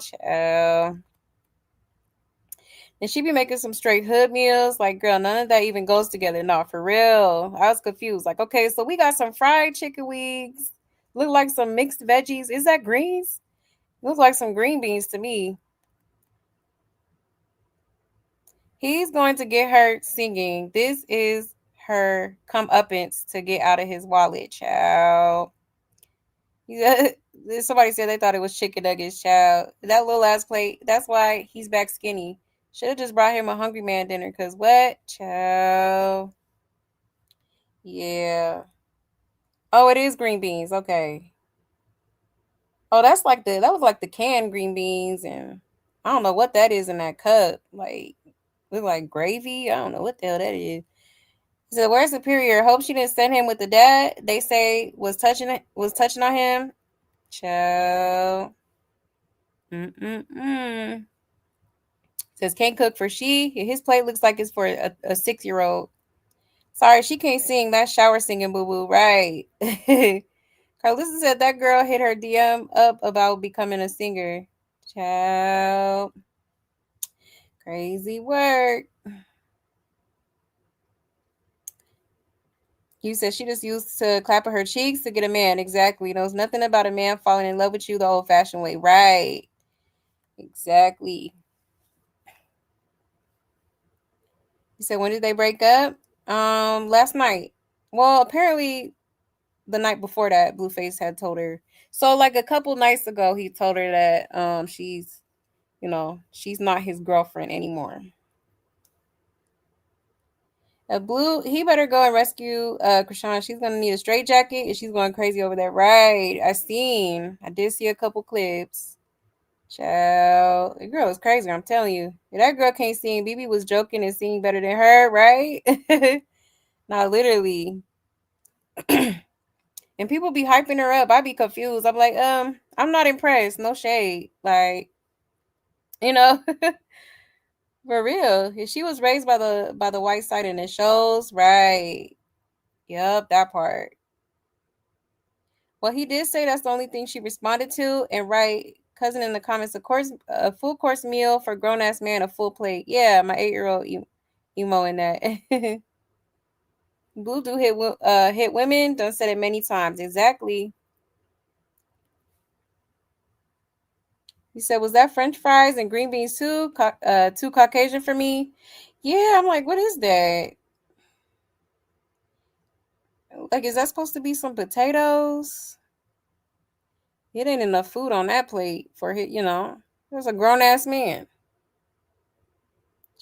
A: And she be making some straight hood meals. Like, girl, none of that even goes together. No, for real. I was confused. Like, okay, so we got some fried chicken wings. Look like some mixed veggies. Is that greens? Looks like some green beans to me. He's going to get her singing. This is her comeuppance to get out of his wallet, child. Somebody said they thought it was chicken nuggets, child. That little ass plate. That's why he's back skinny. Should have just brought him a Hungry Man dinner. Cause what, child? Yeah. Oh, it is green beans. Okay. Oh, that was like the canned green beans, and I don't know what that is in that cup. Like, look like gravy. I don't know what the hell that is. He said, "Where's Superior? Hope she didn't send him with the dad. They say was touching on him." Child. Says can't cook for she. His plate looks like it's for a 6-year-old. Sorry, she can't sing. That shower singing, boo boo. Right. Karlissa said that girl hit her DM up about becoming a singer. Child. Crazy work. You said she just used to clap her cheeks to get a man. Exactly. Knows nothing about a man falling in love with you the old fashioned way. Right. Exactly. You said when did they break up? Last night. Well, apparently the night before that, Blueface had told her. So like a couple nights ago, he told her that she's she's not his girlfriend anymore. Blue, he better go and rescue Chrisean. She's gonna need a straight jacket and she's going crazy over there. Right. I did see a couple clips. Child. The girl is crazy, I'm telling you. If that girl can't sing, BB was joking and singing better than her, right? Not literally. And people be hyping her up. I be confused. I'm like, I'm not impressed. No shade. Like, you know, for real. If she was raised by the white side and it shows, right. Yep, that part. Well, he did say that's the only thing she responded to. And right, cousin in the comments, of course, a full course meal for grown ass man, a full plate. Yeah, my 8-year-old emo in that. Blue do hit women. Done said it many times. Exactly. He said, "Was that French fries and green beans too? Too Caucasian for me." Yeah, I'm like, what is that? Like, is that supposed to be some potatoes? It ain't enough food on that plate for it. There's a grown ass man.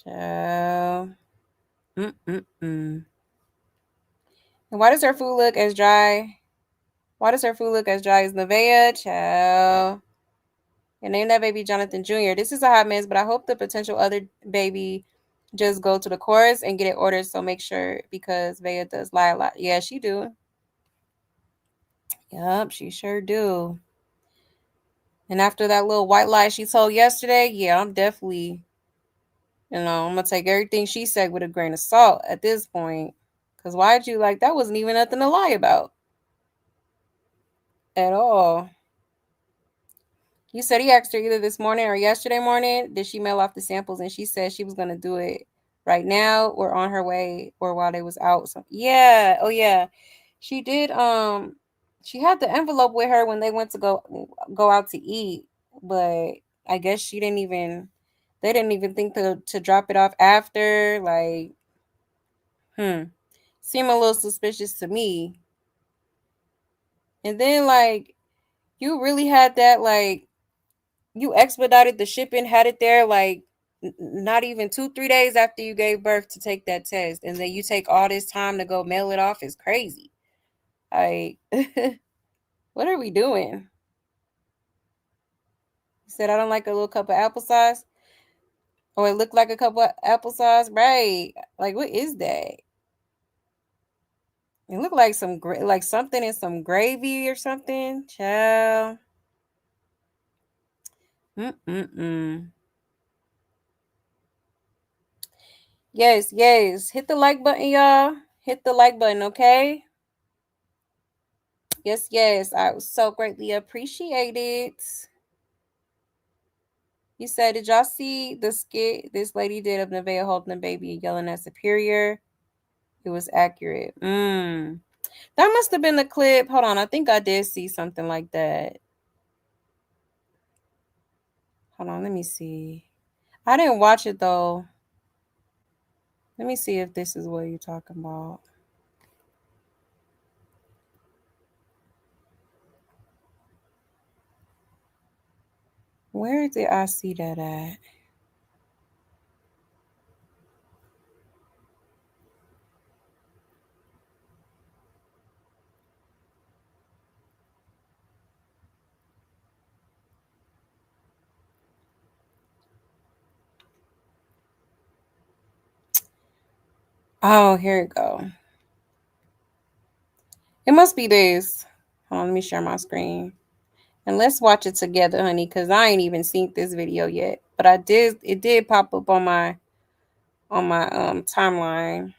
A: Child. And why does her food look as dry? Why does her food look as dry as Nevaeh? Child. And name that baby Jonathan Jr. This is a hot mess, but I hope the potential other baby just go to the chorus and get it ordered. So make sure, because Vaya does lie a lot. Yeah, she do. Yup, she sure do. And after that little white lie she told yesterday, yeah, I'm definitely, I'm gonna take everything she said with a grain of salt at this point. Cause why'd you that wasn't even nothing to lie about at all. You said he asked her either this morning or yesterday morning, did she mail off the samples? And she said she was going to do it right now or on her way or while they was out. So, yeah. Oh, yeah. She did. She had the envelope with her when they went to go out to eat. But I guess they didn't even think to drop it off after. Like, seem a little suspicious to me. And then, you really had that, you expedited the shipping, had it there not even 2-3 days after you gave birth to take that test, and then you take all this time to go mail it off is crazy. Like, what are we doing? He said, I don't like a little cup of applesauce. Or it looked like a cup of applesauce. Right. Like, what is that? It looked like something in some gravy or something. Child. Yes, yes. Hit the like button, y'all. Hit the like button, okay? Yes, yes. I was so greatly appreciate it. You said, did y'all see the skit this lady did of Nevaeh holding the baby and yelling at Superior? It was accurate. That must have been the clip. Hold on, I think I did see something like that. Hold on, let me see. I didn't watch it though. Let me see if this is what you're talking about. Where did I see that at? Oh, here it go. It must be this. Hold on, let me share my screen. And let's watch it together, honey, because I ain't even seen this video yet. But it did pop up on my timeline.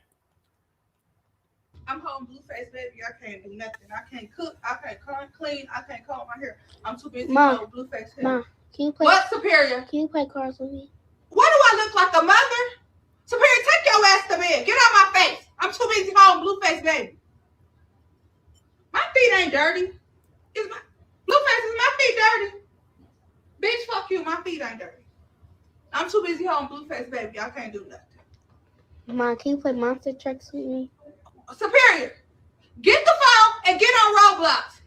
D: I'm home Blueface, baby. I can't do nothing. I can't cook. I can't clean. I can't comb my hair. I'm too busy home Blueface.
K: Ma, can you play?
D: What, Superior?
K: Can you play cards with me?
D: What do I look like, a mother? Superior, take your ass to bed. Get out my face. I'm too busy home Blueface, baby. My feet ain't dirty. Blueface, is my feet dirty? Bitch, fuck you. My feet ain't dirty. I'm too busy home Blueface, baby. I can't do nothing.
K: Ma, can you play monster trucks with me?
D: Superior, get the phone and get on Roblox.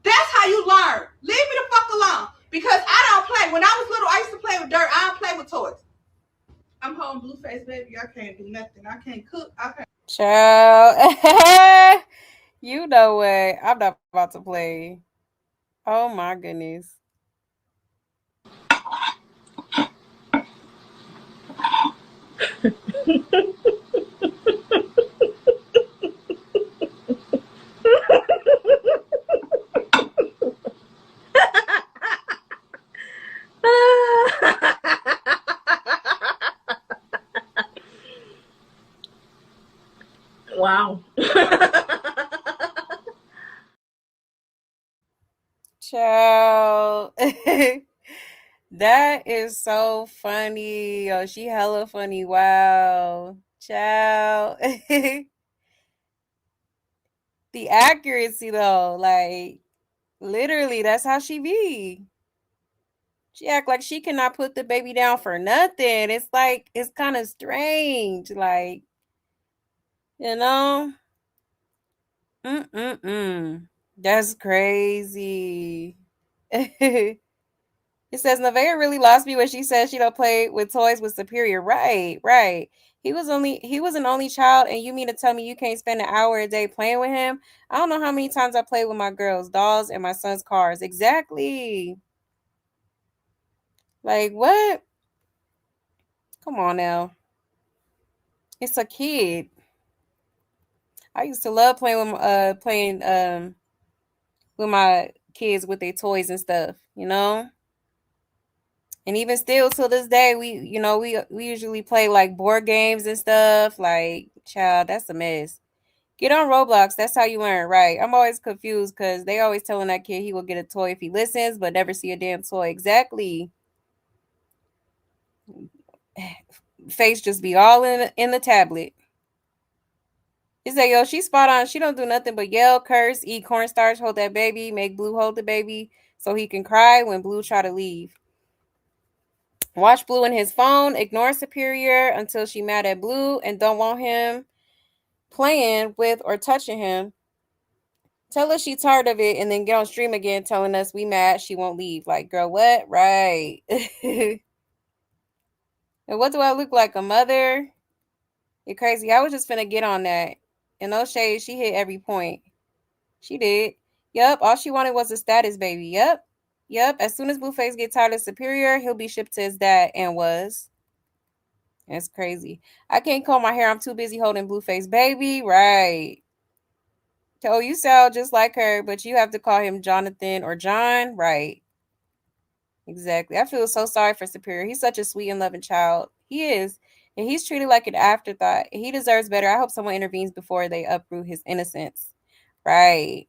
D: That's how you learn. Leave me the fuck alone. Because I don't play. When I was little, I used to play with dirt. I don't play with toys. I'm home Blueface, baby. I can't do nothing. I can't cook. I can't.
A: Child. You know what? I'm not about to play. Oh my goodness.
C: Wow.
A: Child. That is so funny. Oh, she hella funny. Wow. Child. The accuracy though, like literally, that's how she be. She act like she cannot put the baby down for nothing. It's like it's kind of strange. Like, you know? Mm-mm-mm. That's crazy. It says Nevaeh really lost me when she said she don't play with toys with Superior. Right, right. He was an only child, and you mean to tell me you can't spend an hour a day playing with him? I don't know how many times I played with my girls' dolls and my son's cars. Exactly. Like what? Come on now. It's a kid. I used to love playing with my kids with their toys and stuff, you know? And even still till this day, we usually play like board games and stuff. Like, child, that's a mess. Get on Roblox. That's how you learn, right? I'm always confused because they always telling that kid he will get a toy if he listens, but never see a damn toy. Exactly. Face just be all in the tablet. He said, yo, she spot on. She don't do nothing but yell, curse, eat cornstarch, hold that baby, make Blue hold the baby so he can cry when Blue try to leave. Watch Blue in his phone, ignore Superior until she mad at Blue and don't want him playing with or touching him. Tell her she tired of it and then get on stream again telling us we mad she won't leave. Like, girl, what? Right. And what do I look like? A mother? You're crazy. I was just finna get on that. In no shade, she hit every point. She did. Yup, all she wanted was a status baby. Yup. Yup. As soon as Blueface gets tired of Superior, he'll be shipped to his dad and was. That's crazy. I can't comb my hair. I'm too busy holding Blueface baby. Right. Oh, you sound just like her, but you have to call him Jonathan or John. Right. Exactly. I feel so sorry for Superior. He's such a sweet and loving child. He is. And he's treated like an afterthought. He deserves better. I hope someone intervenes before they uproot his innocence. Right.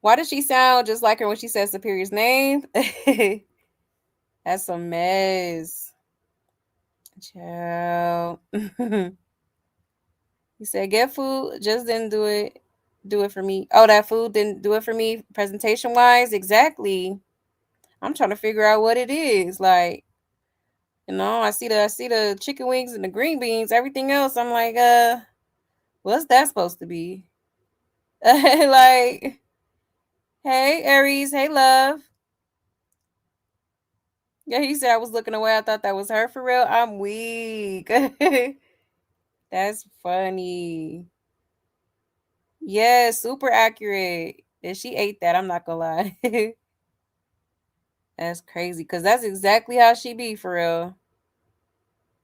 A: Why does she sound just like her when she says Superior's name? That's a mess. Child. He said, get food, just didn't do it for me. Oh, that food didn't do it for me presentation wise. Exactly. I'm trying to figure out what it is. Like, I see the chicken wings and the green beans, everything else. I'm like, what's that supposed to be? Like, hey, Aries, hey, love. Yeah, he said I was looking away. I thought that was her for real. I'm weak. That's funny. Yeah, super accurate. And she ate that. I'm not gonna lie. That's crazy because that's exactly how she be for real.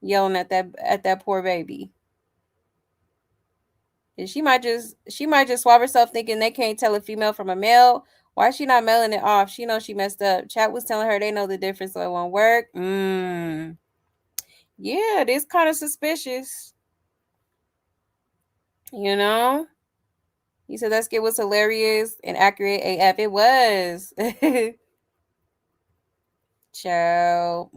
A: Yelling at that poor baby. And she might just swab herself thinking they can't tell a female from a male. Why is she not mailing it off? She knows she messed up. Chat was telling her they know the difference, so it won't work. Yeah, it is kind of suspicious. You know? He said that skit was hilarious and accurate AF. It was. Ciao.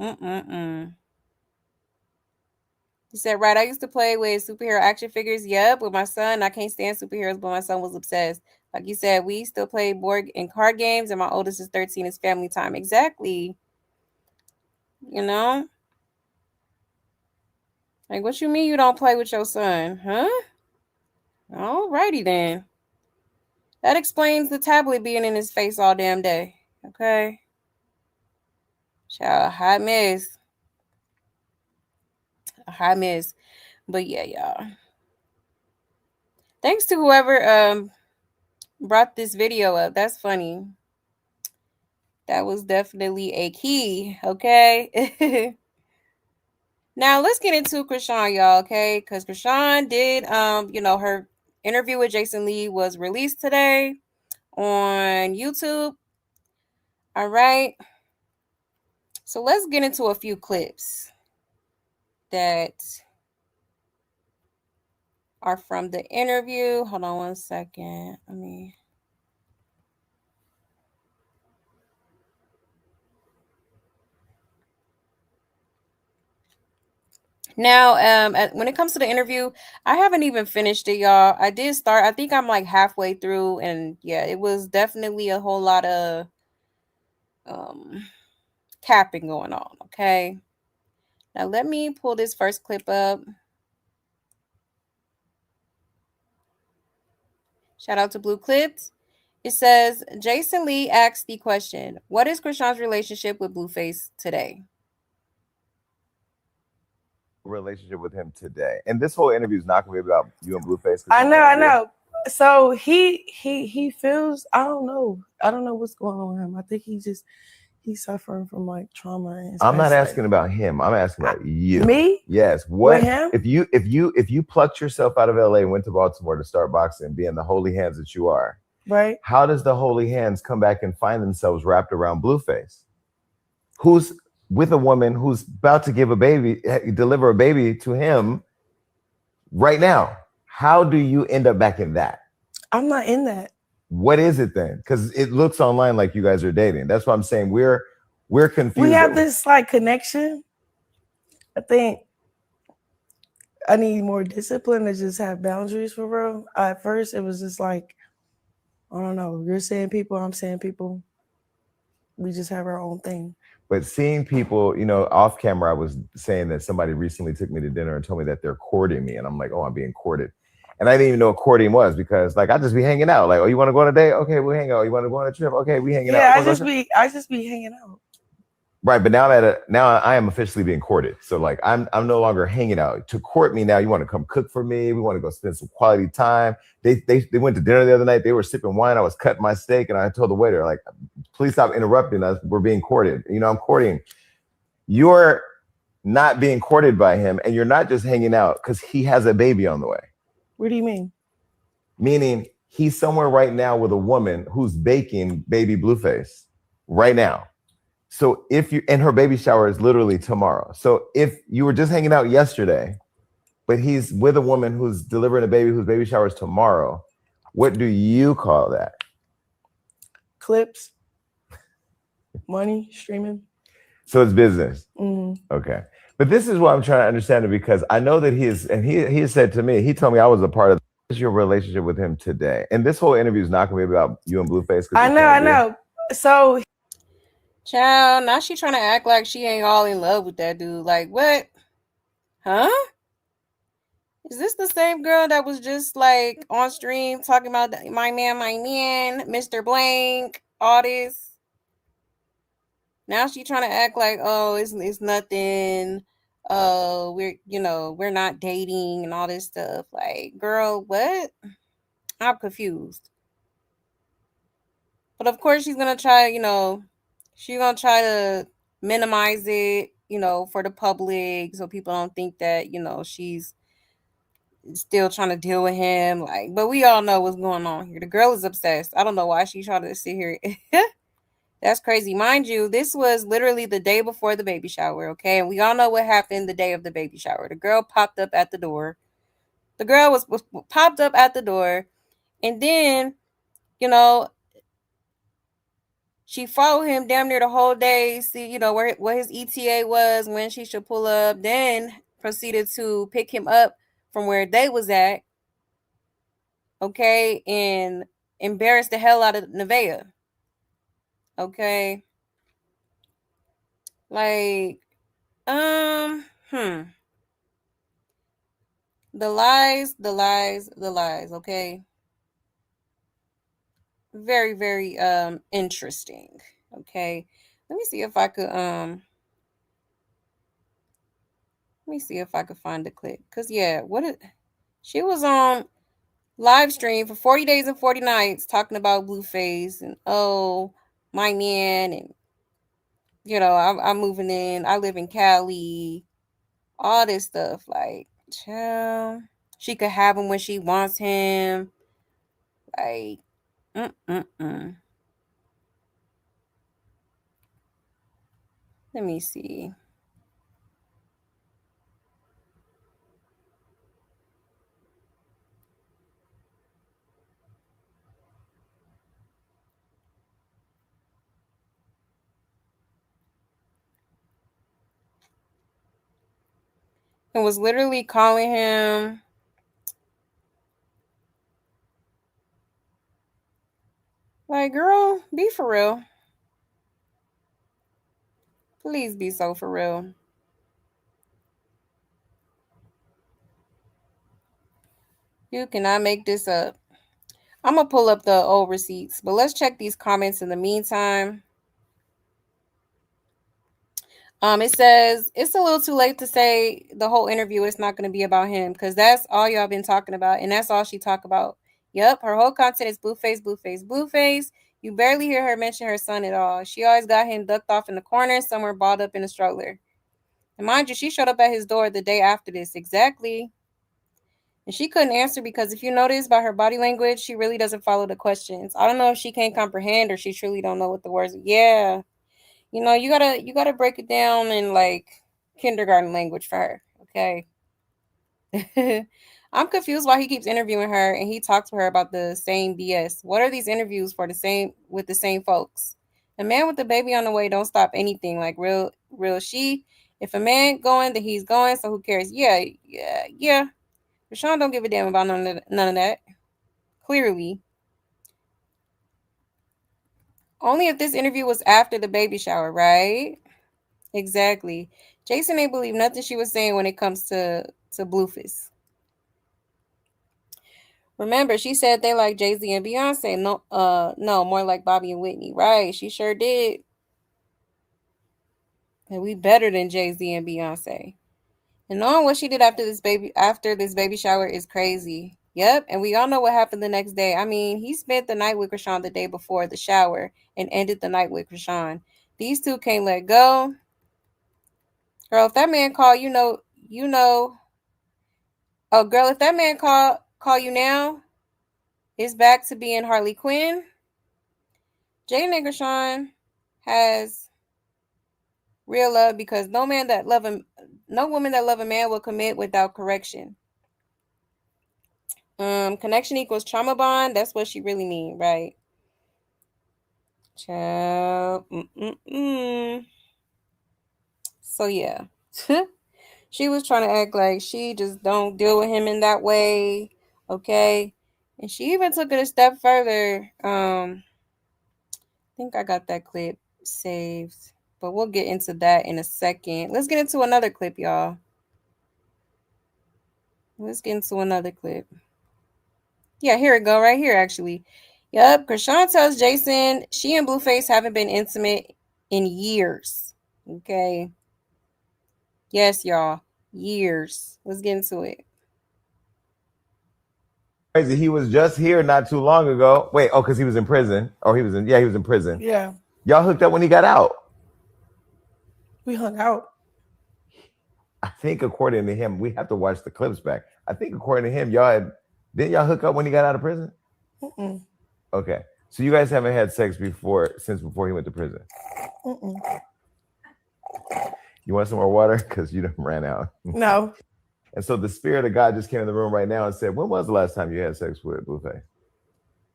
A: He said, right, I used to play with superhero action figures. Yep, with my son. I can't stand superheroes, but my son was obsessed. Like you said, we still play board and card games, and my oldest is 13. It's family time. Exactly. You know? Like, what you mean you don't play with your son? Huh? Alrighty then. That explains the tablet being in his face all damn day. Okay? Child, hot mess. A hot mess. But yeah, y'all. Thanks to whoever brought this video up. That's funny. That was definitely a key, okay? Now let's get into Chrisean, y'all, okay? Because Chrisean did her interview with Jason Lee was released today on YouTube. All right. So let's get into a few clips that are from the interview. Hold on one second. Now, when it comes to the interview, I haven't even finished it, y'all. I did start. I think I'm like halfway through, and yeah, it was definitely a whole lot of capping going on. Okay. Now let me pull this first clip up. Shout out to Blue Clips. It says Jason Lee asked the question, "What is Chrisean's relationship with Blueface today?"
L: Relationship with him today, and this whole interview is not going to be about you and Blueface.
M: I know. So he feels. I don't know what's going on with him. I think he's suffering from like trauma.
L: I'm not asking about him. I'm asking about you.
M: Me?
L: Yes. What
M: with him?
L: if you plucked yourself out of LA and went to Baltimore to start boxing, being the holy hands that you are?
M: Right.
L: How does the holy hands come back and find themselves wrapped around Blueface, who's with a woman who's about to deliver a baby to him right now? How do you end up back in that?
M: I'm not in that.
L: What is it then? Because it looks online like you guys are dating. That's what I'm saying. We're confused.
M: We have this like connection. I think I need more discipline to just have boundaries for real. At first, it was just like, I don't know. You're saying people, I'm saying people. We just have our own thing.
L: But seeing people, off camera, I was saying that somebody recently took me to dinner and told me that they're courting me. And I'm like, oh, I'm being courted. And I didn't even know what courting was because like, I just be hanging out. Like, oh, you want to go on a date? Okay, we'll hang out. You want to go on a trip? Okay, we hanging out.
M: Yeah, I just be hanging out.
L: Right, but now I am officially being courted. So like I'm no longer hanging out. To court me now, you want to come cook for me. We want to go spend some quality time. They went to dinner the other night. They were sipping wine. I was cutting my steak, and I told the waiter, like, please stop interrupting us. We're being courted. I'm courting. You're not being courted by him, and you're not just hanging out because he has a baby on the way.
M: What do you mean?
L: Meaning he's somewhere right now with a woman who's baking baby Blueface right now. So if you, and her baby shower is literally tomorrow. So if you were just hanging out yesterday, but he's with a woman who's delivering a baby whose baby shower is tomorrow, what do you call that?
M: Clips, money, streaming.
L: So it's business.
M: Mm.
L: Okay. But this is what I'm trying to understand it, because I know that he is, and he said to me, he told me I was a part of your relationship with him today. And this whole interview is not going to be about you and Blueface.
M: I know. So,
A: child, now she trying to act like she ain't all in love with that dude. Like, what? Huh? Is this the same girl that was just like on stream talking about my man, Mr. Blank, all this? Now she trying to act like, oh, it's nothing. We're not dating and all this stuff. Like, girl, what? I'm confused. But of course she's gonna try, she's gonna try to minimize it, for the public, so people don't think that, she's still trying to deal with him. Like, but we all know what's going on here. The girl is obsessed. I don't know why she's trying to sit here. That's crazy. Mind you, this was literally the day before the baby shower, okay? And we all know what happened the day of the baby shower. The girl popped up at the door. The girl was popped up at the door. And then, she followed him damn near the whole day, see, what his ETA was, when she should pull up, then proceeded to pick him up from where they was at, okay, and embarrassed the hell out of Nevaeh. Okay. Like, the lies, okay? Very, very interesting. Okay. Let me see if I could find the clip. Cause yeah, she was on live stream for 40 days and 40 nights talking about Blueface and my man, and I'm moving in, I live in Cali, all this stuff. Like, child, she could have him when she wants him. Like, let me see. And was literally calling him like, girl, be for real. Please be so for real. You cannot make this up. I'm going to pull up the old receipts, but let's check these comments in the meantime. It says, it's a little too late to say the whole interview is not going to be about him, because that's all y'all been talking about, and that's all she talk about. Yep, her whole content is Blueface. You barely hear her mention her son at all. She always got him ducked off in the corner, somewhere balled up in a stroller. And mind you, she showed up at his door the day after this. Exactly. And she couldn't answer because if you notice by her body language, she really doesn't follow the questions. I don't know if she can't comprehend or she truly don't know what the words. Yeah. You gotta break it down in like kindergarten language for her. Okay. I'm confused why he keeps interviewing her and he talks to her about the same BS. What are these interviews for with the same folks? A man with a baby on the way don't stop anything. Like real she. If a man going, then he's going. So who cares? Yeah. Chrisean don't give a damn about none of that. Clearly. Only if this interview was after the baby shower, right? Exactly. Jason ain't believe nothing she was saying when it comes to Blueface. Remember, she said they like Jay-Z and Beyonce. No, more like Bobby and Whitney. Right, she sure did. And we better than Jay-Z and Beyonce. And knowing what she did after this baby shower is crazy. Yep, and we all know what happened the next day. I mean, he spent the night with Chrisean the day before the shower and ended the night with Chrisean. These two can't let go. Girl, if that man call, you know. Oh, girl, if that man call you now, it's back to being Harley Quinn. Jaden and Chrisean has Real love, because no woman that love a man will commit without correction. Connection equals trauma bond. That's what she really mean, right? Child. So yeah. She was trying to act like she just don't deal with him in that way. Okay. And she even took it a step further. I think I got that clip saved. But we'll get into that in a second. Let's get into another clip, y'all. Let's get into another clip. Yeah, here we go, right here, actually. Yep, Chrisean tells Jason she and Blueface haven't been intimate in years. Okay. Yes, y'all. Years. Let's get into it.
L: Crazy. He was just here not too long ago. Wait, because he was in prison. He was in prison.
M: Yeah.
L: Y'all hooked up when he got out.
M: We hung out.
L: I think according to him, we have to watch the clips back. I think according to him, didn't y'all hook up when he got out of prison?
M: Mm-mm.
L: Okay. So you guys haven't had sex since before he went to prison?
M: Mm-mm.
L: You want some more water? Because you done ran out.
M: No.
L: And so the spirit of God just came in the room right now and said, when was the last time you had sex with Blueface?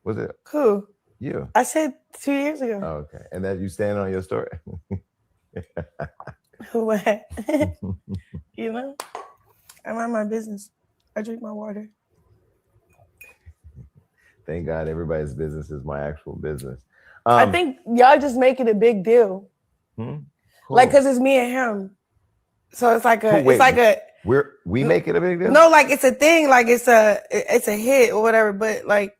L: Was it?
M: Who?
L: You.
M: I said 2 years ago.
L: Oh, okay. And that you stand on your story?
M: What? You know? I mind my business. I drink my water.
L: Thank God everybody's business is my actual business.
M: I think y'all just make it a big deal.
L: Cool.
M: Like, because it's me and him. So it's like
L: we make it a big deal?
M: No, like it's a thing, like it's a hit or whatever, but like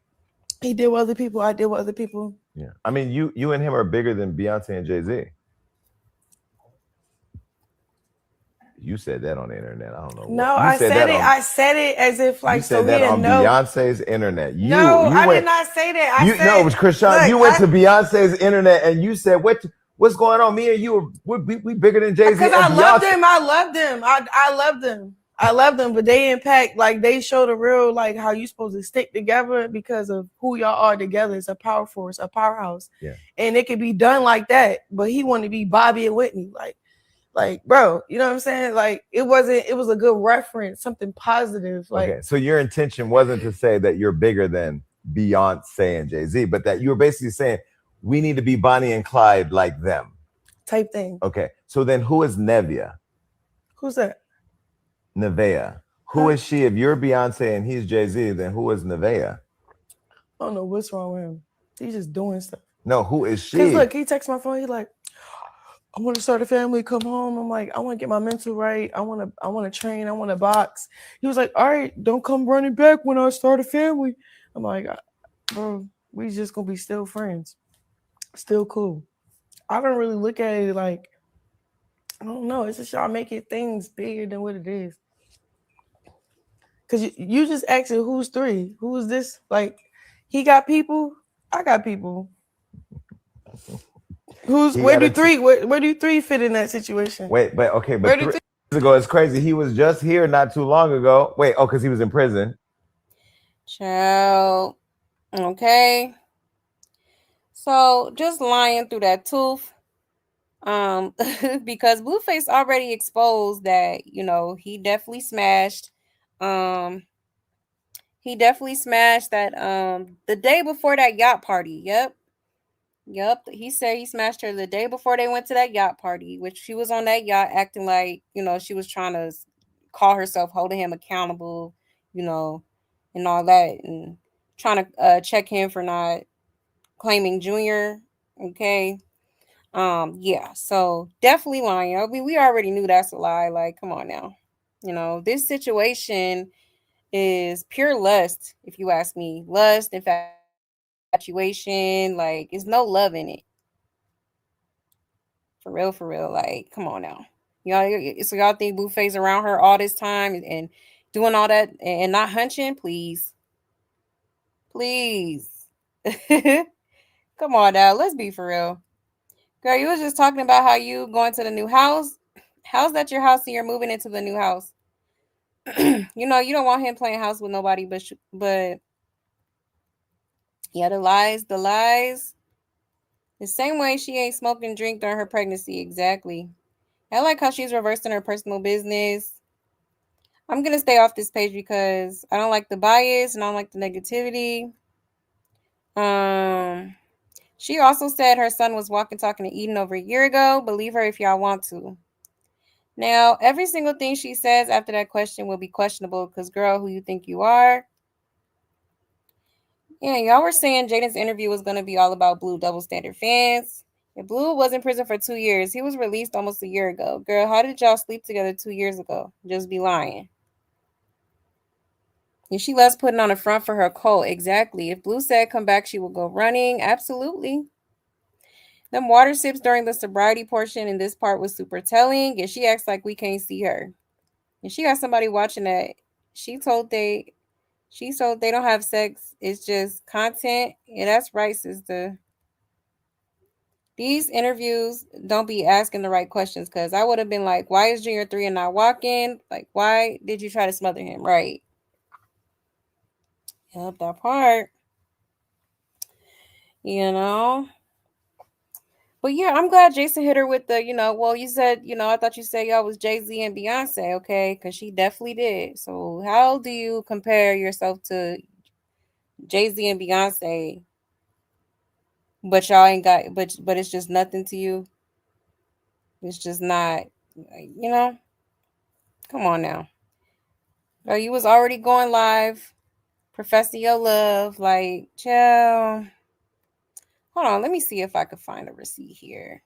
M: he did with other people, I did with other people.
L: Yeah. I mean, you and him are bigger than Beyonce and Jay-Z. You said that on the internet. I don't know.
M: No, I said it as if like
L: you said that on Beyonce's internet.
M: I did not say that.
L: It was Chrisean. You went to Beyonce's internet and you said, what's going on? Me and you we bigger than Jay-Z.
M: Because I loved them. I loved them. I loved them, but they impact, like they show the real, like how you supposed to stick together because of who y'all are together. It's a power force, a powerhouse.
L: Yeah.
M: And it could be done like that, but he wanted to be Bobby and Whitney. Like, bro, you know what I'm saying? Like, it was a good reference, something positive. Like,
L: okay, so your intention wasn't to say that you're bigger than Beyonce and Jay-Z, but that you were basically saying we need to be Bonnie and Clyde like them.
M: Type thing.
L: Okay, so then who is Nevaeh?
M: Who's that?
L: Nevaeh. Who is she? If you're Beyonce and he's Jay-Z, then who is Nevaeh?
M: I don't know what's wrong with him. He's just doing stuff.
L: No, who is she?
M: Because look, he texts my phone. He's like, I want to start a family, come home. I'm like, I want to get my mental right. I want to train. I want to box. He was like, all right, don't come running back when I start a family. I'm like, bro, we just going to be still friends. Still cool. I don't really look at it like, I don't know. It's just y'all making things bigger than what it is. Because you just asking who's three? Who is this? Like, he got people, I got people. Where do three fit in that situation?
L: Wait, but 3 years ago, it's crazy. He was just here not too long ago. Wait, because he was in prison.
A: Child. Okay. So just lying through that tooth. Because Blueface already exposed that, he definitely smashed. He definitely smashed that the day before that yacht party. Yep. He said he smashed her the day before they went to that yacht party, which she was on that yacht acting like, she was trying to call herself holding him accountable, and all that, and trying to check him for not claiming Junior. Okay. Yeah, so definitely lying. I mean, we already knew that's a lie. Like, come on now. This situation is pure lust, if you ask me. Lust, infatuation, like, there's no love in it. For real. Like, come on now. So y'all think Blueface around her all this time and doing all that and not hunching? Please. Come on now. Let's be for real. Girl, you was just talking about how you going to the new house. How's that your house and you're moving into the new house? You don't want him playing house with nobody, but yeah, the lies. The same way she ain't smoking drink during her pregnancy. Exactly. I like how she's reversing her personal business. I'm going to stay off this page because I don't like the bias and I don't like the negativity. She also said her son was walking, talking, and eating over a year ago. Believe her if y'all want to. Now, every single thing she says after that question will be questionable because, girl, who you think you are? Yeah, y'all were saying Jaden's interview was going to be all about Blue double standard fans. If Blue was in prison for 2 years, he was released almost a year ago. Girl, how did y'all sleep together 2 years ago? Just be lying. And she loves putting on a front for her cult. Exactly. If Blue said come back, she will go running. Absolutely. Them water sips during the sobriety portion in this part was super telling. And she acts like we can't see her. And she got somebody watching that. She told they don't have sex. It's just content. Yeah, that's right, sister. These interviews don't be asking the right questions because I would have been like, why is Junior 3 and not walking? Like, why did you try to smother him? Right. Yep, that part. You know? But yeah, I'm glad Jason hit her with the, well, you said, I thought you said y'all was Jay-Z and Beyonce, okay? Because she definitely did. So how do you compare yourself to Jay-Z and Beyonce, but y'all ain't got, but it's just nothing to you? It's just not, come on now. Girl, you was already going live, professing your love, like, chill. Hold on, let me see if I could find a receipt here.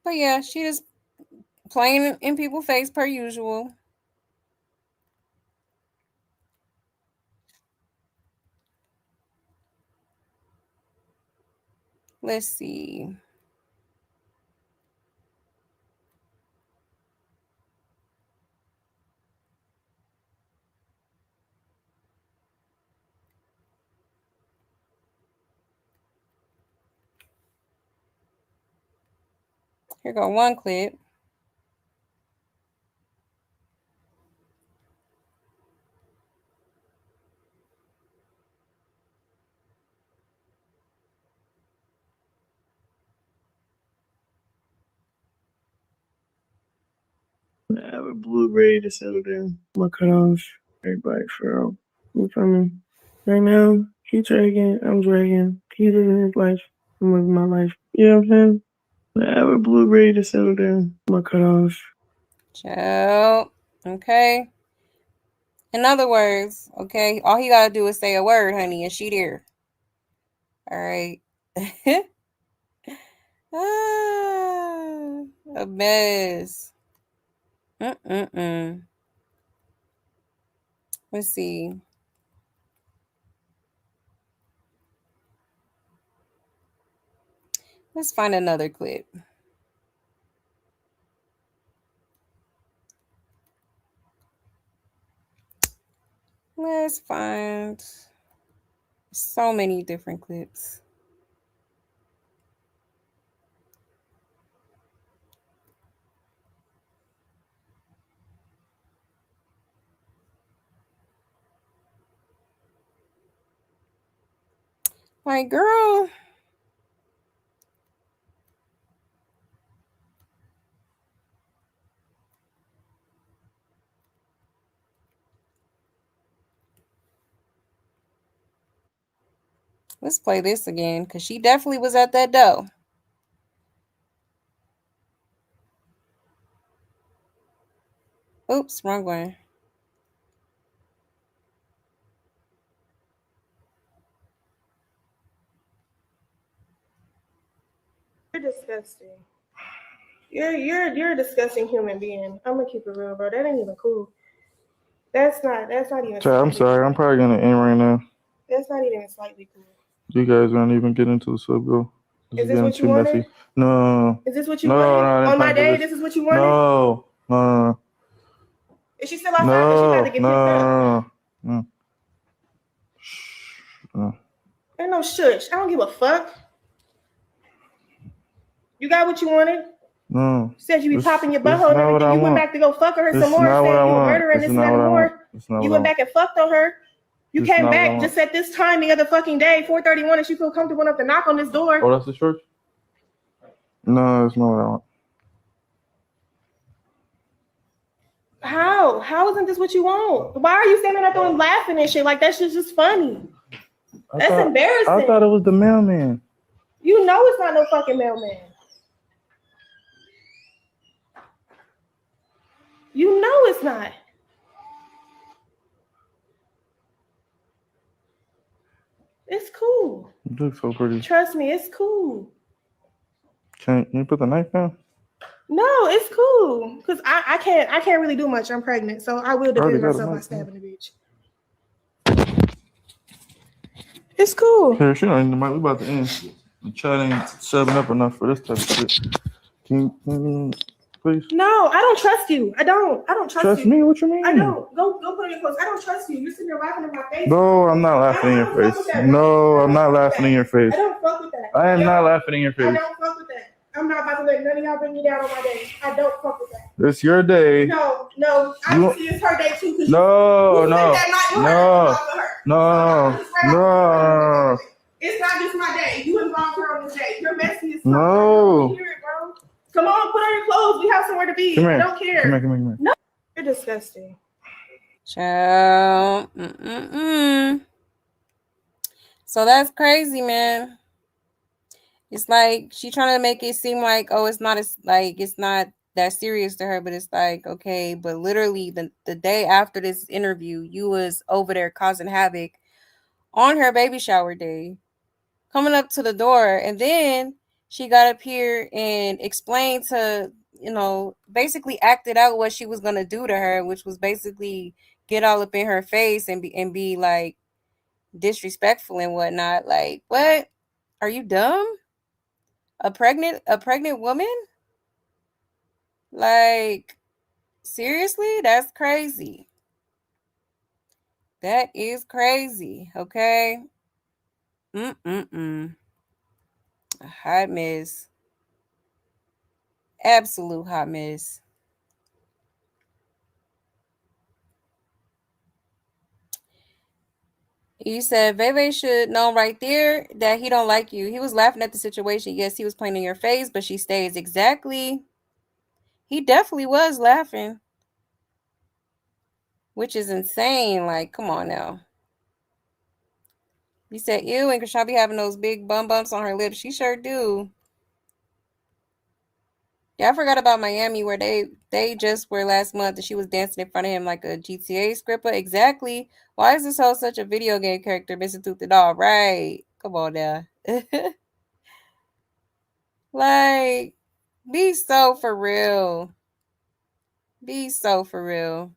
A: But yeah, she just playing in people's face per usual. Let's see. Here go one clip.
N: I have a Blue ready to settle down. My cutoffs, everybody for real. You feel me? Right now, he dragging, I'm dragging. He living his life, I'm living my life. You know what I'm saying? I have a Blue ready to settle down. My cutoffs.
A: Ciao. Okay. In other words, okay, all he gotta do is say a word, honey, and she there. All right. A mess. Let's see. Let's find another clip. Let's find so many different clips. Like, girl. Let's play this again because she definitely was at that door. Oops, wrong one.
O: You're disgusting. You're a disgusting human being. I'm gonna keep it real, bro. That ain't even cool. That's not even.
G: Chad, I'm sorry. I'm probably gonna end right now.
O: That's not even slightly cool.
G: You guys aren't even getting into the sub, bro.
O: Is this what you wanted?
G: Messy. No.
O: Is this what you wanted? On my day, this is what you wanted?
G: No.
O: Is she still outside? Because she about to get picked up.
G: No.
O: Ain't no shush. I don't give a fuck. You got what you wanted?
G: No.
O: Said you be popping your butthole and everything. You went back to go fuck her some more. Said you were murdering this and that and more. You went back and fucked on her. You
G: It's
O: came
G: not
O: back
G: wrong.
O: just at this time the other fucking day, 4:31, and she feel comfortable enough to knock on this door.
G: Oh, that's the church? No, it's not what I want.
O: How? How isn't this what you want? Why are you standing up there and laughing and shit? Like, that shit's just funny. That's embarrassing.
G: I thought it was the mailman.
O: You know it's not no fucking mailman. You know it's not. It's cool.
G: You look so pretty.
O: Trust me, it's cool.
G: Can you put the knife down?
O: No, it's cool. Cause I can't really do much. I'm pregnant, so I will defend myself by stabbing the bitch. It's cool.
G: Here, she don't even mind. We about to end. The chat ain't 7 up enough for this type of shit. Can you please?
O: No, I don't trust you. I don't trust you.
G: Me? What you mean?
O: I don't. Go put on your clothes. I don't trust you. You're sitting there laughing in my face.
G: No, I'm not laughing in your face. No, I'm not laughing in your face.
O: I don't fuck with that.
G: I am not laughing in your
O: I
G: face.
O: don't fuck with that. I'm not about to let none of y'all bring me down on my day. I don't fuck with that.
G: It's your day.
O: No. I can see it's her day too.
G: No.
O: It's not just my day. You involved her on this day. You're messy as fuck.
G: No.
O: Hear it, bro. Come on, put on your clothes. We have somewhere to be.
G: Come here.
O: I don't care.
G: Come here.
O: No, you're disgusting.
A: Child. So that's crazy, man. It's like she trying to make it seem like, oh, it's not that serious to her, but it's like, okay, but literally the day after this interview, you was over there causing havoc on her baby shower day, coming up to the door, and then she got up here and explained to, basically acted out what she was gonna do to her, which was basically get all up in her face and be like disrespectful and whatnot. Like, what? Are you dumb? A pregnant woman? Like, seriously? That's crazy. That is crazy. Okay. A hot mess. Absolute hot mess. You said Nevaeh should know right there that he don't like you. He was laughing at the situation. Yes, he was playing in your face, but she stays. Exactly. He definitely was laughing, which is insane. Like, come on now. You said, ew, and Chrisean be having those big bumps on her lips. She sure do. Yeah, I forgot about Miami where they just were last month and she was dancing in front of him like a GTA scripper. Exactly. Why is this whole such a video game character, Mr. Tooth and all? Right. Come on now. Like, be so for real. Be so for real.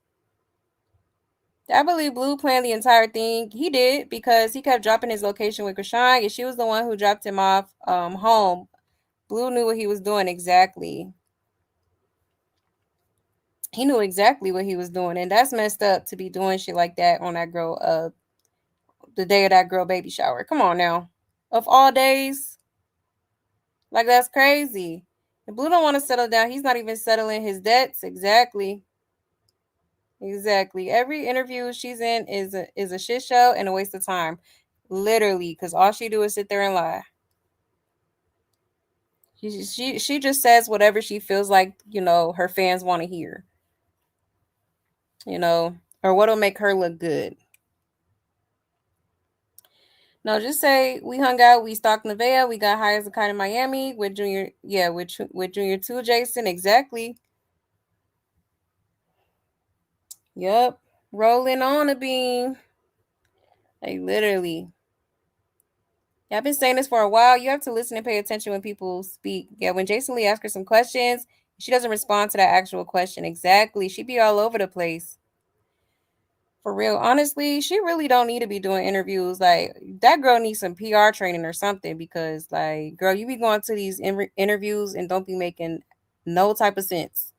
A: I believe Blue planned the entire thing. He did, because he kept dropping his location with Chrisean, and she was the one who dropped him off home. Blue knew what he was doing exactly. He knew exactly what he was doing, and that's messed up to be doing shit like that on that girl, the day of that girl baby shower. Come on now. Of all days. Like, that's crazy. If Blue don't want to settle down, he's not even settling his debts. Exactly. Every interview she's in is a shit show and a waste of time. Literally, because all she do is sit there and lie. She just says whatever she feels like, her fans want to hear. Or what'll make her look good. No, just say we hung out, we stalked Nevaeh, we got high as a kite in Miami with Junior. Yeah, with Junior too, Jason. Exactly. Yep. Rolling on a beam. Like, literally. Yeah, I've been saying this for a while. You have to listen and pay attention when people speak. Yeah, when Jason Lee asks her some questions, she doesn't respond to that actual question. Exactly. She be all over the place. For real. Honestly, she really don't need to be doing interviews. Like, that girl needs some PR training or something, because, like, girl, you be going to these interviews and don't be making no type of sense.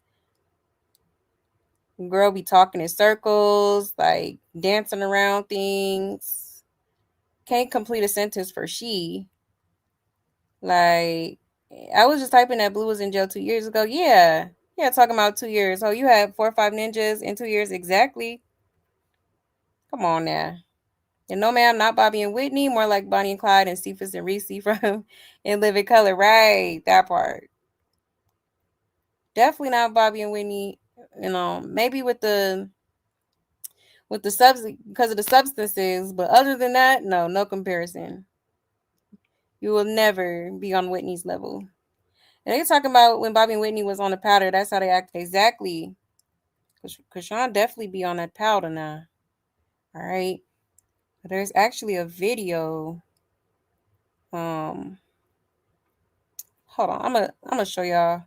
A: Girl be talking in circles, like dancing around things. Can't complete a sentence for she. Like, I was just typing that Blue was in jail 2 years ago. Yeah, talking about 2 years. Oh, you had 4 or 5 ninjas in 2 years. Exactly. Come on now. And no, ma'am, not Bobby and Whitney, more like Bonnie and Clyde and Cephas and Reese from In Living Color. Right, that part. Definitely not Bobby and Whitney. You know, maybe with the because of the substances, but other than that, no comparison. You will never be on Whitney's level. And they're talking about when Bobby and Whitney was on the powder, that's how they act exactly. Chrisean definitely be on that powder now. All right. But there's actually a video. Hold on. I'm gonna show y'all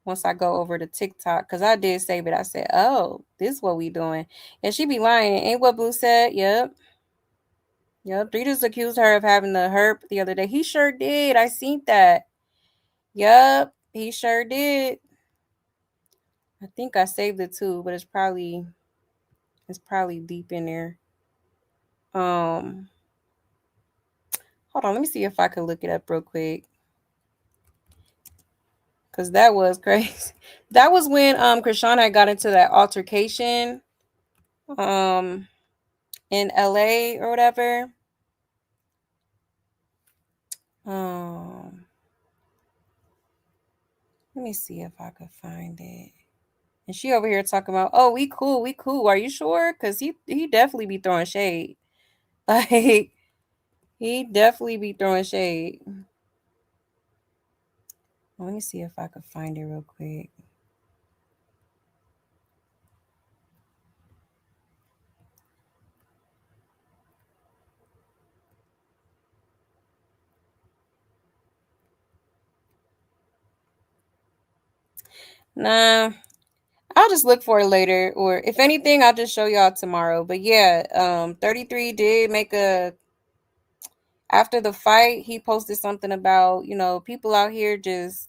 A: once I go over to TikTok, because I did save it. I said, oh, this is what we doing. And she be lying. Ain't what Blue said? Yep. Three just accused her of having the herp the other day. He sure did. I seen that. Yep. He sure did. I think I saved it too, but it's probably deep in there. Hold on, let me see if I can look it up real quick. Cause that was crazy. That was when Chrisean had got into that altercation in LA or whatever. Let me see if I could find it. And she over here talking about, oh, we cool. Are you sure? Cause he definitely be throwing shade. Like, he definitely be throwing shade. Let me see if I could find it real quick. Nah, I'll just look for it later, or if anything, I'll just show y'all tomorrow. But yeah, 33 did make after the fight, he posted something about, people out here just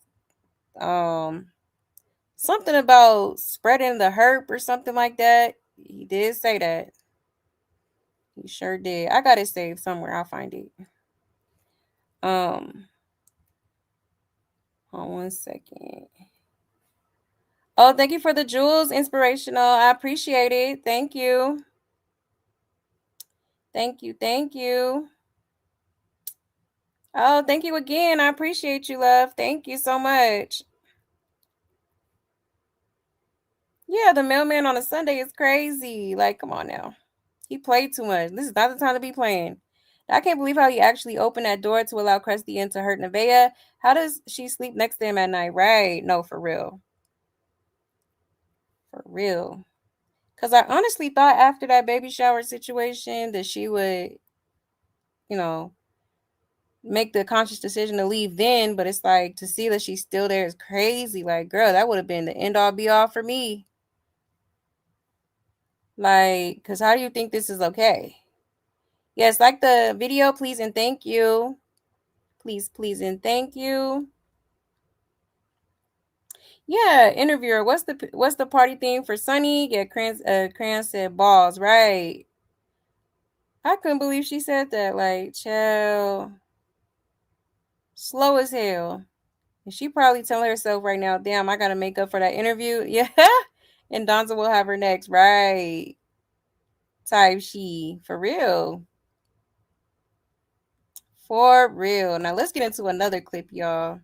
A: something about spreading the herp or something like that. He did say that. He sure did. I got it saved somewhere. I'll find it. Hold on 1 second. Oh, thank you for the jewels. Inspirational. I appreciate it. Thank you. Thank you. Oh, thank you again. I appreciate you, love. Thank you so much. Yeah, the mailman on a Sunday is crazy. Like, come on now. He played too much. This is not the time to be playing. I can't believe how he actually opened that door to allow Christy in to hurt Nevaeh. How does she sleep next to him at night? Right. No, for real. For real. Because I honestly thought after that baby shower situation that she would, make the conscious decision to leave then. But it's like, to see that she's still there is crazy. Like, girl, that would have been the end all be all for me. Like, because how do you think this is okay? Yes, like the video, please and thank you. Please and thank you. Yeah, interviewer. What's the party theme for Sunny? Yeah, Cran said balls. Right. I couldn't believe she said that. Like, chill. Slow as hell. And she probably telling herself right now, damn, I gotta make up for that interview. Yeah. And Donza will have her next. Right. Type she. For real. For real. Now let's get into another clip, y'all.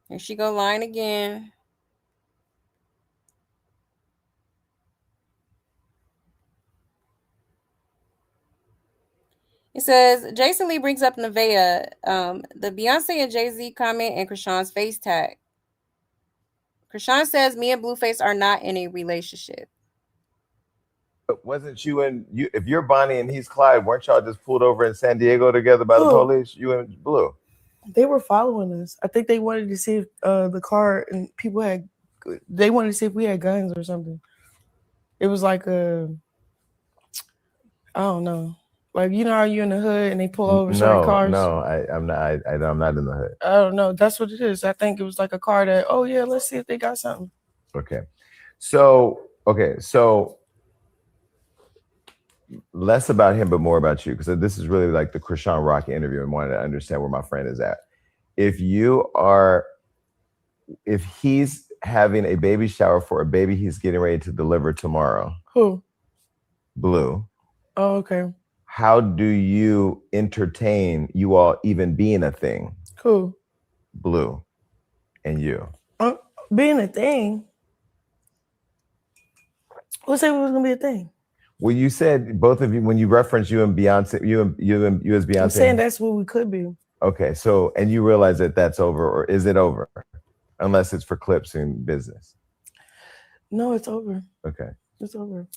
A: Here she go lying again. It says, Jason Lee brings up Nevaeh, the Beyonce and Jay-Z comment and Chrisean's face tag. Chrisean says, me and Blueface are not in a relationship.
L: But wasn't you and you? If you're Bonnie and he's Clyde, weren't y'all just pulled over in San Diego together by the police? You and Blue.
M: They were following us. I think they wanted to see if the car and people had. They wanted to see if we had guns or something. It was like I don't know. Like, you know how you're in the hood and they pull over certain cars?
L: No, I'm not. I'm not in the hood.
M: I don't know. That's what it is. I think it was like a car that, oh yeah, let's see if they got something.
L: Okay. So less about him, but more about you, because this is really like the Chrisean Rocky interview and wanted to understand where my friend is at. If he's having a baby shower for a baby he's getting ready to deliver tomorrow.
M: Who?
L: Blue.
M: Oh, okay.
L: How do you entertain you all even being a thing?
M: Cool.
L: Blue and you.
M: Being a thing. Who said it was gonna be a thing?
L: Well, you said both of you when you referenced you and Beyonce, you as Beyonce.
M: I'm saying that's what we could be.
L: Okay, so and you realize that that's over, or is it over? Unless it's for clips and business.
M: No, it's over.
L: Okay.
M: It's over.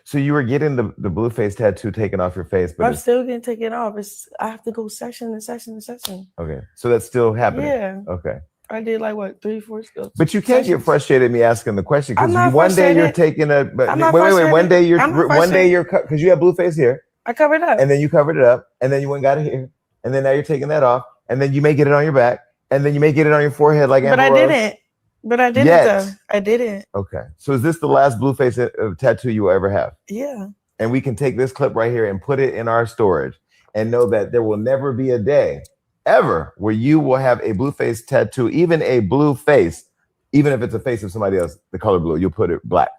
L: So you were getting the Blueface tattoo taken off your face, but
M: I'm still getting taken off. I have to go section to section to section.
L: Okay, so that's still happening.
M: Yeah.
L: Okay.
M: I did like what 3-4 skills.
L: But you can't get frustrated at me asking the question because one day you're taking a. But
M: I'm not
L: wait. One day you're
M: frustrated.
L: because you have Blueface here.
M: I covered up.
L: And then you covered it up, and then you went and got it here, and then now you're taking that off, and then you may get it on your back, and then you may get it on your forehead like Amber
M: But I
L: Rose.
M: didn't. But I didn't though. I didn't.
L: Okay. So is this the last Blueface tattoo you will ever have?
M: Yeah.
L: And we can take this clip right here and put it in our storage and know that there will never be a day ever where you will have a Blueface tattoo, even a blue face, even if it's a face of somebody else, the color blue, you'll put it black.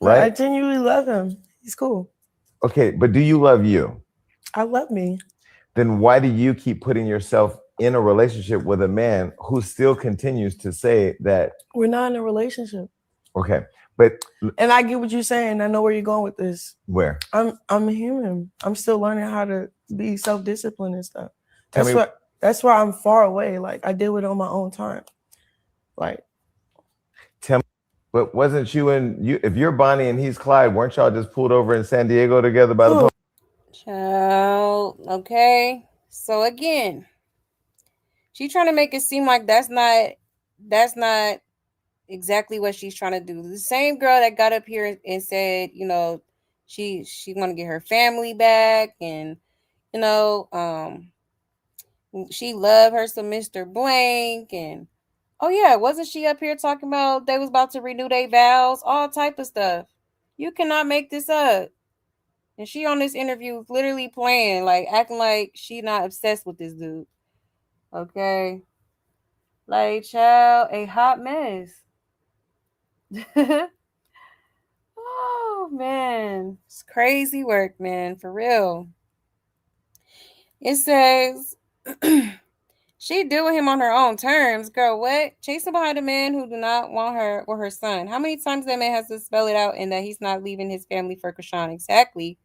L: Right?
M: I genuinely love him. He's cool.
L: Okay, but do you love you?
M: I love me.
L: Then why do you keep putting yourself in a relationship with a man who still continues to say that
M: We're not in a relationship?
L: Okay, but
M: and I get what you're saying. I know where you're going with this.
L: Where?
M: I'm a human. I'm still learning how to be self-disciplined and stuff.
L: Tell
M: That's why I'm far away. Like I deal with it on my own time. Like
L: Tell me, but wasn't you and you? If you're Bonnie and he's Clyde, weren't y'all just pulled over in San Diego together by the police?
A: Child, okay. So again, she's trying to make it seem like that's not exactly what she's trying to do. The same girl that got up here and said, you know, she want to get her family back, and you know, she loved her some Mr. Blank, and oh yeah, wasn't she up here talking about they was about to renew their vows, all type of stuff. You cannot make this up. And she on this interview literally playing, like acting like she not obsessed with this dude. Okay. Like, child, a hot mess. Oh man. It's crazy work, man. For real. It says she deal with him on her own terms. Girl, what? Chasing behind a man who do not want her or her son. How many times that man has to spell it out and that he's not leaving his family for Chrisean? Exactly.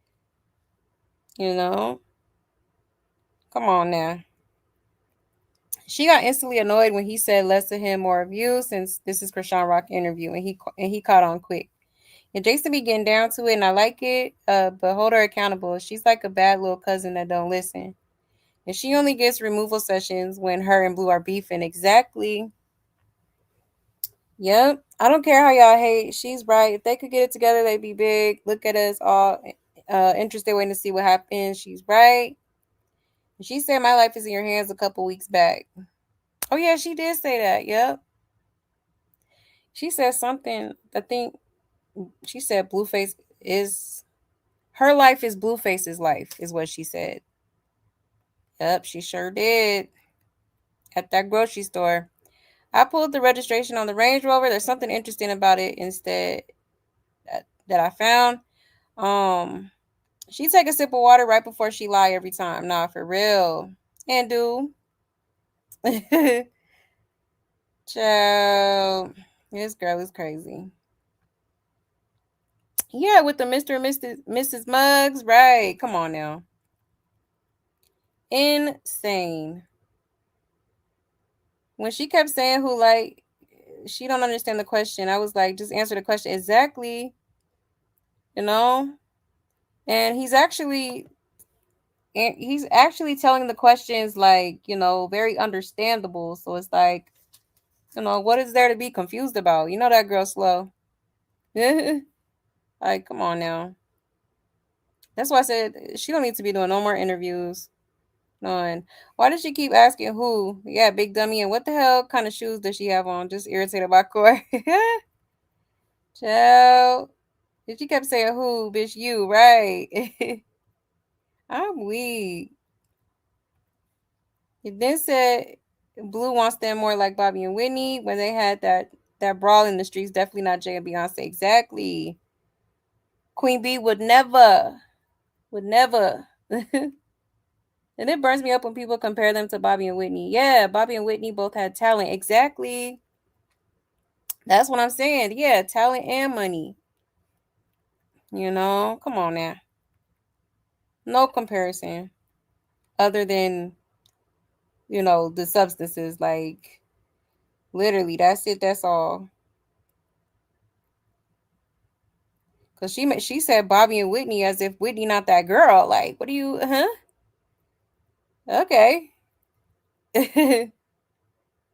A: You know? Come on now. She got instantly annoyed when he said less of him, more of you, since this is Chrisean Rock interview, and he caught on quick. And Jason be getting down to it, and I like it, but hold her accountable. She's like a bad little cousin that don't listen. And she only gets removal sessions when her and Blue are beefing. Exactly. Yep. I don't care how y'all hate. She's right. If they could get it together, they'd be big. Look at us all interested waiting to see what happens. She's right. She said my life is in your hands a couple weeks back. Oh, yeah, she did say that. Yep. She said something. I think she said Blueface is... her life is Blueface's life, is what she said. Yep, she sure did. At that grocery store. I pulled the registration on the Range Rover. There's something interesting about it instead that I found. She take a sip of water right before she lie every time. Nah, for real. And do. Child. This girl is crazy. Yeah, with the Mr. and Mrs. Muggs. Right. Come on now. Insane. When she kept saying who, like, she don't understand the question, I was like, just answer the question. Exactly. You know? And he's actually telling the questions, like, you know, very understandable. So it's like, you know, what is there to be confused about? You know that girl slow. Like, come on now. That's why I said she don't need to be doing no more interviews. None. Why does she keep asking who? Yeah, big dummy. And what the hell kind of shoes does she have on? Just irritated by Corey. Child. She kept saying who, bitch, you, right? I'm weak. It then said Blue wants them more like Bobby and Whitney when they had that brawl in the streets. Definitely not Jay and Beyonce. Exactly. Queen B would never. And it burns me up when people compare them to Bobby and Whitney. Yeah, Bobby and Whitney both had talent. Exactly. That's what I'm saying. Yeah, talent and money. You know, come on now. No comparison other than, the substances. Like, literally, that's it. That's all. Because she said Bobby and Whitney as if Whitney not that girl. Like, what do you, huh? Okay.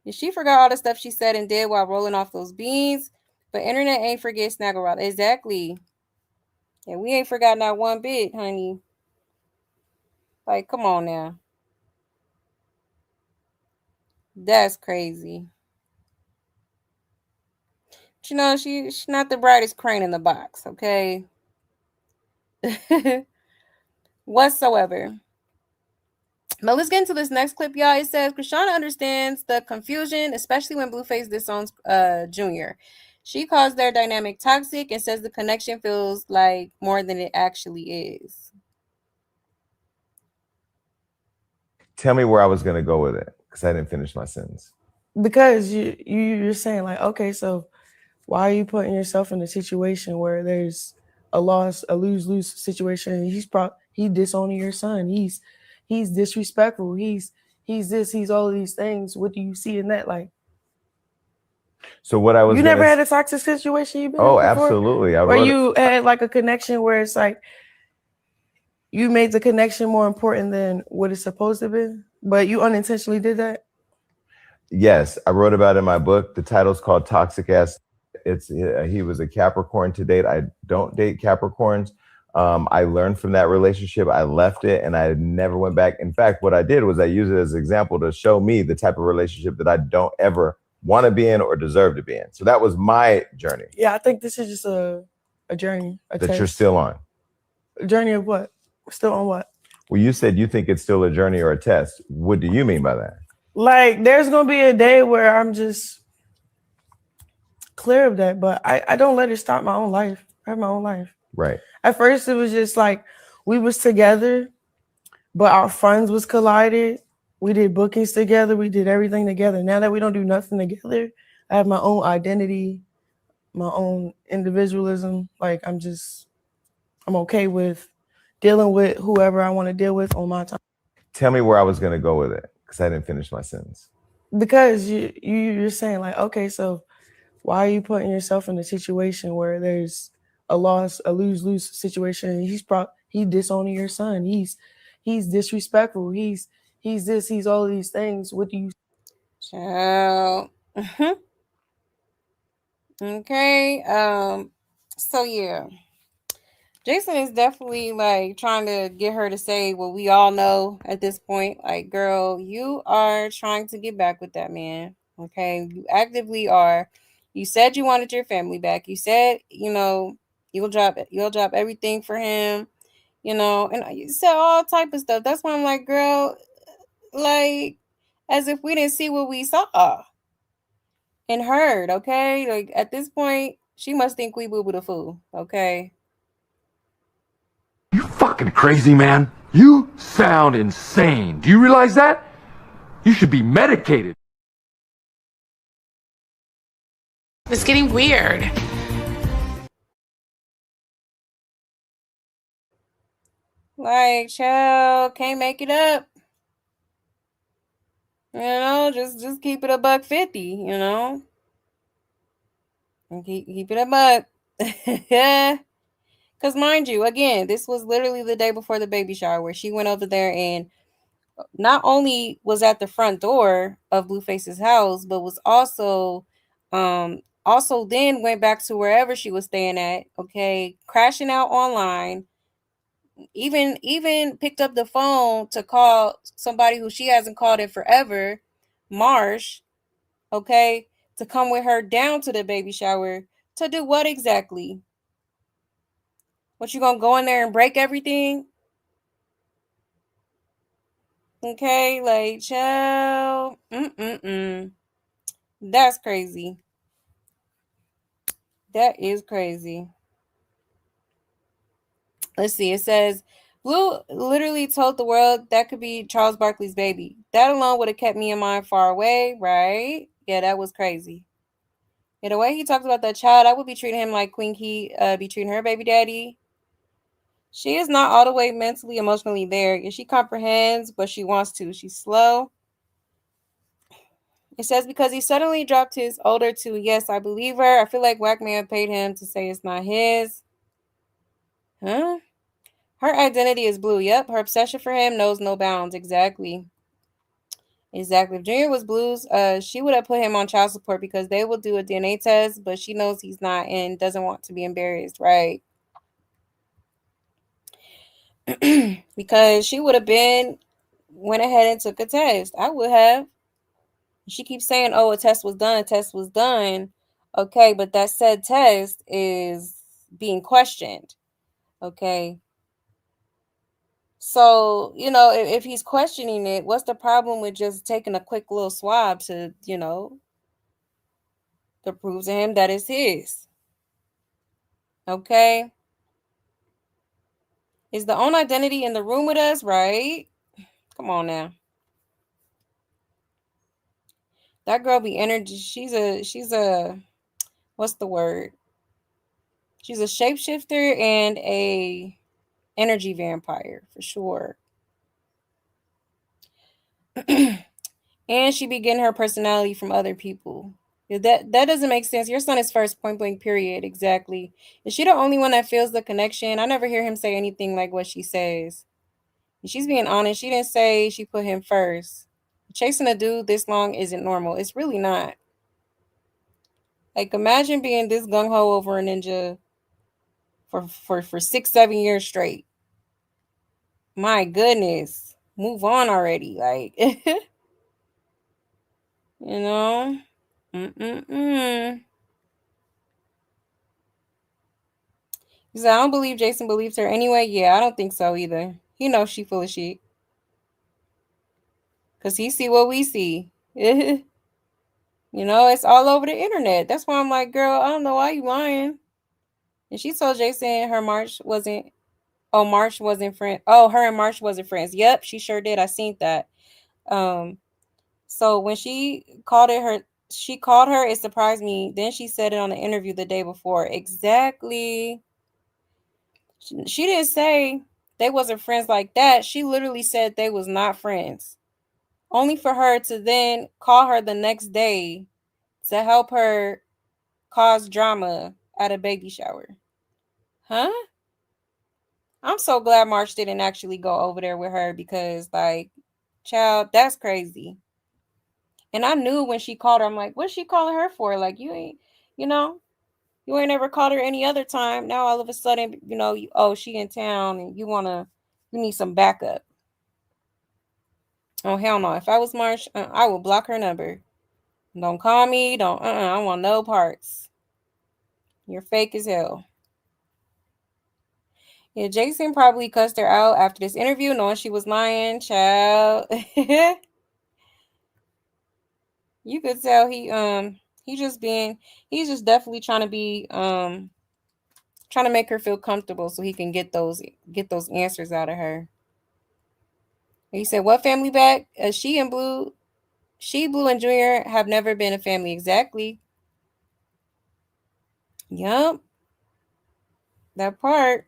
A: She forgot all the stuff she said and did while rolling off those beans. But internet ain't forget Snaggle Rock. Exactly. And we ain't forgot not one bit, honey. Like, come on now. That's crazy. But she's not the brightest crane in the box, okay? Whatsoever. But let's get into this next clip, y'all. It says Chrisean understands the confusion, especially when Blueface disowns Junior. She calls their dynamic toxic and says the connection feels like more than it actually is.
L: Tell me where I was gonna go with it, because I didn't finish my sentence.
M: Because you're saying like, okay, so why are you putting yourself in a situation where there's a lose-lose situation? He disowning your son. He's disrespectful. He's this. He's all of these things. What do you see in that? Like,
L: So what I was
M: you never had a toxic situation you've been in before?
L: Absolutely.
M: Where you had like a connection where it's like you made the connection more important than what it's supposed to be, but you unintentionally did that?
L: Yes, I wrote about it in my book. The title's called Toxic Ass. He was a Capricorn to date. I don't date Capricorns. I learned from that relationship. I left it and I never went back. In fact, what I did was I used it as an example to show me the type of relationship that I don't ever want to be in or deserve to be in. So that was my journey.
M: Yeah, I think this is just a journey.
L: That you're still on.
M: A journey of what? Still on what?
L: Well, you said you think it's still a journey or a test. What do you mean by that?
M: Like, there's going to be a day where I'm just clear of that, but I don't let it stop my own life. I have my own life.
L: Right.
M: At first, it was just like we was together, but our funds was collided. We did bookings together. We did everything together. Now that we don't do nothing together, I have my own identity, my own individualism. Like, I'm okay with dealing with whoever I want to deal with on my time.
L: Tell me where I was going to go with it, because I didn't finish my sentence.
M: Because you're saying like, okay, so why are you putting yourself in a situation where there's a lose-lose situation? He disowning your son. He's disrespectful. He's this. He's all of these things. What do you?
A: Child. Okay. So yeah. Jason is definitely like trying to get her to say what we all know at this point. Like, girl, you are trying to get back with that man. Okay. You actively are. You said you wanted your family back. You said, you'll drop everything for him, and you said all type of stuff. That's why I'm like, girl, like, as if we didn't see what we saw and heard, okay? Like, at this point, she must think we boo-boo the fool, okay?
P: You fucking crazy, man. You sound insane. Do you realize that? You should be medicated.
Q: It's getting weird.
A: Like, child, can't make it up. Just keep it $150, And keep it $1. Yeah. Because mind you, again, this was literally the day before the baby shower where she went over there and not only was at the front door of Blueface's house, but was also then went back to wherever she was staying at, okay, crashing out online, even picked up the phone to call somebody who she hasn't called in forever, Marsh, okay, to come with her down to the baby shower to do what exactly? What, you gonna go in there and break everything? Okay, like, child. That's crazy. That is crazy. Let's see. It says, Blue literally told the world that could be Charles Barkley's baby. That alone would have kept me and mine far away, right? Yeah, that was crazy. Yeah, the way he talked about that child, I would be treating him like Queen Key be treating her baby daddy. She is not all the way mentally, emotionally there. Yeah, she comprehends, but she wants to. She's slow. It says because he suddenly dropped his older two. Yes, I believe her. I feel like Whackman paid him to say it's not his. Huh? Her identity is Blue. Yep. Her obsession for him knows no bounds. Exactly. Exactly. If Junior was Blue's, she would have put him on child support because they will do a DNA test, but she knows he's not and doesn't want to be embarrassed, right? Because she would have went ahead and took a test. I would have. She keeps saying, "Oh, a test was done. A test was done." Okay, but that said test is being questioned. Okay. So, if he's questioning it, what's the problem with just taking a quick little swab to prove to him that it's his? Okay. Is the own identity in the room with us, right? Come on now. That girl be energy. She's a what's the word? She's a shapeshifter and a energy vampire for sure. And she be getting her personality from other people. That doesn't make sense. Your son is first, point blank, period. Exactly. Is she the only one that feels the connection? I never hear him say anything like what she says. And she's being honest. She didn't say she put him first. Chasing a dude this long isn't normal. It's really not. Like, imagine being this gung ho over a ninja for 6-7 years straight. My goodness. Move on already. Like, you know? He said, I don't believe Jason believes her anyway. Yeah, I don't think so either. He knows she full of shit. Because he see what we see. It's all over the internet. That's why I'm like, girl, I don't know why you lying. And she told Jason March wasn't friend. Oh, her and March wasn't friends. Yep, she sure did. I seen that. So when she called her, it surprised me. Then she said it on the interview the day before. Exactly. She didn't say they wasn't friends like that. She literally said they was not friends. Only for her to then call her the next day to help her cause drama at a baby shower. Huh? I'm so glad March didn't actually go over there with her because, like, child, that's crazy. And I knew when she called her, I'm like, what's she calling her for? Like, you ain't, you ain't ever called her any other time. Now all of a sudden, she in town and you need some backup. Oh, hell no. If I was March, I would block her number. Don't call me. Don't, I want no parts. You're fake as hell. Yeah, Jason probably cussed her out after this interview, knowing she was lying, child. You could tell he's just definitely trying to be trying to make her feel comfortable so he can get those answers out of her. He said, "What family back? She, Blue, and Junior have never been a family." Exactly. Yup. That part.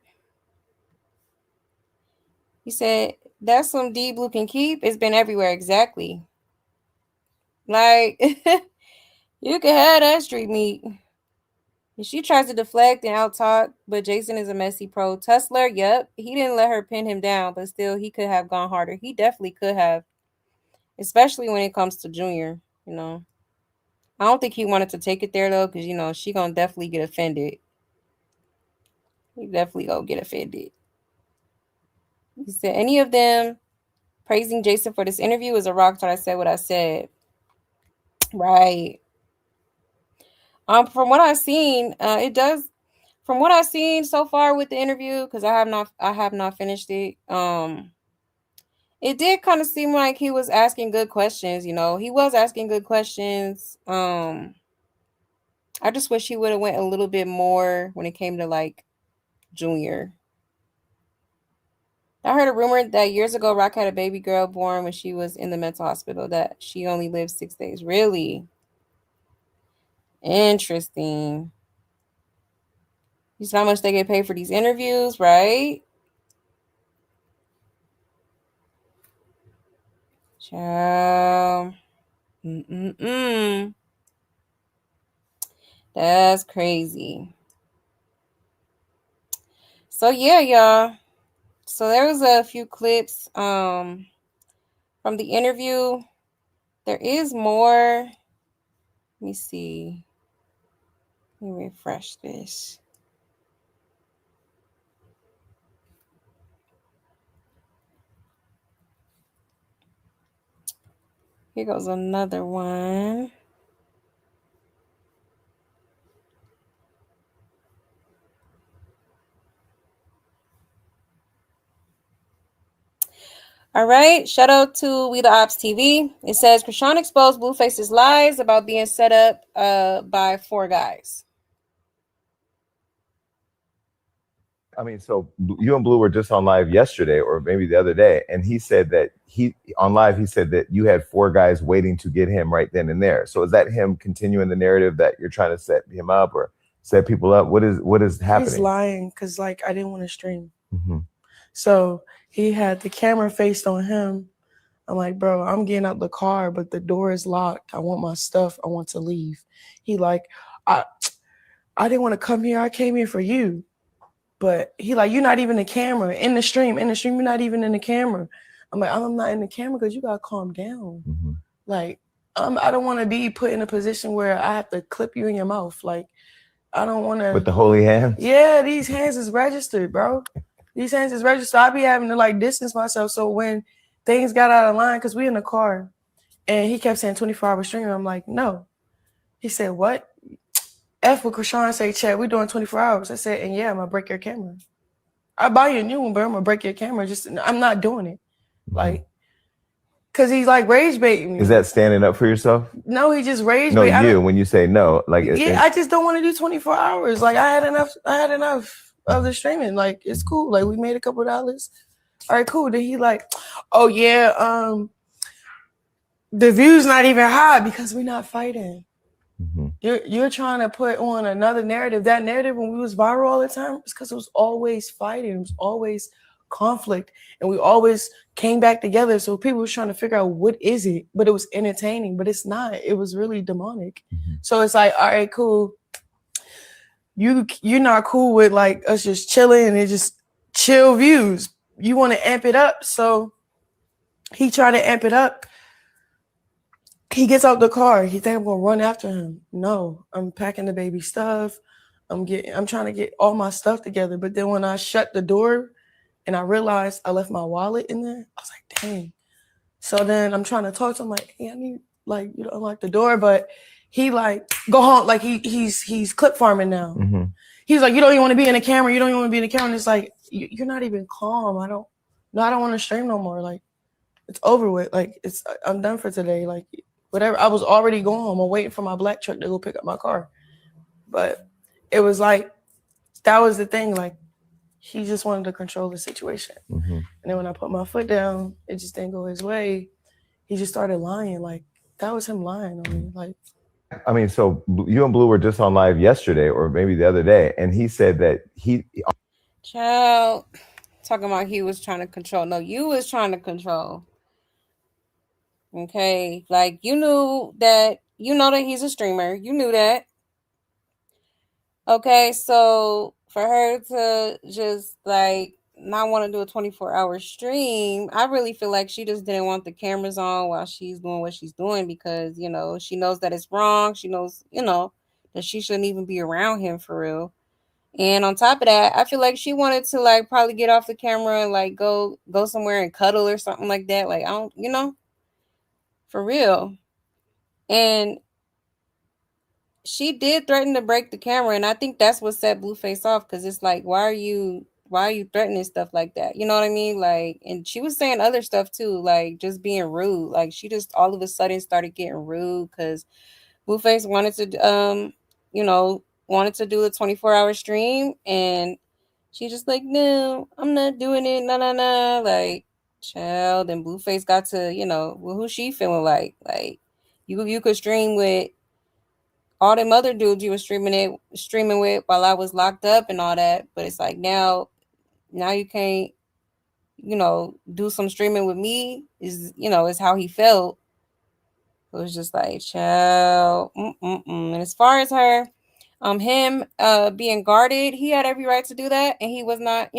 A: He said, "That's some D Blue can keep. It's been everywhere." Exactly. Like, you can have that street meat. And she tries to deflect and out talk, but Jason is a messy pro. Tussler, yep. He didn't let her pin him down, but still, he could have gone harder. He definitely could have, especially when it comes to Junior, I don't think he wanted to take it there, though, because, she gonna definitely get offended. He definitely gonna get offended. He said, any of them praising Jason for this interview is a rock star. I said what I said. Right. From what I've seen, it does. From what I've seen so far with the interview, because I have not finished it. it did kind of seem like he was asking good questions. You know, he was asking good questions. I just wish he would have went a little bit more when it came to like Junior. I heard a rumor that years ago Rock had a baby girl born when she was in the mental hospital, that she only lived 6 days. Really? Interesting. You see how much they get paid for these interviews, right? Child. Mm-mm-mm. That's crazy. So yeah, y'all. So there was a few clips from the interview. There is more. Let me see. Let me refresh this. Here goes another one. All right. Shout out to We the Ops TV. It says Chrisean exposed Blueface's lies about being set up by 4 guys.
L: I mean, so you and Blue were just on live yesterday, or maybe the other day, and he said that he said that you had 4 guys waiting to get him right then and there. So is that him continuing the narrative that you're trying to set him up or set people up? What is happening?
M: He's lying because like I didn't want to stream.
L: Mm-hmm.
M: So he had the camera faced on him. I'm like, bro, I'm getting out the car, but the door is locked. I want my stuff. I want to leave. He like, I didn't want to come here. I came here for you. But he like, you're not even the camera in the stream. In the stream, you're not even in the camera. I'm like, I'm not in the camera because you got to calm down.
L: Mm-hmm.
M: Like, I don't want to be put in a position where I have to clip you in your mouth. Like, I don't want to.
L: With the holy hands?
M: Yeah, these hands is registered, bro. These hands is registered. I be having to like distance myself. So when things got out of line, because we in the car, and he kept saying 24-hour streaming, I'm like, no. He said, what? F with Chrisean say, Chad, we doing 24 hours. I said, and yeah, I'm gonna break your camera. I buy you a new one, but I'm gonna break your camera. I'm not doing it. Like, cause he's like rage baiting me.
L: Is that standing up for yourself?
M: No, he just rage
L: No,
M: baiting.
L: when you say no, like
M: I just don't want to do 24 hours. Like I had enough of the streaming. Like it's cool. Like we made a couple dollars. All right, cool. Then he like, oh yeah, the view's not even high because we're not fighting.
L: Mm-hmm.
M: You're trying to put on another narrative. That narrative when we was viral all the time, it's because it was always fighting. It was always conflict, and we always came back together. So people was trying to figure out what is it, but it was entertaining, but it's not. It was really demonic.
L: Mm-hmm.
M: So it's like, all right, cool. You're not cool with like us just chilling and it just chill views. You want to amp it up, so he tried to amp it up. He gets out the car. He think I'm gonna run after him. No, I'm packing the baby stuff. I'm trying to get all my stuff together. But then when I shut the door and I realized I left my wallet in there, I was like, dang. So then I'm trying to talk to him like, hey, I need like you to unlock the door. But he like go home, like he's clip farming now.
L: Mm-hmm.
M: He's like, you don't even want to be in the camera. You don't even want to be in the camera. And it's like, you're not even calm. I don't want to stream no more. Like it's over with. Like I'm done for today. Like whatever. I was already going home. I'm waiting for my black truck to go pick up my car. But it was like, that was the thing. Like, he just wanted to control the situation.
L: Mm-hmm.
M: And then when I put my foot down, it just didn't go his way. He just started lying. Like, that was him lying on me. Like,
L: I mean, so you and Blue were just on live yesterday, or maybe the other day, and he said that
A: Child, talking about he was trying to control. No, you was trying to control. Okay, like you know that he's a streamer. You knew that. Okay, so for her to just like not want to do a 24-hour stream, I really feel like she just didn't want the cameras on while she's doing what she's doing because, she knows that it's wrong. She knows, that she shouldn't even be around him for real. And on top of that, I feel like she wanted to like probably get off the camera and like go somewhere and cuddle or something like that. Like, I don't, for real. And she did threaten to break the camera, and I think that's what set Blueface off because it's like, why are you why are you threatening stuff like that? You know what I mean? Like, and she was saying other stuff too, like just being rude. Like she just all of a sudden started getting rude because Blueface wanted to wanted to do a 24-hour stream, and she just like, no, I'm not doing it. Nah. Like, child. And Blueface got to, well, who's she feeling like? Like, you could stream with all them other dudes you were streaming with while I was locked up and all that. But it's like now you can't, do some streaming with me. Is how he felt. It was just like, child. And as far as him being guarded, he had every right to do that, and he was not.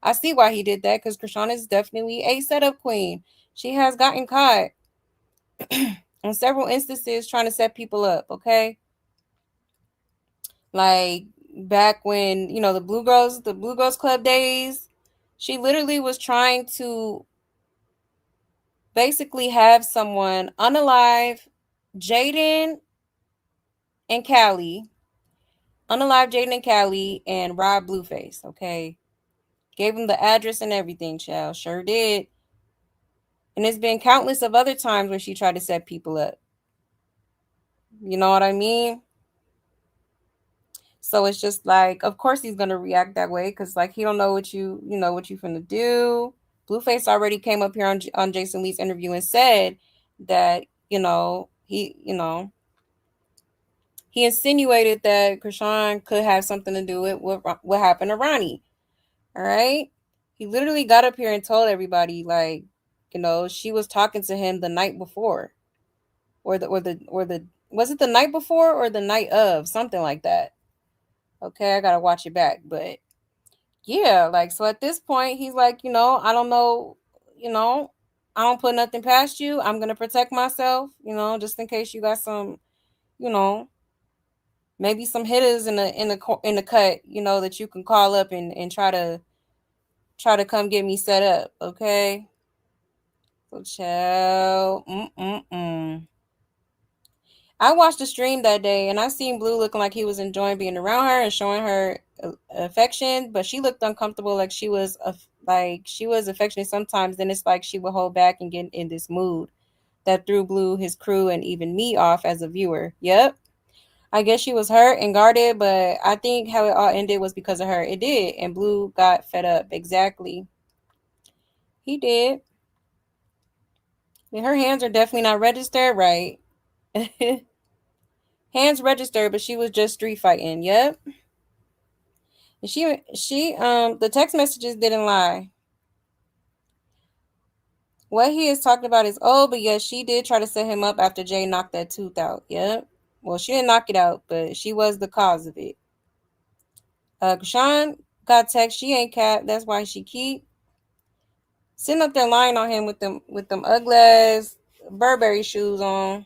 A: I see why he did that because Chrisean is definitely a setup queen. She has gotten caught on several instances trying to set people up. Okay, like back when the Blue Girls Club days, she literally was trying to basically have someone unalive Jaden and Callie, and rob Blueface. Okay, gave him the address and everything, child. Sure did. And it's been countless of other times where she tried to set people up. You know what I mean? So it's just like, of course he's gonna react that way because like he don't know what you finna do. Blueface already came up here on Jason Lee's interview and said that he insinuated that Chrisean could have something to do with what happened to Ronnie. All right, he literally got up here and told everybody like, she was talking to him the night before, or the was it the night before or the night of, something like that. Okay, I gotta watch it back, but yeah, like so at this point he's like, I don't know, I don't put nothing past you. I'm gonna protect myself, just in case you got some, maybe some hitters in the cut, that you can call up and try to come get me set up, okay? So child, I watched the stream that day and I seen Blue looking like he was enjoying being around her and showing her affection, but she looked uncomfortable, like she was affectionate sometimes. Then it's like she would hold back and get in this mood that threw Blue, his crew, and even me off as a viewer. Yep. I guess she was hurt and guarded, but I think how it all ended was because of her. It did, and Blue got fed up. Exactly. He did. And her hands are definitely not registered, right? Hands registered, but she was just street fighting. Yep. And the text messages didn't lie. What he is talking about is, but yes, she did try to set him up after Jay knocked that tooth out. Yep. Well, she didn't knock it out, but she was the cause of it. Chrisean got text. She ain't cap. That's why she keep sitting up there lying on him with them ugly ass Burberry shoes on.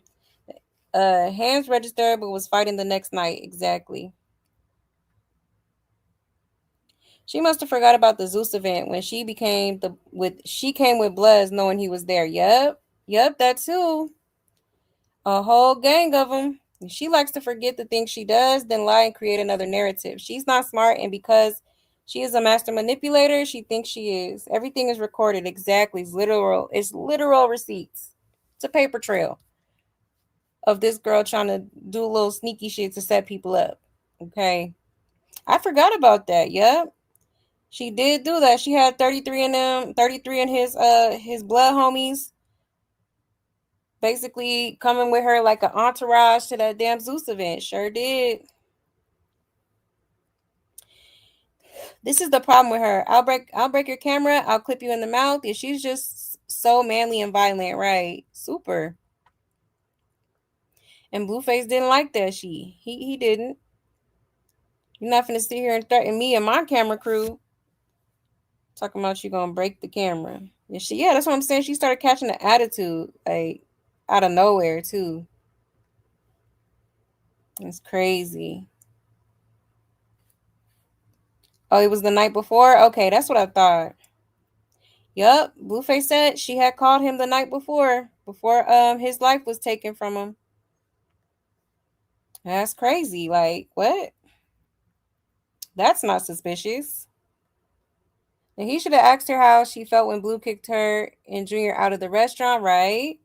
A: Hands registered, but was fighting the next night. Exactly. She must have forgot about the Zeus event when she came with Bloods knowing he was there. Yep, that too. A whole gang of them. She likes to forget the things she does, then lie and create another narrative. She's not smart, and because she is a master manipulator, she thinks she is. Everything is recorded. Exactly. It's literal receipts. It's a paper trail of this girl trying to do a little sneaky shit to set people up. Okay. I forgot about that. Yep. She did do that. She had 33 in them, 33 in his blood homies, basically coming with her like an entourage to that damn Zeus event. Sure did. This is the problem with her. I'll break your camera. I'll clip you in the mouth. And she's just so manly and violent, right? Super. And Blueface didn't like that. He didn't. You're not finna sit here and threaten me and my camera crew. Talking about you gonna break the camera. Yeah, that's what I'm saying. She started catching the attitude, like out of nowhere too. It's crazy. Oh, it was the night before? Okay, that's what I thought. Yup. Blueface said she had called him the night before his life was taken from him. That's crazy. Like, what? That's not suspicious. And he should have asked her how she felt when Blue kicked her and Junior out of the restaurant, right?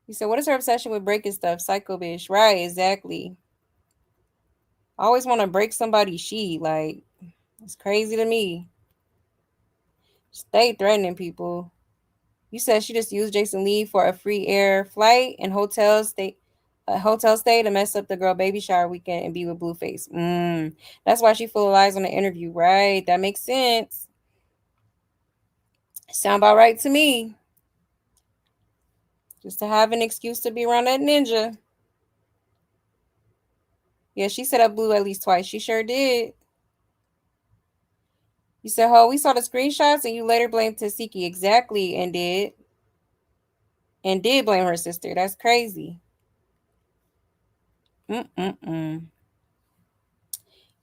A: He said, what is her obsession with breaking stuff? Psycho bitch. Right, exactly. I always want to break somebody's sheet. Like, it's crazy to me. Stay threatening people. You said she just used Jason Lee for a free air flight and hotel stay to mess up the girl baby shower weekend and be with Blueface. That's why she full of lies on the interview, right? That makes sense. Sound about right to me. Just to have an excuse to be around that ninja. Yeah, she set up Blue at least twice. She sure did. You said, "Ho, we saw the screenshots and you later blamed Tasiki." Exactly, and did blame her sister. That's crazy. You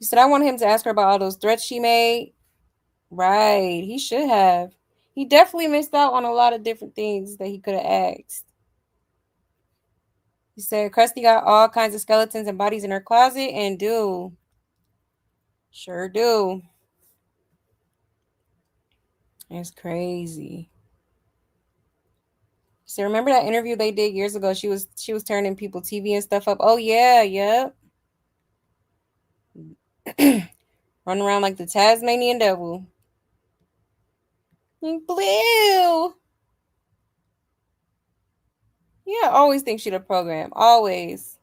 A: said, "I want him to ask her about all those threats she made." Right, he should have. He definitely missed out on a lot of different things that he could have asked. He said, Krusty got all kinds of skeletons and bodies in her closet, and do. Sure do. It's crazy. So remember that interview they did years ago? She was turning people TV and stuff up. Oh yeah, yep. Run around like the Tasmanian devil. Blue. Yeah, always think she the program. Always.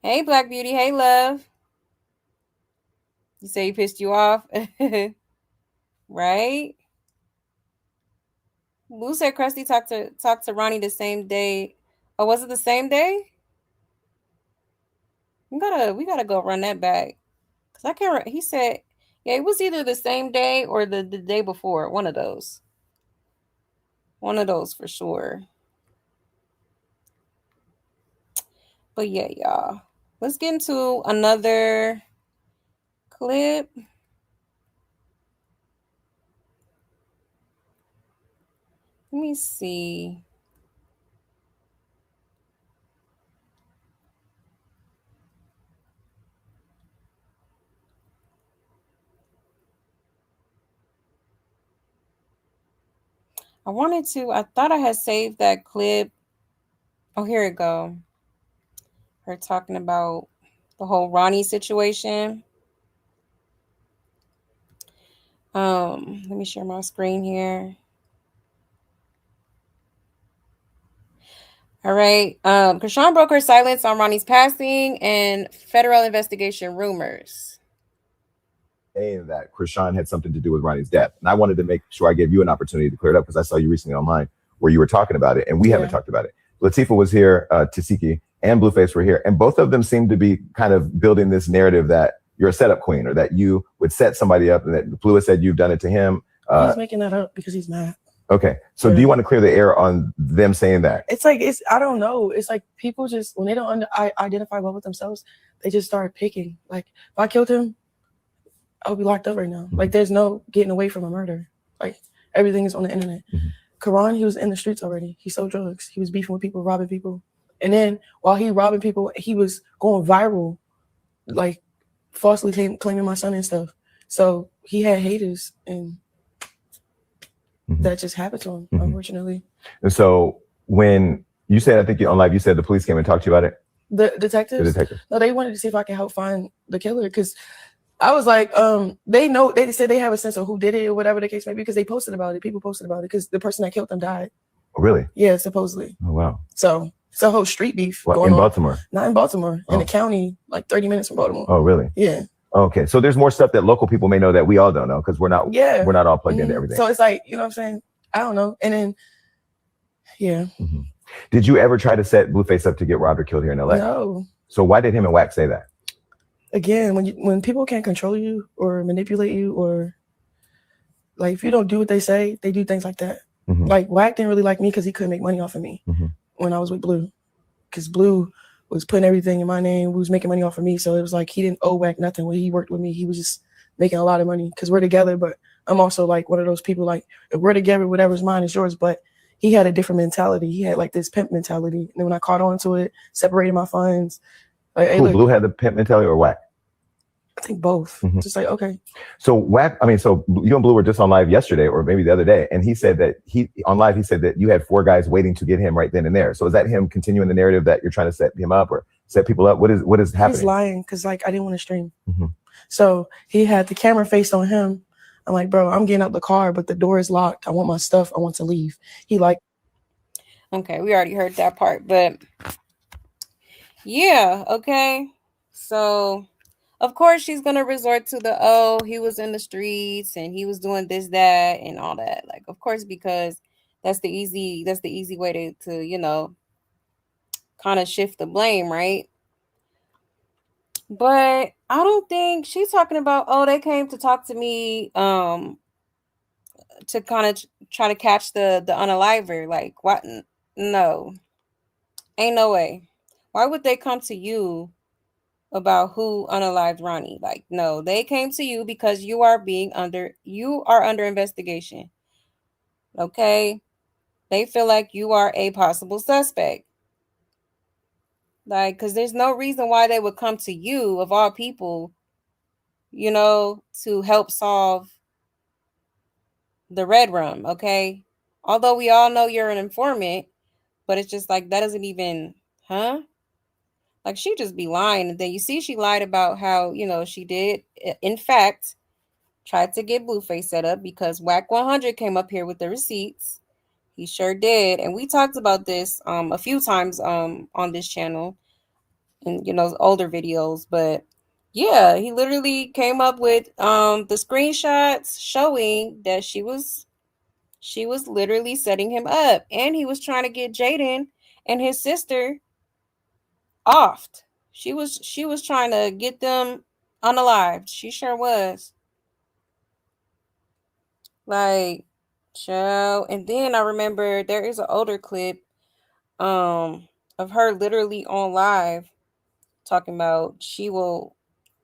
A: Hey, Black Beauty. Hey, love. You say he pissed you off? Right? Blue said Krusty talked to Ronnie the same day. Oh, was it the same day? We gotta go run that back. Cause I can't. He said, yeah, it was either the same day or the day before. One of those. One of those for sure. But yeah, y'all. Let's get into another clip. Let me see. I thought I had saved that clip. Oh, here it go. Her talking about the whole Ronnie situation. Let me share my screen here. All right. Chrisean broke her silence on Ronnie's passing and federal investigation rumors.
L: Saying that Chrisean had something to do with Ronnie's death. And I wanted to make sure I gave you an opportunity to clear it up because I saw you recently online where you were talking about it and we haven't talked about it. Latifah was here, Tasiki and Blueface were here, and both of them seemed to be kind of building this narrative that you're a setup queen or that you would set somebody up and that Blue said you've done it to him.
M: He's making that up because he's mad.
L: Okay. So do you want to clear the air on them saying that?
M: It's like, I don't know. It's like people just, when they don't identify well with themselves, they just start picking. Like, if I killed him, I would be locked up right now. Like, there's no getting away from a murder. Like, everything is on the internet. Karan, he was in the streets already. He sold drugs. He was beefing with people, robbing people. And then while he robbing people, he was going viral, like falsely claiming my son and stuff. So he had haters, and that just happened to him, unfortunately.
L: And so when you said, I think you on live, you said the police came and talked to you about it?
M: The detectives?
L: The detectives.
M: No, they wanted to see if I can help find the killer because I was like, they said they have a sense of who did it or whatever the case may be because they posted about it. People posted about it because the person that killed them died.
L: Oh, really?
M: Yeah, supposedly.
L: Oh, wow.
M: So it's a whole street beef
L: going
M: on.
L: In Baltimore?
M: Not in Baltimore. In the county, like 30 minutes from Baltimore.
L: Oh, really?
M: Yeah.
L: Okay. So there's more stuff that local people may know that we all don't know because we're not all plugged into everything.
M: So it's like, you know what I'm saying? I don't know. And then, yeah.
L: Did you ever try to set Blueface up to get robbed or killed here in LA?
M: No.
L: So why did him and Wack say that?
M: Again, when people can't control you or manipulate you or like if you don't do what they say, they do things like that. Like Wack didn't really like me because he couldn't make money off of me when I was with Blue. Because Blue was putting everything in my name, was making money off of me. So it was like he didn't owe Wack nothing when he worked with me. He was just making a lot of money because we're together. But I'm also like one of those people like if we're together, whatever's mine is yours. But he had a different mentality. He had like this pimp mentality. And then when I caught on to it, separated my funds. Like, hey,
L: Blue had the pimp mentality or Wack?
M: I think both.
L: Mhm.
M: Just like, okay.
L: So so you and Blue were just on live yesterday or maybe the other day, and he said that he said that you had 4 guys waiting to get him right then and there. So is that him continuing the narrative that you're trying to set him up or set people up? What is happening?
M: He's lying because like I didn't want to stream.
L: Mm-hmm.
M: So he had the camera faced on him. I'm like, bro, I'm getting out the car, but the door is locked. I want my stuff. I want to leave. He like,
A: okay, we already heard that part, but yeah, okay. So of course she's gonna resort to the he was in the streets and he was doing this, that, and all that. Like, of course, because that's the easy way to kind of shift the blame, right? But I don't think she's talking about, they came to talk to me to kind of try to catch the unaliver. Like, what? No. Ain't no way. Why would they come to you about who unalived Ronnie? Like, no, they came to you because you are under investigation. Okay? They feel like you are a possible suspect. Like, because there's no reason why they would come to you, of all people, to help solve the red rum, okay? Although we all know you're an informant, but it's just like, that doesn't even, huh? Like, she just be lying. And then you see she lied about how, she did, in fact, tried to get Blueface set up because Whack 100 came up here with the receipts. He sure did. And we talked about this a few times on this channel in, older videos. But yeah, he literally came up with the screenshots showing that she was literally setting him up. And he was trying to get Jaden and his sister offed. She was trying to get them unalived. She sure was. Like, child. And then I remember there is an older clip of her literally on live talking about she will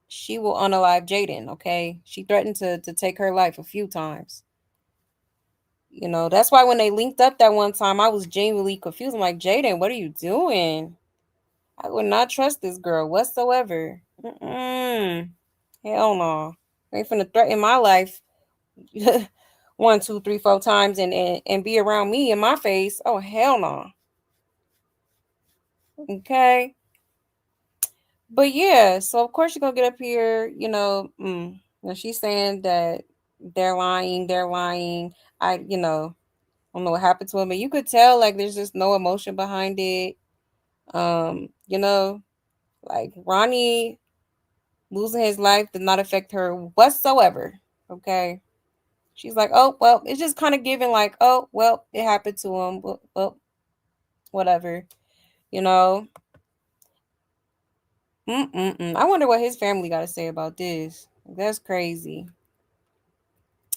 A: unalive Jaden, okay? She threatened to take her life a few times. That's why when they linked up that one time, I was genuinely confused. I'm like, Jaden, what are you doing? I would not trust this girl whatsoever. Hell no. They finna threaten my life 1, 2, 3, 4 times and be around me in my face. Oh, hell no. Okay. But yeah, so of course you're gonna get up here, she's saying that they're lying. I don't know what happened to him, and you could tell like there's just no emotion behind it. Like Ronnie losing his life did not affect her whatsoever. Okay. She's like, oh, well, it's just kind of giving like, oh, well, it happened to him. Well, whatever, I wonder what his family got to say about this. That's crazy.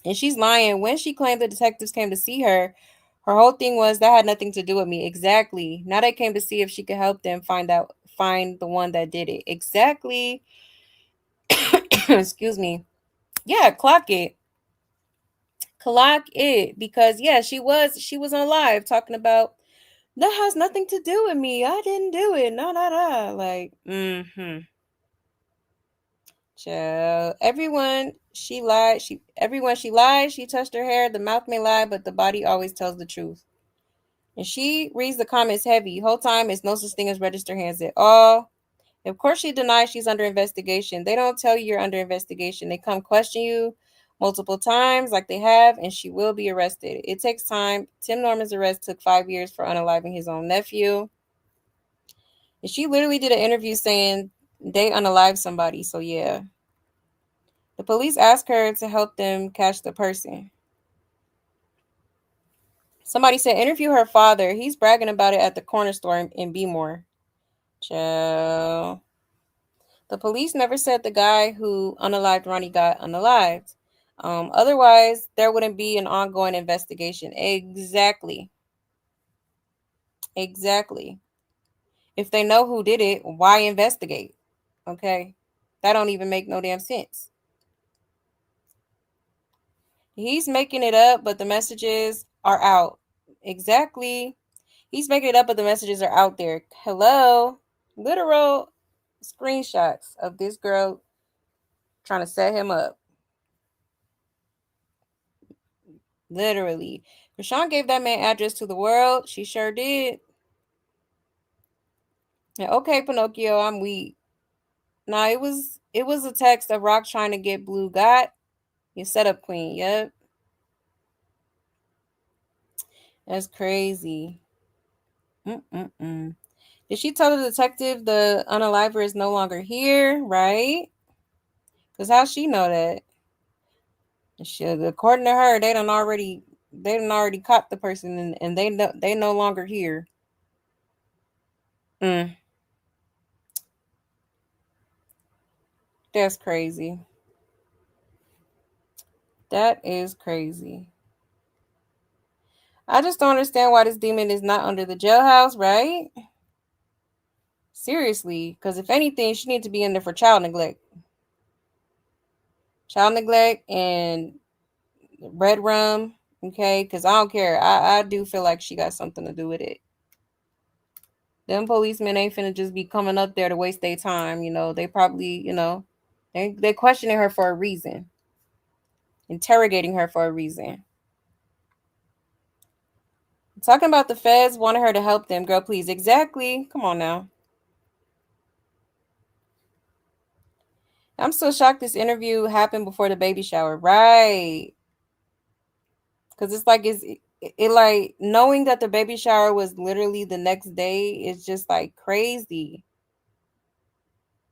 A: And she's lying. When she claimed the detectives came to see her, her whole thing was that had nothing to do with me. Exactly. Now they came to see if she could help them find the one that did it. Exactly. Excuse me. Yeah, clock it. Clock it. Because yeah, she was on live talking about that has nothing to do with me. I didn't do it. No. Like, Child. Everyone she lied. Everyone she lies. She touched her hair. The mouth may lie, but the body always tells the truth. And she reads the comments heavy. Whole time it's no such thing as registered hands at all. Of course, she denies she's under investigation. They don't tell you you're under investigation. They come question you multiple times, like they have, and she will be arrested. It takes time. Tim Norman's arrest took 5 years for unaliving his own nephew. And she literally did an interview saying they unalived somebody. So yeah. The police asked her to help them catch the person. Somebody said, interview her father. He's bragging about it at the corner store in Bmore. Child. The police never said the guy who unalived Ronnie got unalived. Otherwise, there wouldn't be an ongoing investigation. Exactly. If they know who did it, why investigate? Okay? That don't even make no damn sense. He's making it up, but the messages are out. Exactly. He's making it up, but the messages are out there. Hello? Literal screenshots of this girl trying to set him up. Literally. Chrisean gave that man address to the world. She sure did. Yeah, okay, Pinocchio, I'm weak. Nah, it was a text of Rock trying to get Blue got. You setup queen, yep. That's crazy. Mm-mm-mm. Did she tell the detective the unaliver is no longer here, right? Because how she know that? According to her, they done already caught the person and they no longer here. Mm. That's crazy. That is crazy. I just don't understand why this demon is not under the jailhouse, right? Seriously, because if anything, she needs to be in there for child neglect. Child neglect and red rum, okay? Because I don't care. I do feel like she got something to do with it. Them policemen ain't finna just be coming up there to waste their time. They probably, they questioning her for a reason. Interrogating her for a reason. Talking about the feds wanted her to help them. Girl, please. Exactly. Come on now. I'm still shocked this interview happened before the baby shower. Right. Because it's like, it like, knowing that the baby shower was literally the next day is just like crazy.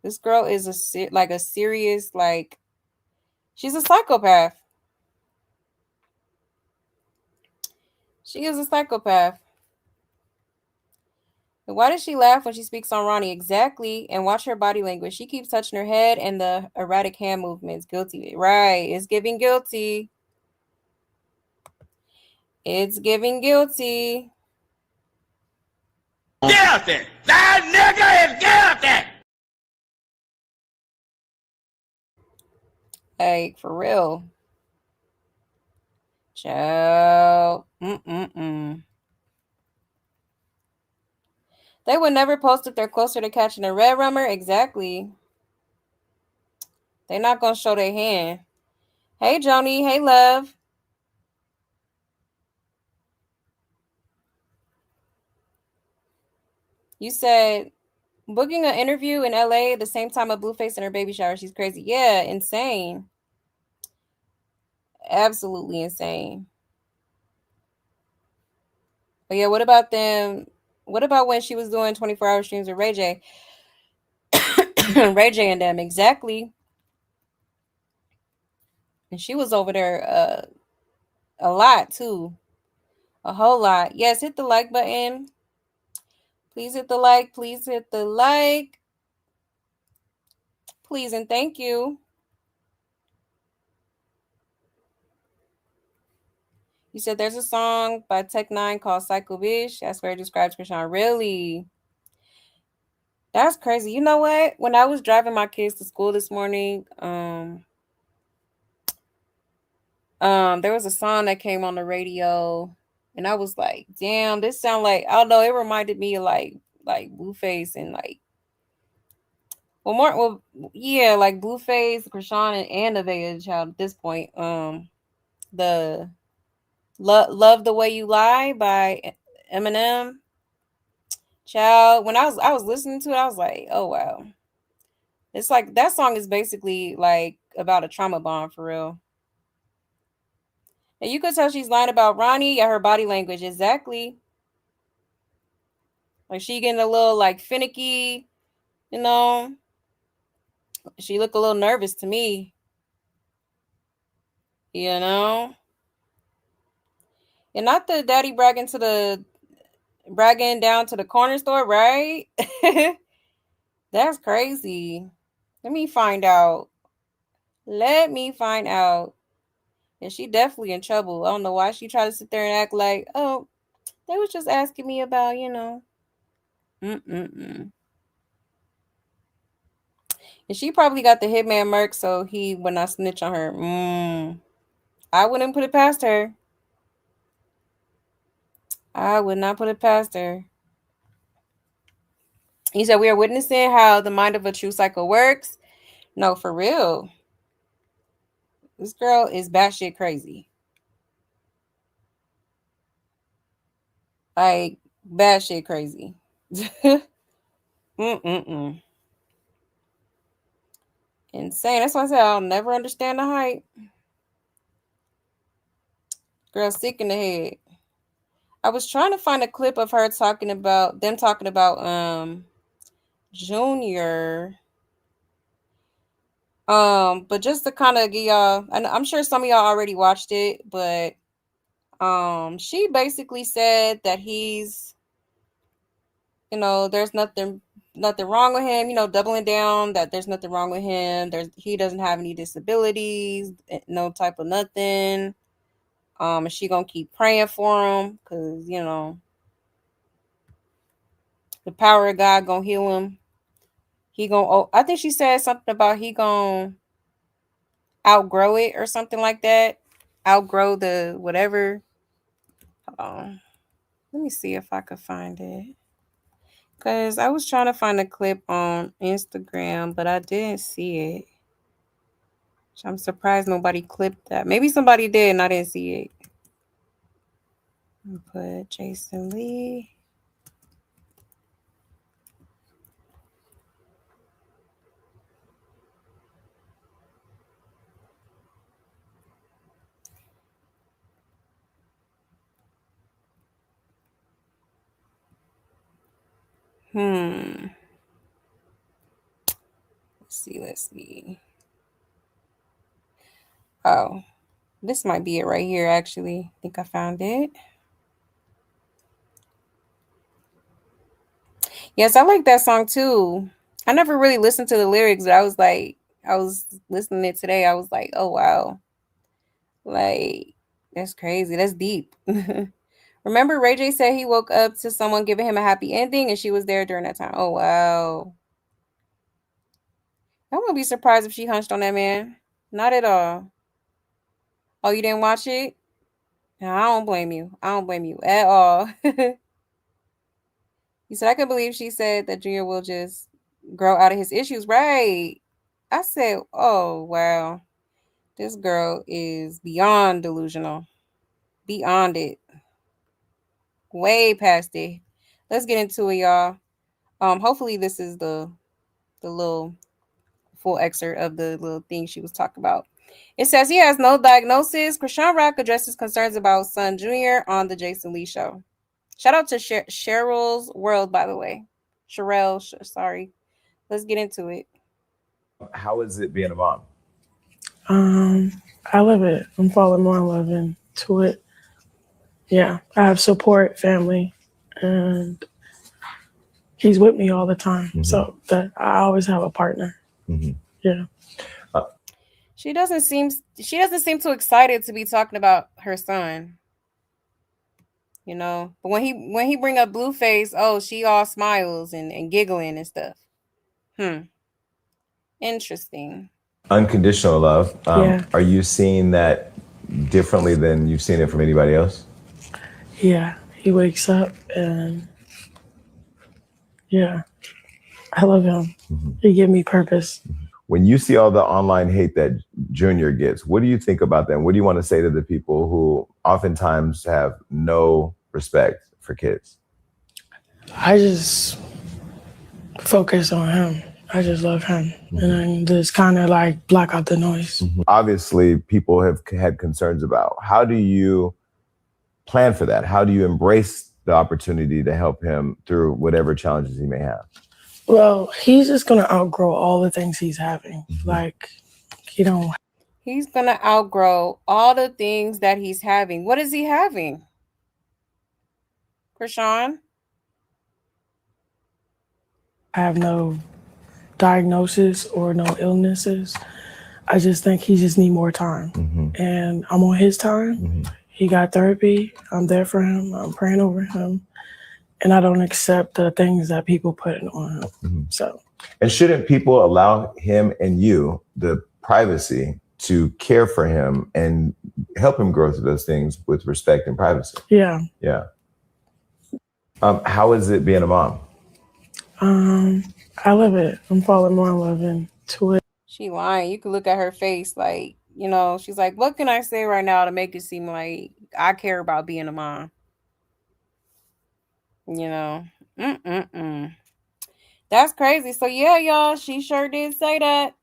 A: This girl is a serious, like, she's a psychopath. She is a psychopath. Why does she laugh when she speaks on Ronnie? Exactly. And watch her body language. She keeps touching her head and the erratic hand movements. Guilty. Right. It's giving guilty. It's giving guilty.
R: Guilty! That nigga is guilty!
A: Like, for real. Ciao. They would never post if they're closer to catching a red rummer. Exactly. They're not going to show their hand. Hey, Joni. Hey, love. You said booking an interview in LA at the same time of Blueface and her baby shower. She's crazy. Yeah, insane. Absolutely insane. But yeah, what about them? What about when she was doing 24-hour streams with Ray J? Ray J and them, exactly. And she was over there a lot too. A whole lot. Yes, hit the like button. Please hit the like. Please hit the like. Please and thank you. You said there's a song by Tech9 called Psycho Bitch. That's where it describes Chrisean. Really? That's crazy. You know what? When I was driving my kids to school this morning, there was a song that came on the radio, and I was like, damn, this sound like, I don't know, it reminded me of like Blueface and like, yeah, like Blueface, Chrisean, and Nevaeh child at this point. The Love the Way You Lie by Eminem. Child, when I was listening to it, I was like, oh wow. It's like that song is basically like about a trauma bond for real. And you could tell she's lying about Ronnie. Yeah, her body language, exactly. Like she getting a little like finicky, you know. She looked a little nervous to me. You know. And not the daddy bragging down to the corner store, right? That's crazy. Let me find out. And she definitely in trouble. I don't know why she tried to sit there and act like, oh, they was just asking me about, Mm-mm-mm. And she probably got the hitman Merc, so he would not snitch on her. I wouldn't put it past her. I would not put it past her. He said, we are witnessing how the mind of a true psycho works. No, for real. This girl is batshit crazy. Like, batshit crazy. Insane. That's why I said I'll never understand the hype. Girl, sick in the head. I was trying to find a clip of her talking about Junior. But just to kind of give y'all, I'm sure some of y'all already watched it, but she basically said that he's, there's nothing wrong with him, doubling down that there's nothing wrong with him. He doesn't have any disabilities, no type of nothing. And she gonna keep praying for him because the power of God gonna heal him. I think she said something about he gonna outgrow it or something like that. Outgrow the whatever. Let me see if I could find it. Because I was trying to find a clip on Instagram, but I didn't see it. I'm surprised nobody clipped that. Maybe somebody did and I didn't see it. Put Jason Lee. Let's see. Oh, this might be it right here, actually. I think I found it. Yes, I like that song too. I never really listened to the lyrics, but I was listening to it today. I was like, oh wow. Like, that's crazy. That's deep. Remember Ray J said he woke up to someone giving him a happy ending and she was there during that time. Oh wow. I wouldn't be surprised if she hunched on that man. Not at all. Oh, you didn't watch it? No, I don't blame you. I don't blame you at all. He said, I can believe she said that Junior will just grow out of his issues. Right. I said, oh, wow. This girl is beyond delusional. Beyond it. Way past it. Let's get into it, y'all. Hopefully this is the little full excerpt of the little thing she was talking about. It says he has no diagnosis. Chrisean Rock addresses concerns about son Junior on the Jason Lee show. Shout out to Cheryl's World, by the way. Sorry. Let's get into it.
L: How is it being a mom?
M: I love it. I'm falling more in love into it. Yeah, I have support, family, and he's with me all the time. Mm-hmm. So that I always have a partner. Mm-hmm. Yeah.
A: She doesn't seem too excited to be talking about her son. But when he bring up Blueface, oh, she all smiles and giggling and stuff. Interesting.
L: Unconditional love.
M: Yeah.
L: Are you seeing that differently than you've seen it from anybody else?
M: Yeah. He wakes up and yeah, I love him. Mm-hmm. He gives me purpose.
L: When you see all the online hate that Junior gets, what do you think about that? What do you want to say to the people who oftentimes have no respect for kids?
M: I just focus on him. I just love him. Mm-hmm. And then just kind of like block out the noise.
L: Mm-hmm. Obviously, people have had concerns about how do you plan for that? How do you embrace the opportunity to help him through whatever challenges he may have?
M: Well, he's just going to outgrow all the things he's having. Mm-hmm. Like, he's
A: going to outgrow all the things that he's having. What is he having? Chrisean?
M: I have no diagnosis or no illnesses. I just think he just need more time. Mm-hmm. And I'm on his time. Mm-hmm. He got therapy. I'm there for him. I'm praying over him. And I don't accept the things that people put on him. Mm-hmm. So.
L: And shouldn't people allow him and you the privacy to care for him and help him grow through those things with respect and privacy?
M: Yeah.
L: Yeah. How is it being a mom?
M: I love it. I'm falling more in love into it.
A: She lying. You can look at her face like you know, she's like, what can I say right now to make it seem like I care about being a mom? You know, that's crazy. So yeah, y'all, she sure did say that.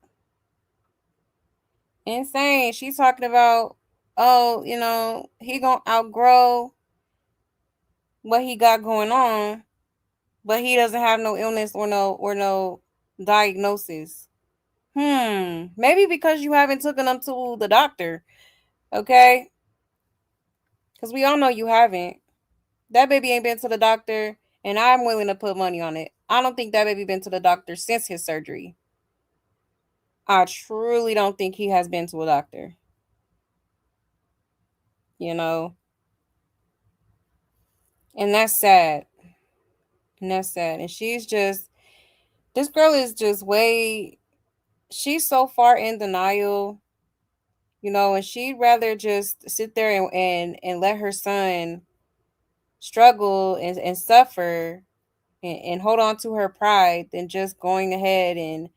A: Insane. She's talking about, oh, you know, he gonna outgrow what he got going on, but he doesn't have no illness or no diagnosis. Maybe because you haven't taken them to the doctor, okay? Because we all know you haven't. That baby ain't been to the doctor, and I'm willing to put money on it. I don't think that baby been to the doctor since his surgery. I truly don't think he has been to a doctor. You know, and that's sad. And that's sad. And she's just, this girl is just way, she's so far in denial, you know, and she'd rather just sit there and let her son struggle and suffer and hold on to her pride than just going ahead and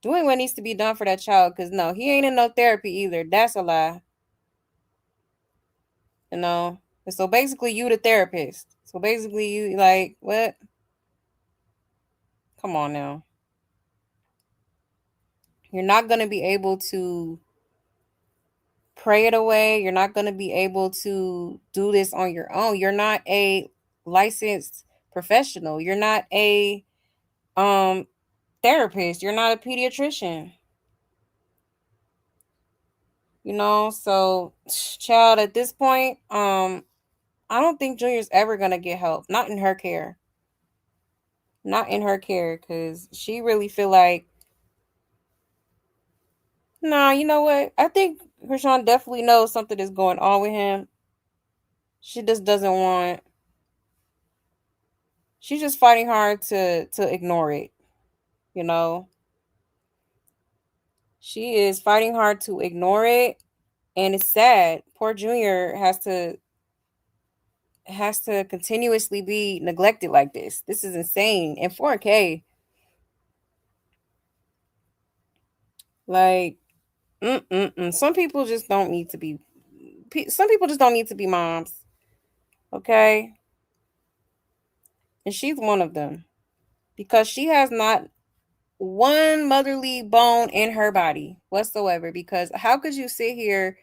A: doing what needs to be done for that child. Because no, he ain't in no therapy either. That's a lie. You know? And so basically, you the therapist. So basically, you like, what? Come on now. You're not going to be able to pray it away. You're not going to be able to do this on your own. You're not a licensed professional. You're not a therapist. You're not a pediatrician. You know, so child, at this point, I don't think Junior's ever gonna get help. Not in her care. Not in her care, because she really feel like, nah, you know what? I think Chrisean definitely knows something is going on with him. She just doesn't want, she's just fighting hard to ignore it, you know. She is fighting hard to ignore it, and it's sad. Poor Junior has to continuously be neglected like this. This is insane. And 4K, like, some people just don't need to be. Some people just don't need to be moms. Okay, and she's one of them because she has not one motherly bone in her body whatsoever. Because how could you sit here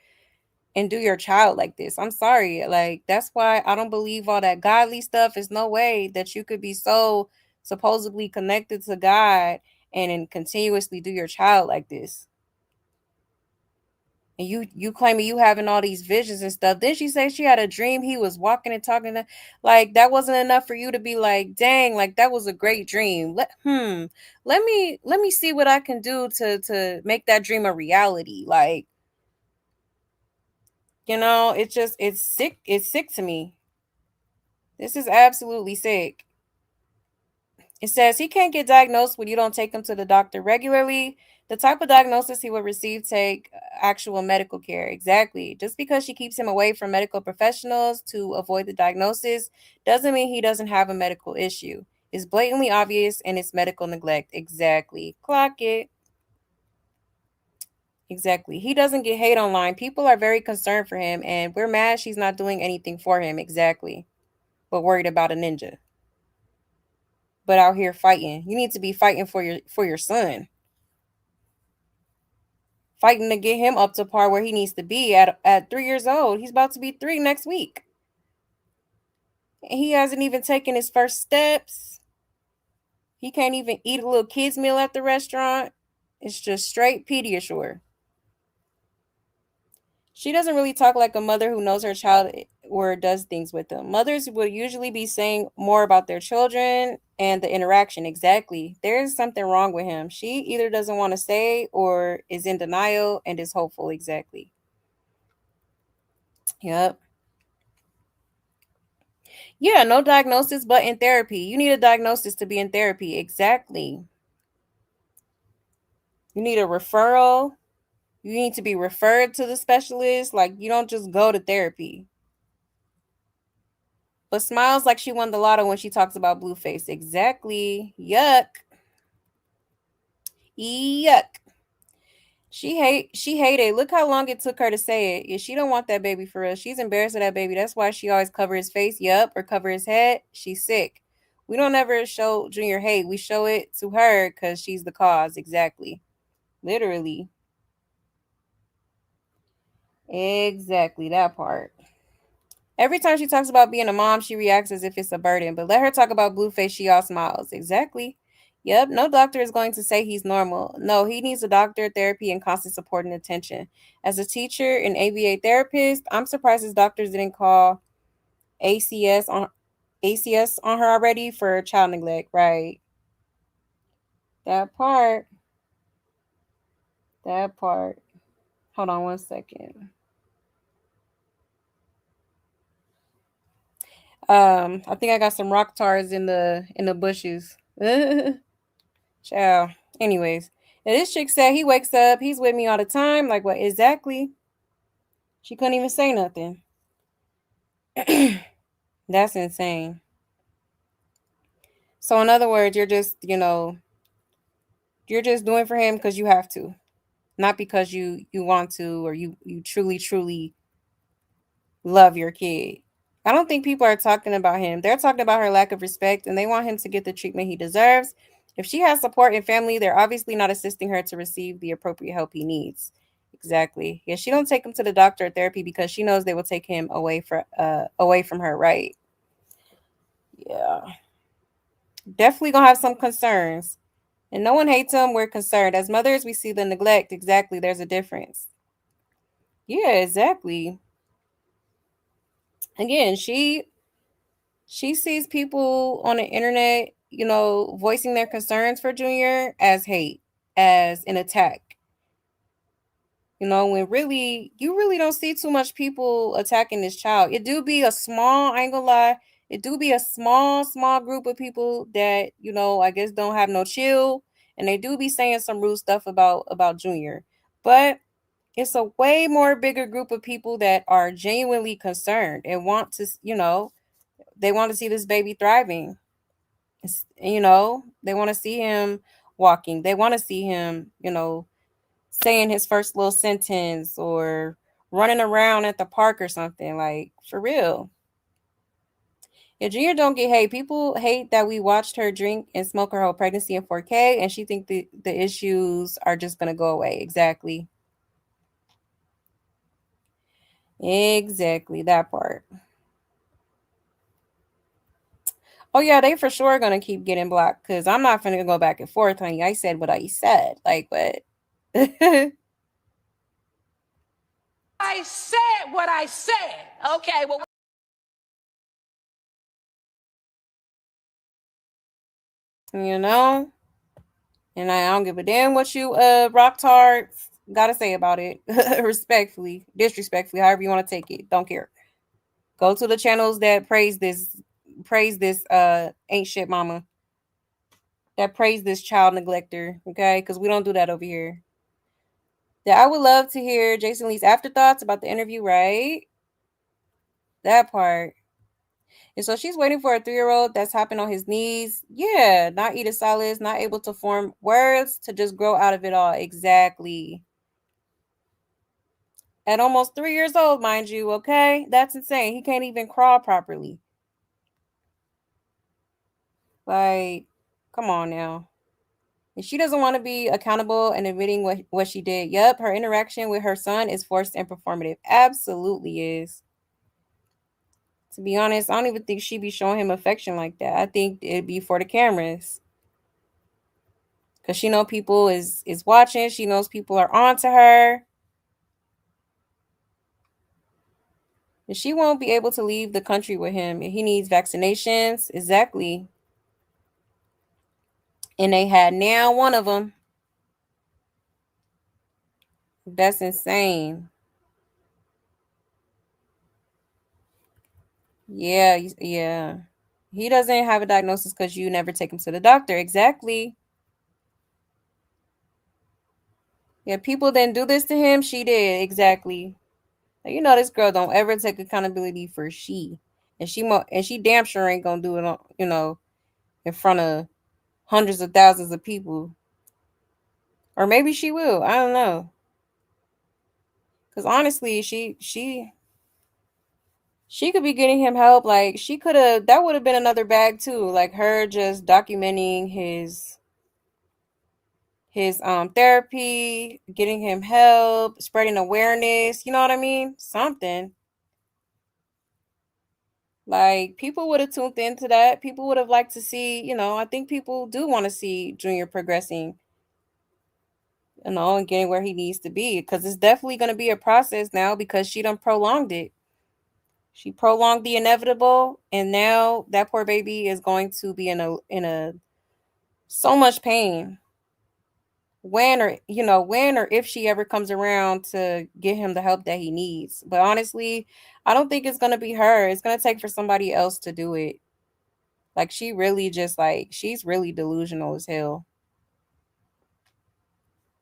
A: and do your child like this? I'm sorry. Like, that's why I don't believe all that godly stuff. Is no way that you could be so supposedly connected to God and then continuously do your child like this. And you claiming you having all these visions and stuff. Then she said she had a dream he was walking and talking to, like, that wasn't enough for you to be like, dang, like that was a great dream. Let me see what I can do to make that dream a reality. Like, you know, it's sick. It's sick to me. This is absolutely sick. It says he can't get diagnosed when you don't take him to the doctor regularly. The type of diagnosis he will receive take actual medical care. Exactly. Just because she keeps him away from medical professionals to avoid the diagnosis doesn't mean he doesn't have a medical issue. It's blatantly obvious and it's medical neglect. Exactly. Clock it. Exactly. He doesn't get hate online. People are very concerned for him and we're mad she's not doing anything for him. Exactly. But worried about a ninja. But out here fighting. You need to be fighting for your son. Fighting to get him up to par where he needs to be at 3 years old. He's about to be 3 next week. And he hasn't even taken his first steps. He can't even eat a little kid's meal at the restaurant. It's just straight Pediasure. She doesn't really talk like a mother who knows her child or does things with them. Mothers will usually be saying more about their children and the interaction. Exactly. There is something wrong with him. She either doesn't want to say or is in denial and is hopeful. Exactly. Yep. Yeah, no diagnosis, but in therapy. You need a diagnosis to be in therapy. Exactly. You need a referral. You need to be referred to the specialist. Like, you don't just go to therapy. But smiles like she won the lotto when she talks about Blueface. Exactly. Yuck. Yuck. She hate it. Look how long it took her to say it. Yeah, she don't want that baby for real. She's embarrassed of that baby. That's why she always cover his face, yup, or cover his head. She's sick. We don't ever show Junior hate. We show it to her because she's the cause. Exactly. Literally. Exactly that part. Every time she talks about being a mom, she reacts as if it's a burden. But let her talk about Blueface, she all smiles. Exactly. Yep, no doctor is going to say he's normal. No, he needs a doctor, therapy, and constant support and attention. As a teacher and ABA therapist, I'm surprised his doctors didn't call ACS on ACS on her already for child neglect. Right. That part. That part. Hold on one second. I think I got some rock tars in the bushes. Ciao. Anyways, and this chick said he wakes up, he's with me all the time. Like what exactly? She couldn't even say nothing. That's insane. So in other words, you're just, you're just doing for him because you have to, not because you want to or you truly love your kid. I don't think people are talking about him. They're talking about her lack of respect and they want him to get the treatment he deserves. If she has support and family, they're obviously not assisting her to receive the appropriate help he needs. Exactly. Yeah, she don't take him to the doctor or therapy because she knows they will take him away from her, right? Yeah. Definitely gonna have some concerns. And no one hates him, we're concerned. As mothers, we see the neglect. Exactly. There's a difference. Yeah, exactly. Again, she sees people on the internet, voicing their concerns for Junior as hate, as an attack. When really you really don't see too much people attacking this child. It do be a small, I ain't gonna lie, it do be a small group of people that, I guess don't have no chill and they do be saying some rude stuff about Junior. But it's a way more bigger group of people that are genuinely concerned and want to, they want to see this baby thriving. They want to see him walking. They want to see him, saying his first little sentence or running around at the park or something. Like, for real. If Junior don't get hate, people hate that we watched her drink and smoke her whole pregnancy in 4K, and she think the issues are just gonna go away. Exactly. Exactly that part. Oh yeah, they for sure gonna keep getting blocked because I'm not gonna go back and forth, honey. I said what I said. Like what?
B: I said what I said. Okay, well.
A: you know? And I don't give a damn what you rock tards gotta say about it. Respectfully, disrespectfully, however you want to take it. Don't care. Go to the channels that praise this ain't shit mama. That praise this child neglector, okay? Because we don't do that over here. Yeah, I would love to hear Jason Lee's afterthoughts about the interview, right? That part. And so she's waiting for a 3-year-old that's hopping on his knees. Yeah, not eat a solids, not able to form words, to just grow out of it all. Exactly. At almost 3 years old, mind you, okay? That's insane. He can't even crawl properly. Like, come on now. And she doesn't want to be accountable and admitting what she did. Yep, her interaction with her son is forced and performative. Absolutely is. To be honest, I don't even think she'd be showing him affection like that. I think it'd be for the cameras. Cause she know people is watching. She knows people are on to her. And she won't be able to leave the country with him. He needs vaccinations. Exactly. And they had now one of them. That's insane. Yeah, yeah. He doesn't have a diagnosis because you never take him to the doctor. Exactly. Yeah, people didn't do this to him. She did. Exactly. This girl don't ever take accountability for she. And she damn sure ain't gonna do it on, in front of hundreds of thousands of people. Or maybe she will. I don't know. Because honestly, she could be getting him help. Like she could have. That would have been another bag too. Like her just documenting his therapy, getting him help, spreading awareness. You know what I mean? Something. Like people would have tuned into that. People would have liked to see. I think people do want to see Junior progressing. And getting where he needs to be, because it's definitely going to be a process now because she done prolonged it. She prolonged the inevitable, and now that poor baby is going to be in a so much pain when or if she ever comes around to get him the help that he needs. But honestly, I don't think it's going to be her. It's going to take for somebody else to do it. Like she really just she's really delusional as hell.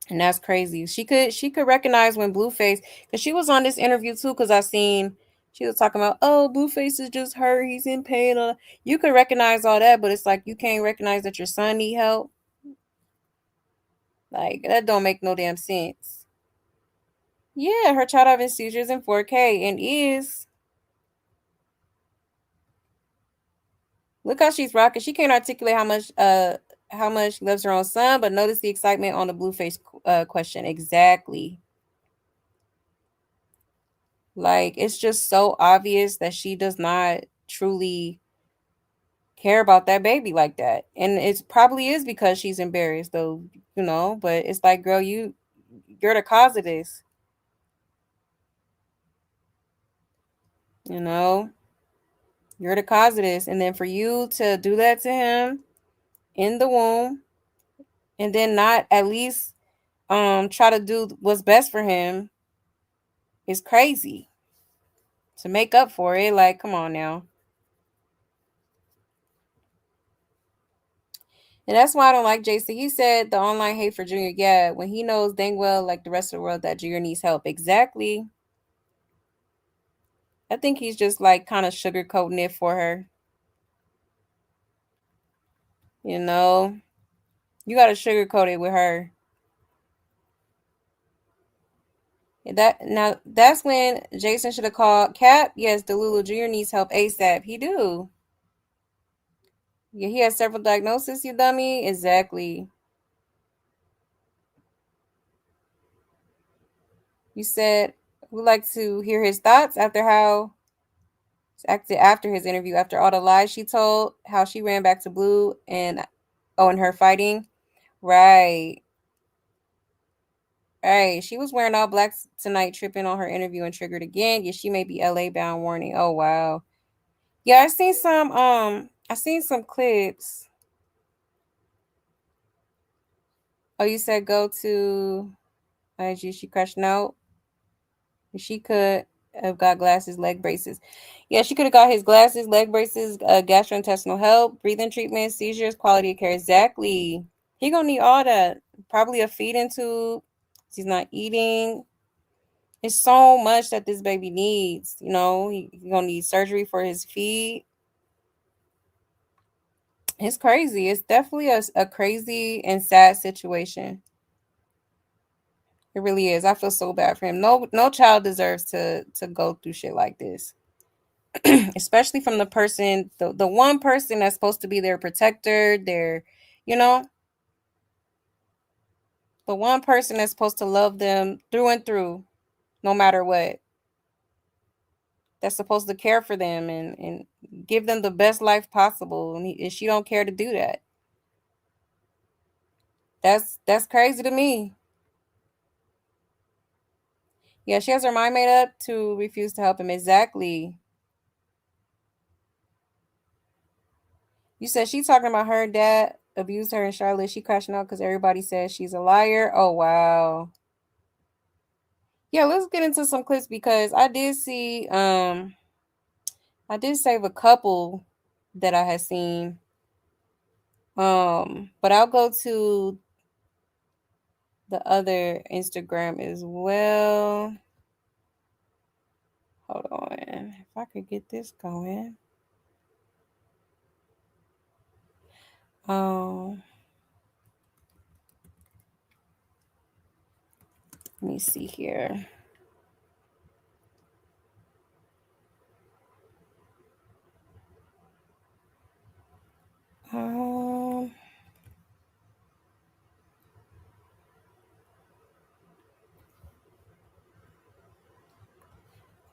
A: And that's crazy. She could recognize when Blueface, because she was on this interview too, because I seen she was talking about, oh, Blueface is just hurt, he's in pain. You could recognize all that, but it's like you can't recognize that your son need help. Like that don't make no damn sense. Yeah, her child having seizures in 4K and is. Look how she's rocking. She can't articulate how much loves her own son, but notice the excitement on the Blueface question. Exactly. Like it's just so obvious that she does not truly care about that baby like that. And it probably is because she's embarrassed though, but it's like, girl, you're the cause of this. You know? You're the cause of this. And then for you to do that to him in the womb and then not at least try to do what's best for him is crazy. To make up for it, like, come on now. And that's why I don't like Jason. He said the online hate for Junior. Yeah, when he knows dang well, like the rest of the world, that Junior needs help. Exactly. I think he's just like kind of sugarcoating it for her. You know, you got to sugarcoat it with her. That's when Jason should have called Cap. Yes, Delulu Jr. needs help ASAP. He do. Yeah, he has several diagnoses, you dummy. Exactly. You said we'd like to hear his thoughts after how acted after his interview, after all the lies she told, how she ran back to Blue and her fighting. Right. Right. She was wearing all black tonight, tripping on her interview and triggered again. Yeah, she may be LA bound warning. Oh wow. Yeah, I seen some clips. Oh, you said go to IG, she crashed out. She could have got glasses, leg braces. Yeah, she could have got his glasses, leg braces, gastrointestinal help, breathing treatment, seizures, quality of care. Exactly. He gonna need all that. Probably a feeding tube. He's not eating. It's so much that this baby needs. He gonna need surgery for his feet. It's crazy. It's definitely a crazy and sad situation. It really is. I feel so bad for him. No child deserves to go through shit like this. Especially from the one person that's supposed to be their protector, you know, the one person that's supposed to love them through and through, no matter what. That's supposed to care for them and give them the best life possible. And she don't care to do that. That's crazy to me. Yeah, she has her mind made up to refuse to help him. Exactly. You said she talking about her dad abused her in Charlotte. She crashing out because everybody says she's a liar. Oh wow. Yeah, let's get into some clips because I did see I did save a couple that I had seen. But I'll go to the other Instagram as well. Hold on. If I could get this going. Let me see here.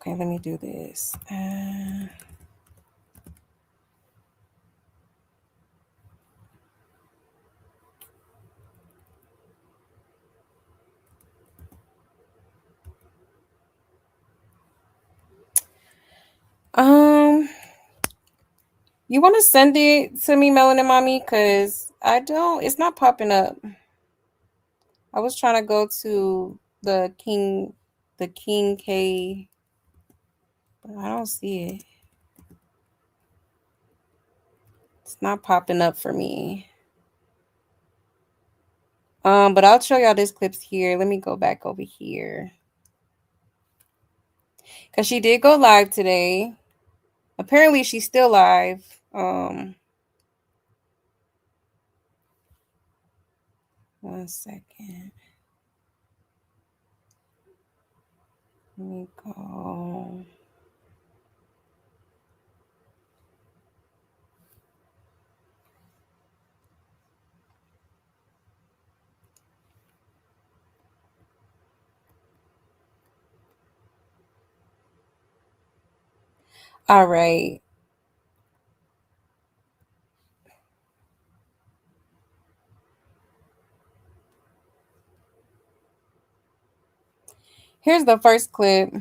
A: Okay, let me do this. You want to send it to me, Melanin Mommy? Because it's not popping up. I was trying to go to the King K, but I don't see it. It's not popping up for me. But I'll show y'all this clips here. Let me go back over here. Because she did go live today. Apparently she's still live. One second. Let me go. All right. Here's the first clip.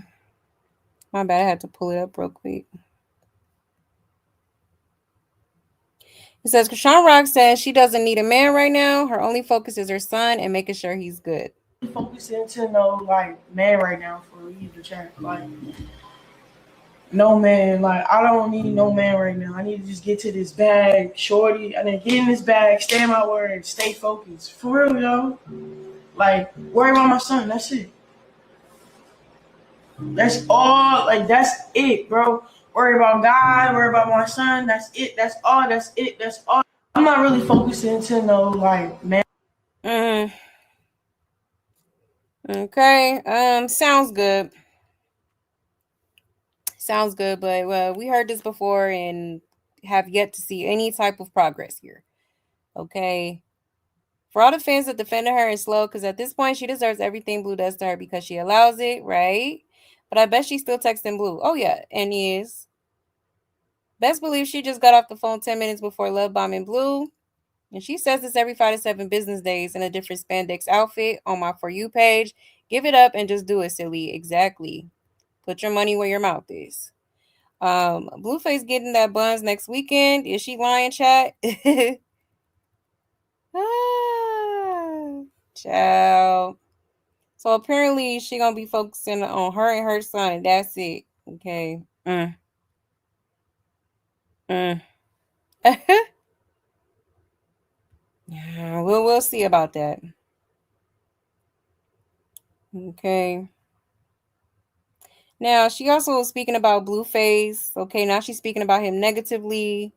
A: My bad, I had to pull it up real quick. It says, Chrisean Rock says she doesn't need a man right now. Her only focus is her son and making sure he's good.
N: Focusing to no like man right now for you to check. Like no man, like I don't need no man right now. I need to just get to this bag, shorty. I need to get in this bag, stay in my word, stay focused. For real, yo. Like, worry about my son, that's it. That's all, like that's it, bro. Worry about God, worry about my son, that's it, that's all, that's it, that's all. I'm not really focusing to no like man.
A: Okay. Sounds good. Sounds good, but we heard this before and have yet to see any type of progress here. Okay. For all the fans that defended her and slow, because at this point she deserves everything Blue does to her because she allows it, right? But I bet she's still texting Blue. Oh yeah, and is. Best believe she just got off the phone 10 minutes before love bombing Blue. And she says this every 5 to 7 business days in a different spandex outfit on my For You page. Give it up and just do it, silly. Exactly. Put your money where your mouth is. Blueface getting that buns next weekend. Is she lying, chat? Child. So apparently she gonna be focusing on her and her son, and that's it. Okay. Yeah, we'll see about that. Okay. Now she also was speaking about Blueface. Okay, now she's speaking about him negatively.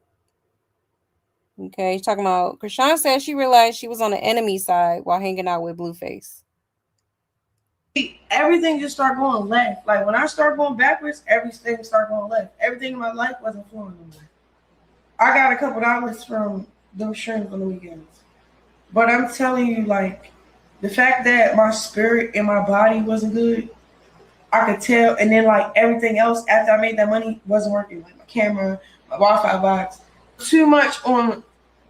A: Okay, she's talking about Chrisean said she realized she was on the enemy side while hanging out with Blueface.
N: Everything just started going left. Like when I start going backwards, everything started going left. Everything in my life wasn't flowing no more. I got a couple dollars from those streams on the weekends. But I'm telling you, like, the fact that my spirit and my body wasn't good, I could tell. And then, like, everything else after I made that money wasn't working. Like, my camera, my Wi-Fi box. Too much on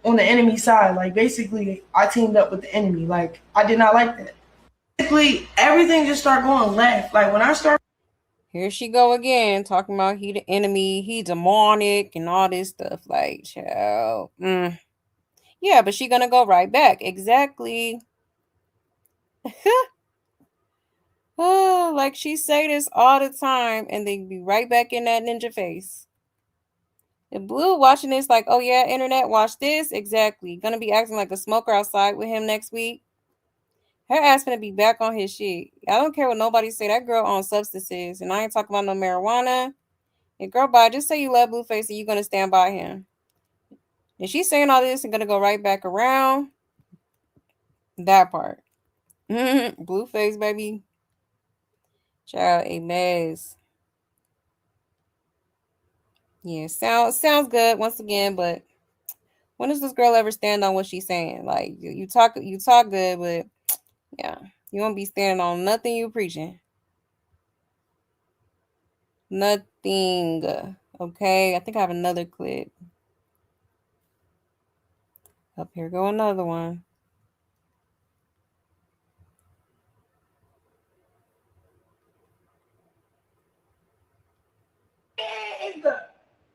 N: the enemy side. Like, basically, I teamed up with the enemy. Like, I did not like that. Basically, everything just started going left. Like, when I started...
A: Here she go again, talking about he the enemy, he demonic, and all this stuff. Like, child. Yeah, but she gonna go right back. Exactly. Like she say this all the time, and they be right back in that ninja face. If Blue watching this, like, oh yeah, internet, watch this. Exactly. Gonna be acting like a smoker outside with him next week. Her ass gonna be back on his shit. I don't care what nobody say. That girl on substances, and I ain't talking about no marijuana. And girl, bye. Just say you love Blueface and you're gonna stand by him. And she's saying all this and gonna go right back around. That part. Blueface, baby. Child, a mess. Yeah, sounds good once again, but when does this girl ever stand on what she's saying? Like you talk good, but yeah, you won't be standing on nothing you preaching. Nothing. Okay, I think I have another clip. Up here go another one.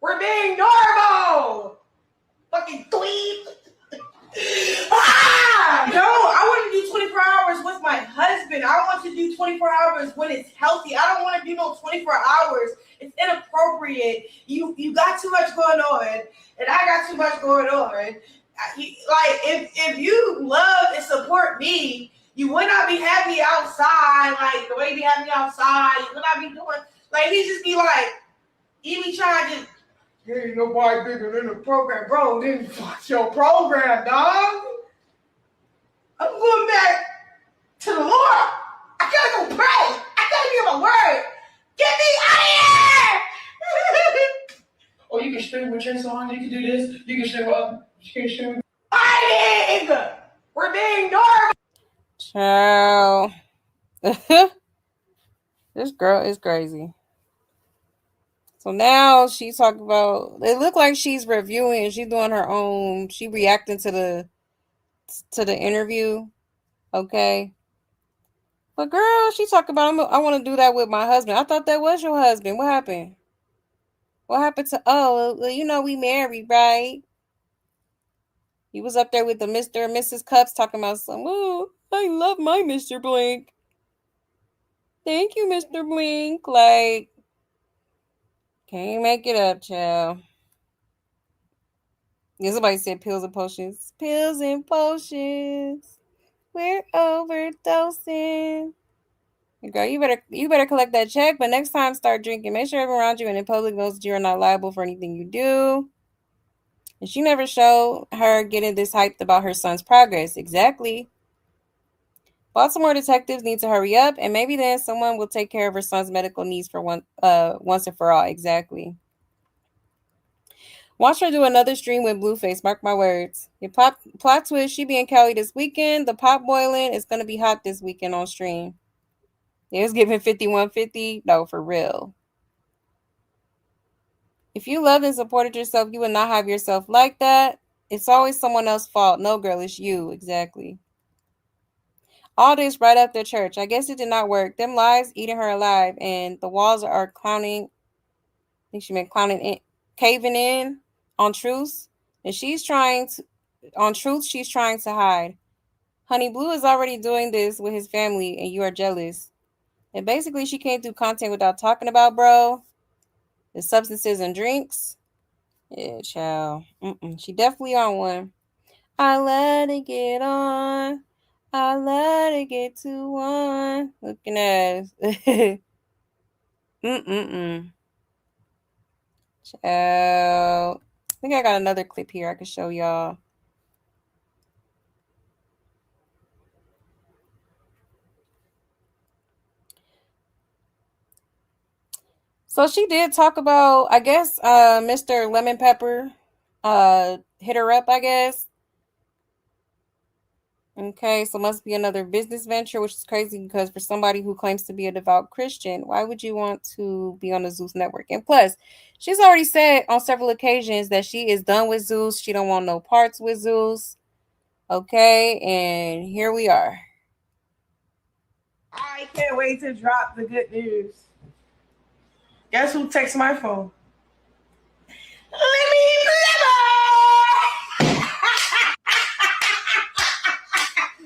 O: We're being normal. Fucking dweeb. No, I want to do 24 hours with my husband. I want to do 24 hours when it's healthy. I don't want to do no 24 hours. It's inappropriate. You got too much going on, and I got too much going on. Like, if you love and support me, you would not be having me outside like the way you have me outside. You would not be doing like he just be like, he be trying to. There ain't nobody bigger than the program, bro. Then fuck your program, dog. I'm going back to the Lord. I gotta go pray. I gotta get my word. Get me out of here. Oh, you can stream with your song. You can do this. You can stream up. You can stream. We're being normal.
A: Ciao. This girl is crazy. So now she's talking about. It looked like she's reviewing. She's doing her own. She reacting to the interview. Okay. But girl, she talking about. I want to do that with my husband. I thought that was your husband. What happened? What happened to? Oh, well, you know we married, right? He was up there with the Mr. and Mrs. Cups talking about some. Oh, I love my Mr. Blink. Thank you, Mr. Blink. Like, can't make it up, child. Yeah, somebody said pills and potions. Pills and potions. We're overdosing. Girl, you better collect that check, but next time start drinking. Make sure everyone around you and in public knows that you're not liable for anything you do. And she never showed her getting this hyped about her son's progress. Exactly. Baltimore detectives need to hurry up, and maybe then someone will take care of her son's medical needs for once and for all. Exactly. Watch her do another stream with Blueface. Mark my words. Your plot twist, she be in Cali this weekend. The pot boiling is going to be hot this weekend on stream. It was giving 5150. No, for real. If you loved and supported yourself, you would not have yourself like that. It's always someone else's fault. No, girl, it's you. Exactly. All this right after church. I guess it did not work. Them lies eating her alive, and the walls are clowning. I think she meant clowning in, caving in on truths. And she's trying to on truth she's trying to hide. Honey Blue is already doing this with his family, and you are jealous. And basically, she can't do content without talking about, bro, the substances and drinks. Yeah, child. She definitely on one. I let it get on. I let it get to one. Looking at Child. I think I got another clip here I can show y'all. So she did talk about, I guess, Mr. Lemon Pepper hit her up, I guess. Okay, so must be another business venture, which is crazy because for somebody who claims to be a devout Christian, why would you want to be on the Zeus network? And plus, she's already said on several occasions that she is done with Zeus. She don't want no parts with Zeus. Okay, and here we are.
O: I can't wait to drop the good news. Guess who texts my phone?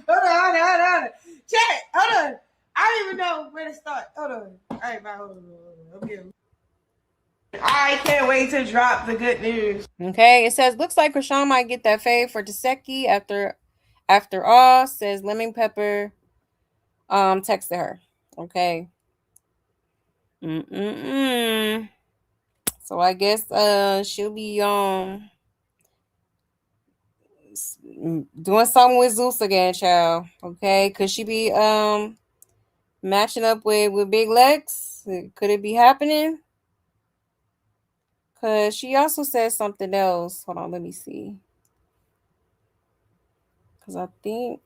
O: Hold on. Check. Hold on. I don't even know where to start. Hold on. All right, bye. Hold on. Okay. I can't wait to drop the good news.
A: Okay, it says looks like Chrisean might get that fade for Taseki after all, says Lemon Pepper texted her. Okay. So I guess she'll be doing something with Zeus again, child. Okay, could she be matching up with Big Lex? Could it be happening? Cause she also said something else. Hold on, let me see. Cause I think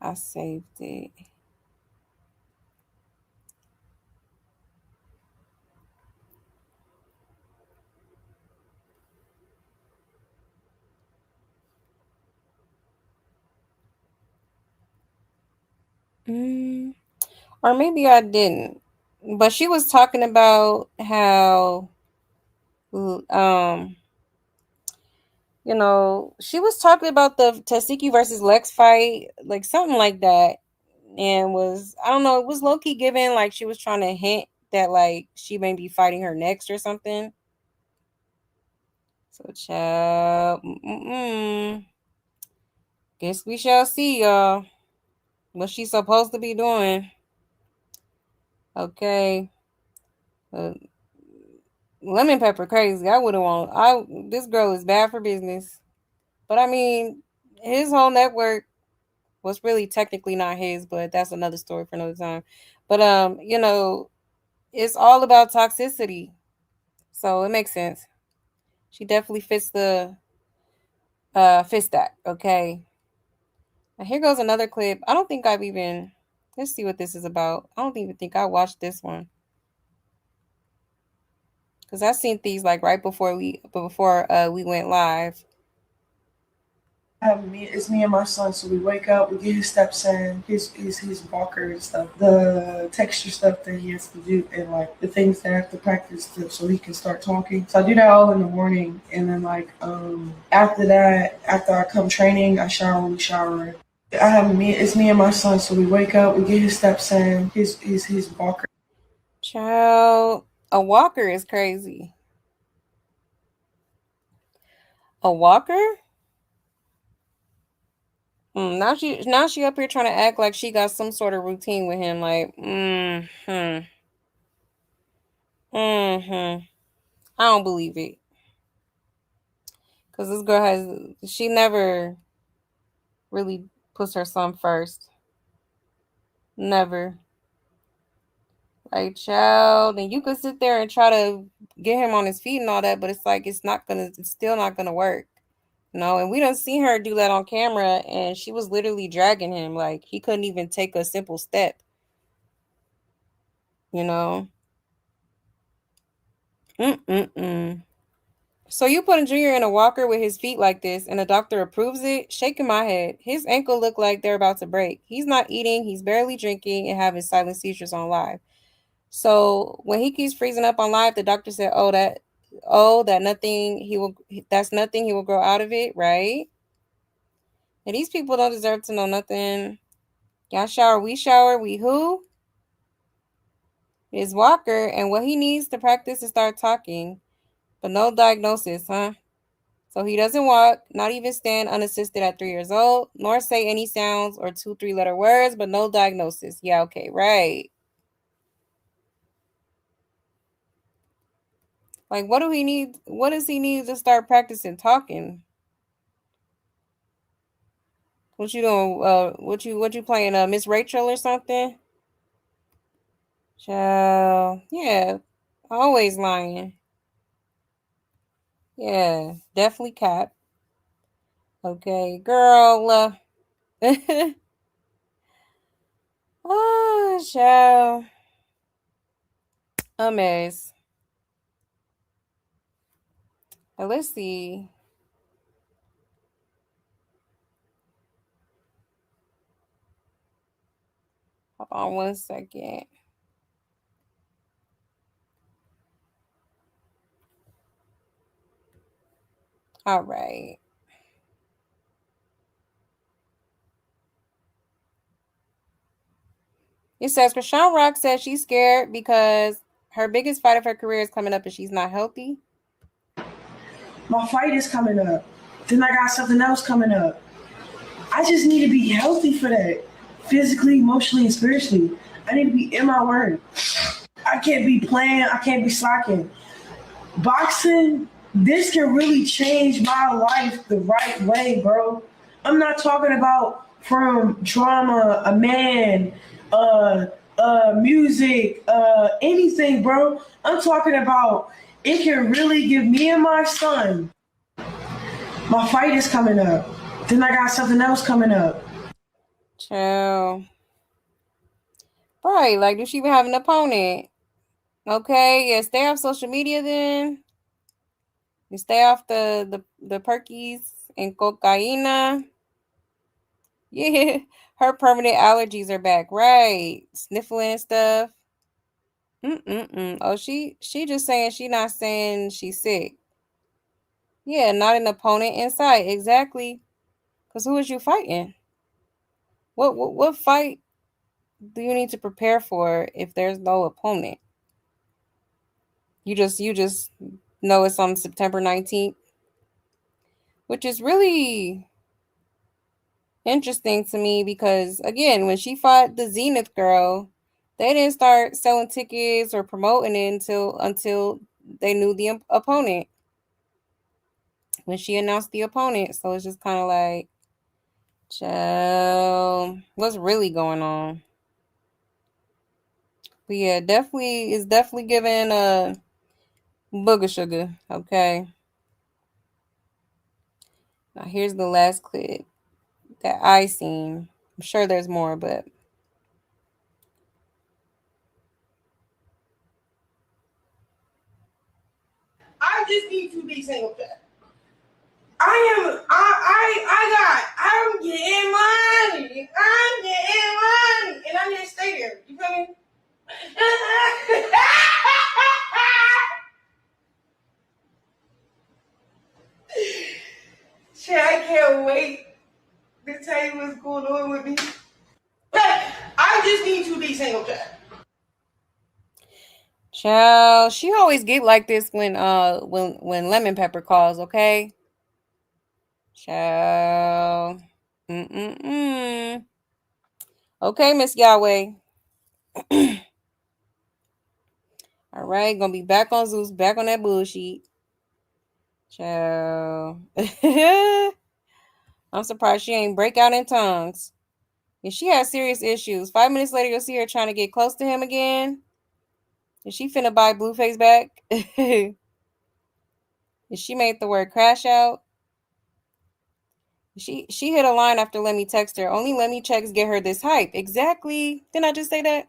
A: I saved it. Or maybe I didn't. But she was talking about how, she was talking about the Tasiki versus Lex fight, like something like that. And I don't know, it was low key given like she was trying to hint that like she may be fighting her next or something. So, child, guess we shall see, y'all, what she's supposed to be doing. Okay. Lemon Pepper crazy. I wouldn't want. This girl is bad for business. But I mean, his whole network was really technically not his, but that's another story for another time. But it's all about toxicity, so it makes sense. She definitely fits that. Okay. Now here goes another clip. I don't think I've even. Let's see what this is about. I don't even think I watched this one because I seen these like right before we went live.
N: It's me and my son, so we wake up, we get his steps in, his walker and stuff, the texture stuff that he has to do, and like the things that I have to practice so he can start talking. So I do that all in the morning, and then like after that, after I come training, I shower, we shower. It's me and my son, so we wake up, we get his steps in, his walker.
A: Child, a walker is crazy. A walker? Now she up here trying to act like she got some sort of routine with him. Like, I don't believe it. Cause this girl she never really puts her son first. Never. Like, child, and you could sit there and try to get him on his feet and all that, but it's like it's still not gonna work. And we done seen her do that on camera, and she was literally dragging him. Like, he couldn't even take a simple step. You know? So you put a Junior in a walker with his feet like this, and the doctor approves it? Shaking my head. His ankle look like they're about to break. He's not eating, he's barely drinking, and having silent seizures on live. So when he keeps freezing up on live, the doctor said, that's nothing he will grow out of it, right? And these people don't deserve to know nothing. Y'all shower, we who? Is Walker, and what he needs to practice is start talking, but no diagnosis, huh? So he doesn't walk, not even stand unassisted at 3 years old, nor say any sounds or 2 3-letter words, but no diagnosis. Yeah, okay, right. Like, what do he need? What does he need to start practicing talking? What you doing? What you playing? Miss Rachel or something? Child, yeah, always lying. Yeah, definitely cap. Okay, girl. Oh, child. A mess. Let's see. Hold on 1 second. All right. It says Chrisean Rock says she's scared because her biggest fight of her career is coming up and she's not healthy.
N: My fight is coming up. Then I got something else coming up. I just need to be healthy for that. Physically, emotionally, and spiritually. I need to be in my word. I can't be playing. I can't be slacking. Boxing, this can really change my life the right way, bro. I'm not talking about from drama, a man, music, anything, bro. I'm talking about it can really give me and my son. My fight is coming up. Then I got something else coming up.
A: Chill. Right, like, does she even have an opponent? Okay, yeah, stay off social media then. You stay off the perkies and cocaina. Yeah, her permanent allergies are back, right? Sniffling and stuff. Oh, she just saying she not saying she's sick. Yeah, not an opponent in sight. Exactly. Cause who is you fighting? What fight do you need to prepare for if there's no opponent? You just know it's on September 19th, which is really interesting to me because again, when she fought the Zenith girl, they didn't start selling tickets or promoting it until they knew the opponent. When she announced the opponent, so it's just kind of like, child, what's really going on? But yeah, definitely it's definitely giving booger sugar. Okay. Now here's the last clip that I seen. I'm sure there's more, but
O: I just need to be single. I'm getting money. And I didn't stay there. You feel me? Shit, I can't wait to tell you what's going on with me. I just need to be single,
A: child, she always get like this when Lemon Pepper calls, okay? Child. Okay, Miss Yahweh. All right, gonna be back on Zeus, back on that bullshit. Child. I'm surprised she ain't break out in tongues. If she has serious issues, 5 minutes later you'll see her trying to get close to him again. Is she finna buy Blueface back? Is she made the word crash out? She hit a line after Let Me text her. Only Let Me checks get her this hype. Exactly. Didn't I just say that?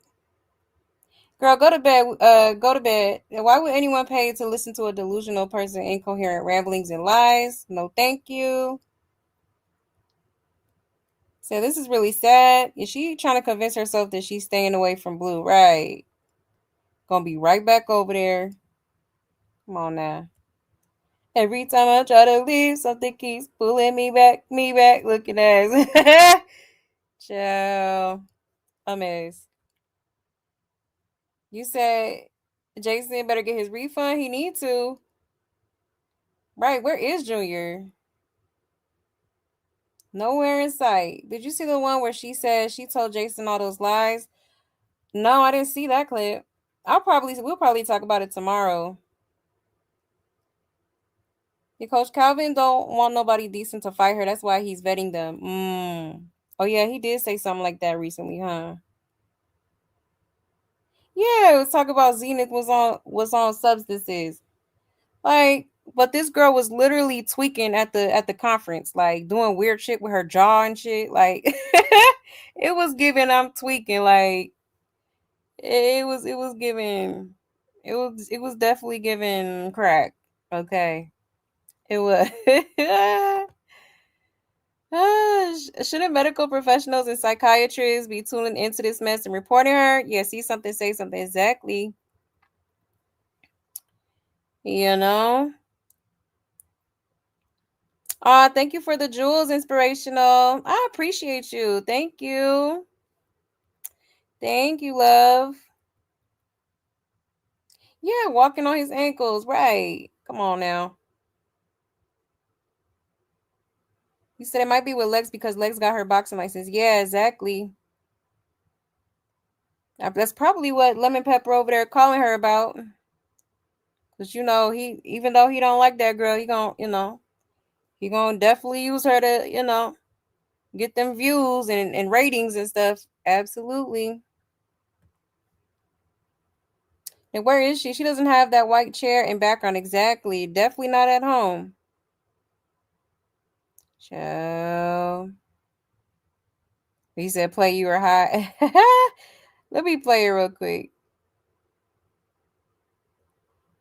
A: Girl, go to bed. Go to bed. Why would anyone pay to listen to a delusional person, incoherent ramblings and lies? No, thank you. So this is really sad. Is she trying to convince herself that she's staying away from Blue? Right. Gonna be right back over there. Come on now. Every time I try to leave, something keeps pulling me back, looking ass. Child. Amaze. You said Jason better get his refund. He need to. Right, where is Junior? Nowhere in sight. Did you see the one where she said she told Jason all those lies? No, I didn't see that clip. We'll probably talk about it tomorrow. Yeah, Coach Calvin don't want nobody decent to fight her. That's why he's vetting them. Oh yeah, he did say something like that recently, huh? Yeah, let's talk about Zenith was on substances. Like, but this girl was literally tweaking at the conference, like doing weird shit with her jaw and shit. Like it was giving I'm tweaking, like it was giving it was definitely giving crack. Okay. It was shouldn't medical professionals and psychiatrists be tuning into this mess and reporting her? Yeah, see something, say something. Exactly. You know? Thank you for the jewels, inspirational. I appreciate you. Thank you. Thank you, love. Yeah, walking on his ankles. Right. Come on now. You said it might be with Lex because Lex got her boxing license. Yeah, exactly. That's probably what Lemon Pepper over there calling her about. Because, he, even though he don't like that girl, he gonna definitely use her to, get them views and ratings and stuff. Absolutely. And where is she? She doesn't have that white chair and background. Exactly. Definitely not at home. Child. He said, play you or high. Let me play it real quick.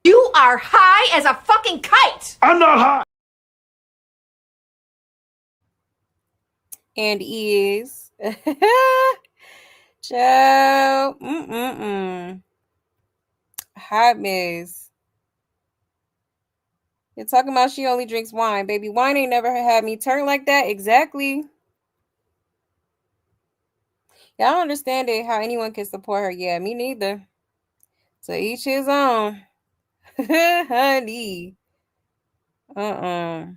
B: You are high as a fucking kite.
P: I'm not high.
A: and is. Ciao. Hot mess. You're talking about she only drinks wine. Baby, wine ain't never had me turn like that. Exactly. Yeah, I don't understand it, how anyone can support her. Yeah, me neither. So each his own. Honey. No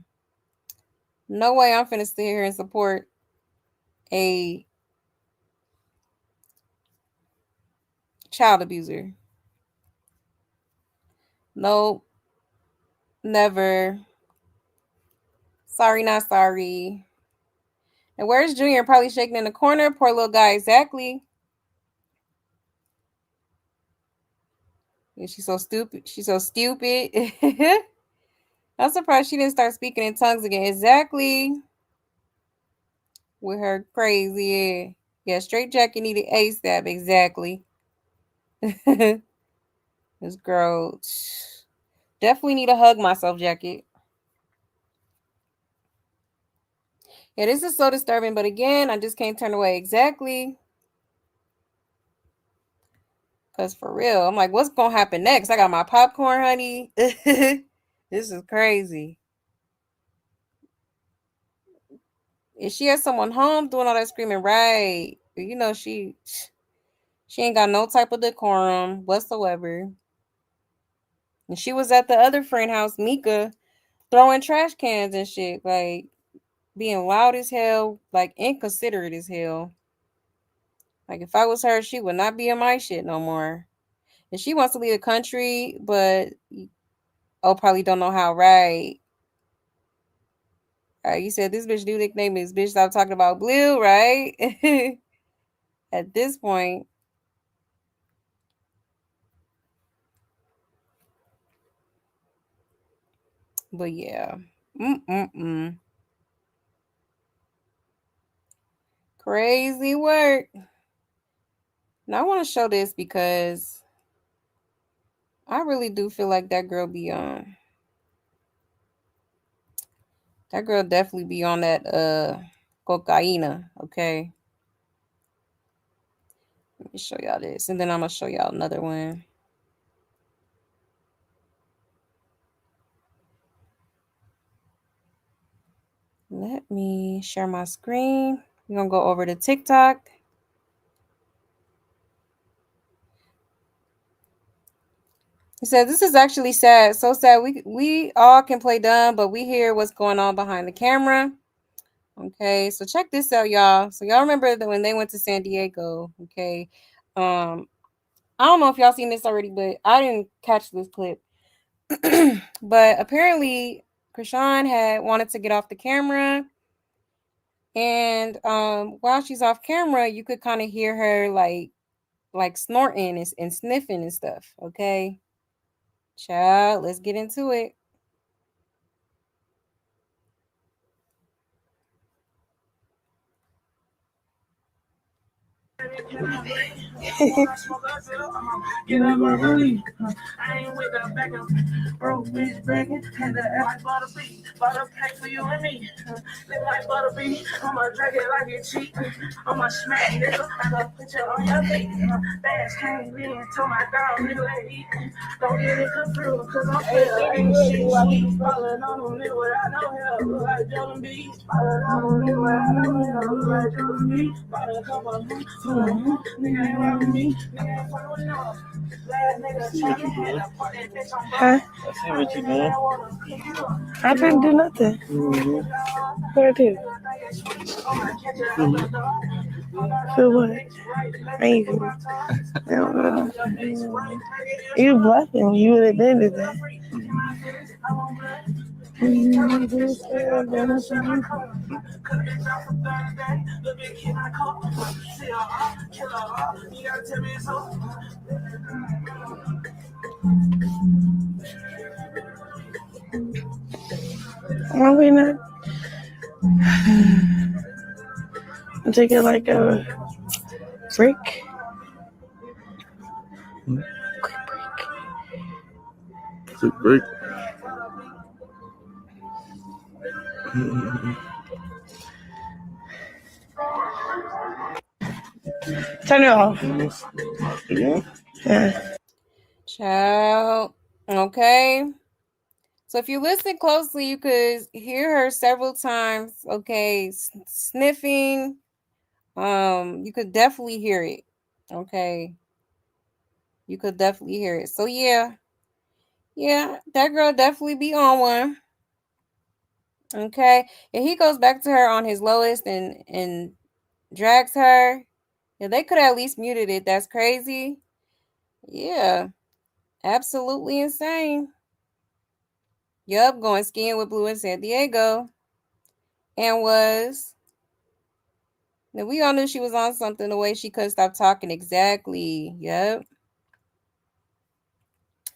A: way I'm finna sit here and support a child abuser. Nope. Never. Sorry, not sorry. And where's Junior? Probably shaking in the corner. Poor little guy. Exactly. Yeah, she's so stupid. She's so stupid. I'm surprised she didn't start speaking in tongues again. Exactly. With her crazy. Yeah, straight jacket needed ASAP. Exactly. This girl definitely need a hug myself jacket. Yeah, this is so disturbing. But again, I just can't turn away. Exactly. Because for real, I'm like, what's going to happen next? I got my popcorn, honey. This is crazy. If she has someone home doing all that screaming, right? You know, she ain't got no type of decorum whatsoever. And she was at the other friend house, Mika, throwing trash cans and shit. Like, being loud as hell, like, inconsiderate as hell. Like, if I was her, she would not be in my shit no more. And she wants to leave the country, but, probably don't know how, right? You said this bitch new nickname is bitch stop talking about Blue, right? At this point. But yeah. Crazy work. Now I want to show this because I really do feel like that girl be on. That girl definitely be on that cocaina, okay? Let me show y'all this. And then I'm gonna show y'all another one. Let me share my screen. We're gonna go over to TikTok. He said, this is actually sad. So sad. We all can play dumb, but we hear what's going on behind the camera. Okay, so check this out, y'all. So y'all remember that when they went to San Diego, okay? I don't know if y'all seen this already, but I didn't catch this clip. But apparently Chrisean had wanted to get off the camera. And while she's off camera, you could kind of hear her like snorting and sniffing and stuff. Okay. Child, let's get into it.
D: Get up my booty. I ain't with the back of broke bitch begging. Had to act like Butterbean. Butter pack for you and me. Live like Butterbean. I'ma drag it like it's cheap. I'ma smack nigga. I got a picture on your feet. Bags came in. Told my dog nigga let eat. Don't get it confused. Cause I'm fed ain't shit sweet. Falling on them nigga without no help. Look like Jordan B. Falling on them nigga without no help. Look like Jordan B. Bought a couple of them. Nigga ain't around me. Nigga ain't fucking with no.
N: Huh?
E: I see what you doing.
N: I didn't do nothing. What I do? Feel what? I ain't feel. I don't know. You bluffing. You would have been to that. Why we not take it like a break?
G: Quick break.
N: Turn it off. Yeah.
A: Child. Okay. So if you listen closely, you could hear her several times. Okay, sniffing. You could definitely hear it. Okay. You could definitely hear it. So yeah. Yeah, that girl definitely be on one. Okay. And he goes back to her on his lowest and drags her. Yeah, they could at least muted it. That's crazy. Yeah. Absolutely insane. Yup, going skiing with Blue in San Diego. And was. Now we all knew she was on something the way she couldn't stop talking. Exactly. Yep.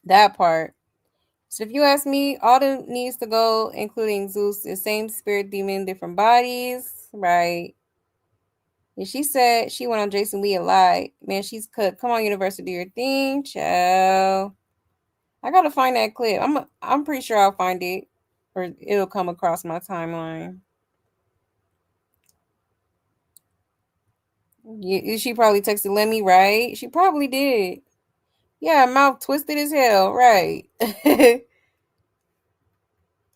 A: That part. So if you ask me, all that needs to go, including Zeus, the same spirit demon, different bodies. Right. And she said she went on Jason Lee and lied. Man, she's cut. Come on, Universal, do your thing. Ciao. I gotta find that clip. I'm pretty sure I'll find it. Or it'll come across my timeline. She probably texted Lemmy, right? She probably did. Yeah, mouth twisted as hell, right?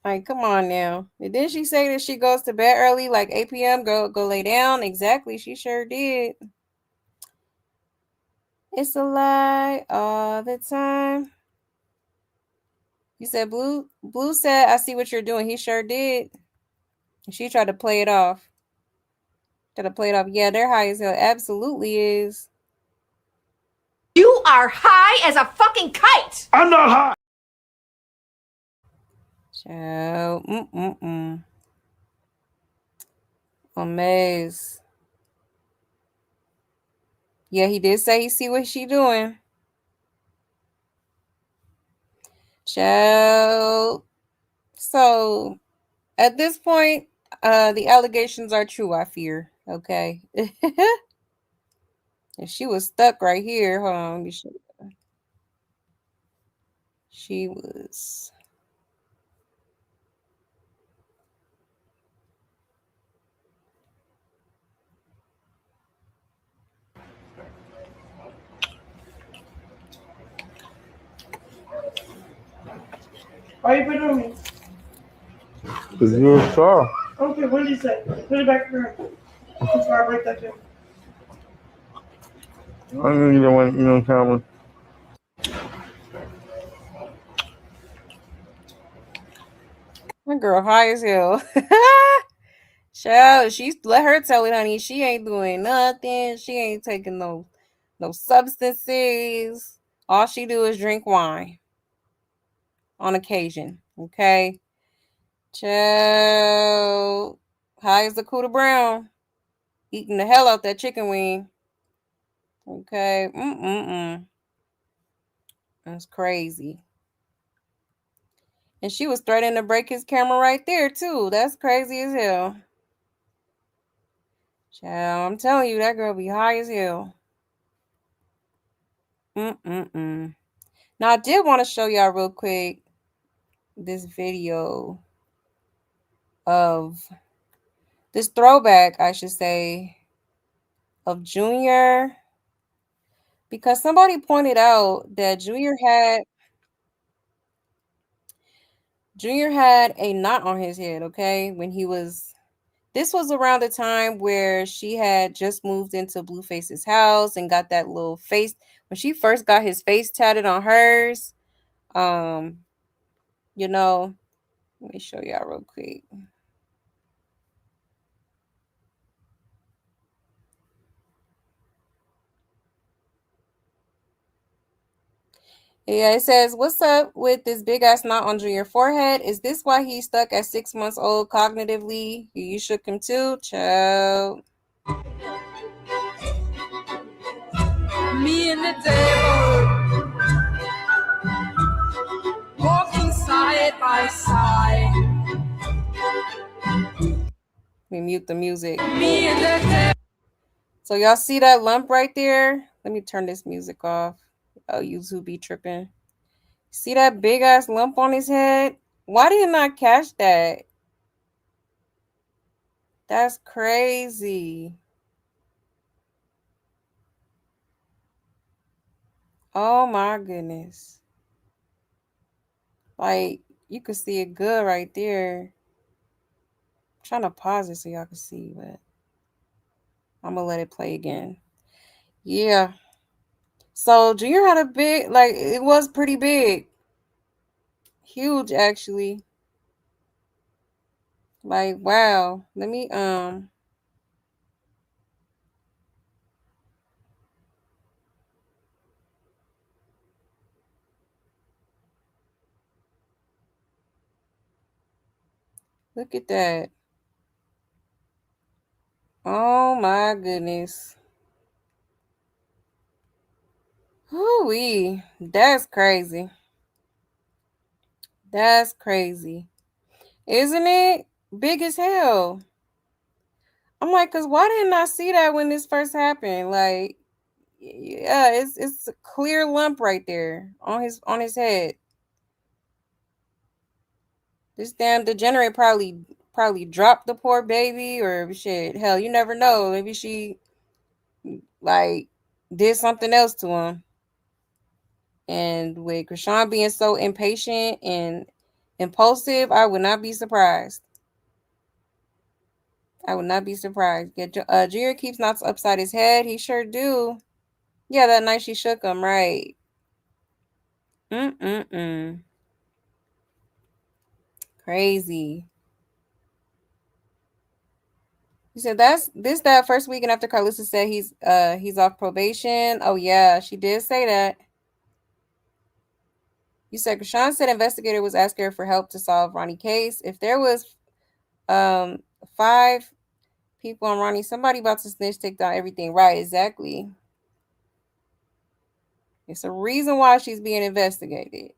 A: Like, come on now. And didn't she say that she goes to bed early, like 8 p.m., go lay down? Exactly, she sure did. It's a lie all the time. You said Blue said, I see what you're doing. He sure did. She tried to play it off. Yeah, they're high as hell. Absolutely is.
B: You are high as a fucking kite.
R: I'm not high.
A: So, Amaze. Yeah, he did say he see what she doing. Child. So, at this point, the allegations are true, I fear. Okay. And she was stuck right here. Hold on, let me show you. She was.
N: Why you put it on me?
G: Because you're a star.
N: Okay, what did you say? Put it back there. Before I break that down.
G: I knew you don't want me on camera.
A: That girl high as hell. Child, she let her tell it, honey. She ain't doing nothing. She ain't taking no substances. All she do is drink wine on occasion. Okay. Child, high as the Cooter Brown, eating the hell out that chicken wing. Okay. That's crazy. And she was threatening to break his camera right there too. That's crazy as hell. Child, I'm telling you, that girl be high as hell. Now I did want to show y'all real quick this video of this throwback, I should say, of Junior, because somebody pointed out that Junior had a knot on his head, okay, when he was. This was around the time where she had just moved into Blueface's house and got that little face. When she first got his face tatted on hers, you know, let me show y'all real quick. Yeah, it says, what's up with this big ass knot on your forehead? Is this why he's stuck at 6 months old cognitively? You shook him too? Child.
D: Me and the devil walking side by side.
A: Let me mute the music.
D: Me and the devil.
A: So y'all see that lump right there? Let me turn this music off. Oh, YouTube be tripping. See that big ass lump on his head? Why did he not catch that? That's crazy. Oh my goodness. Like, you can see it good right there. I'm trying to pause it so y'all can see, but I'm gonna let it play again. Yeah. So Junior had a big, like, it was pretty big. Huge, actually. Like, wow. Let me, look at that. Oh my goodness. Whoo-wee. That's crazy. That's crazy. Isn't it? Big as hell. I'm like, cause why didn't I see that when this first happened? Like, yeah, it's a clear lump right there on his head. This damn degenerate probably dropped the poor baby or shit. Hell, you never know. Maybe she like did something else to him. And with Chrisean being so impatient and impulsive, I would not be surprised. I would not be surprised. Yeah, Junior keeps knots upside his head. He sure do. Yeah, that night she shook him, right? Mm-mm-mm. Crazy. You said that first weekend after Karlissa said he's off probation. Oh yeah, she did say that. You said Chrisean said investigator was asking her for help to solve Ronnie case. If there was 5 people on Ronnie, somebody about to snitch, take down everything. Right, exactly. It's a reason why she's being investigated.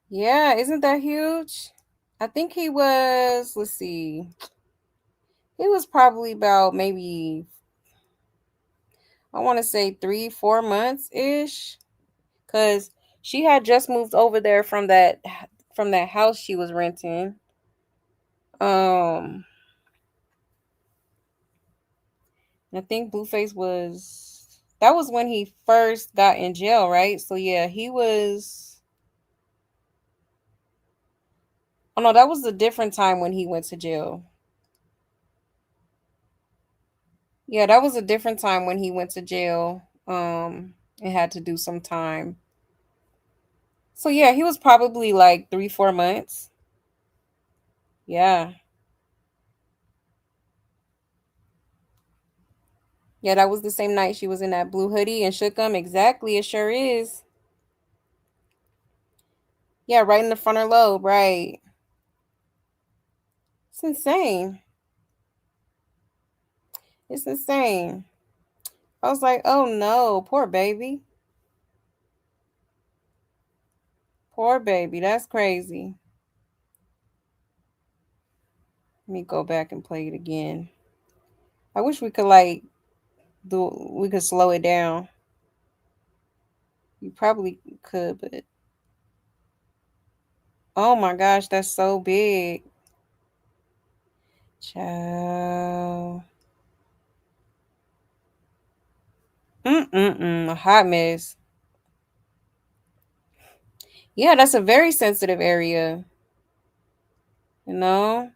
A: Yeah, isn't that huge? I think he was, let's see. He was probably about maybe I want to say 3-4 months ish, because she had just moved over there from that house she was renting. I think Blueface that was when he first got in jail, right? So yeah, he was. Oh no, that was a different time when he went to jail. Yeah, that was a different time when he went to jail. And had to do some time. So yeah, he was probably like 3-4 months. Yeah. Yeah, that was the same night she was in that blue hoodie and shook him. Exactly, it sure is. Yeah, right in the frontal lobe, right. It's insane. It's insane. I was like, oh no, poor baby. Poor baby. That's crazy. Let me go back and play it again. I wish we could we could slow it down. You probably could, but oh my gosh, that's so big. Ciao. A hot mess. Yeah, that's a very sensitive area. You know?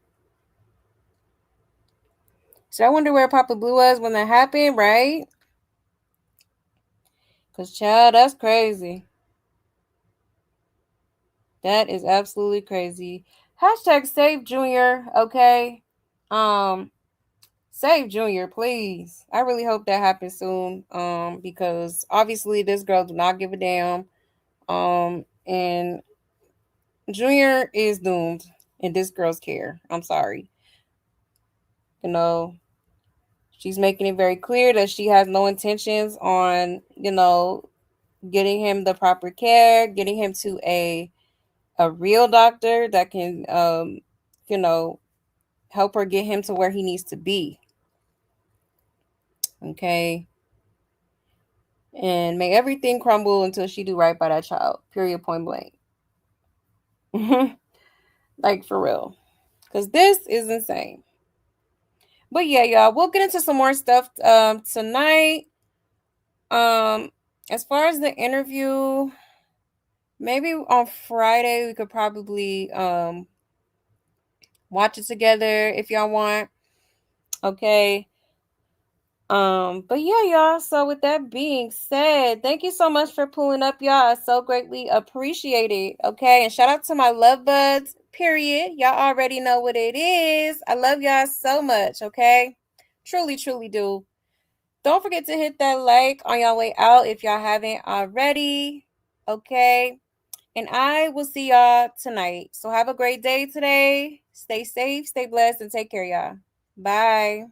A: So I wonder where Papa Blue was when that happened, right? Because, child, that's crazy. That is absolutely crazy. Hashtag save Junior, okay? Save Junior, please. I really hope that happens soon. Because obviously this girl do not give a damn. And Junior is doomed in this girl's care. I'm sorry. You know, she's making it very clear that she has no intentions on, getting him the proper care, getting him to a real doctor that can help her get him to where he needs to be. Okay. And may everything crumble until she do right by that child. Period, point blank. Like for real. Cause this is insane. But yeah, y'all, we'll get into some more stuff tonight. As far as the interview, maybe on Friday we could probably watch it together if y'all want. Okay. But yeah, y'all. So with that being said, thank you so much for pulling up, y'all. I so greatly appreciate it. Okay. And shout out to my love buds, period. Y'all already know what it is. I love y'all so much. Okay. Truly, truly do. Don't forget to hit that like on your way out if y'all haven't already. Okay. And I will see y'all tonight. So have a great day today. Stay safe, stay blessed, and take care, y'all. Bye.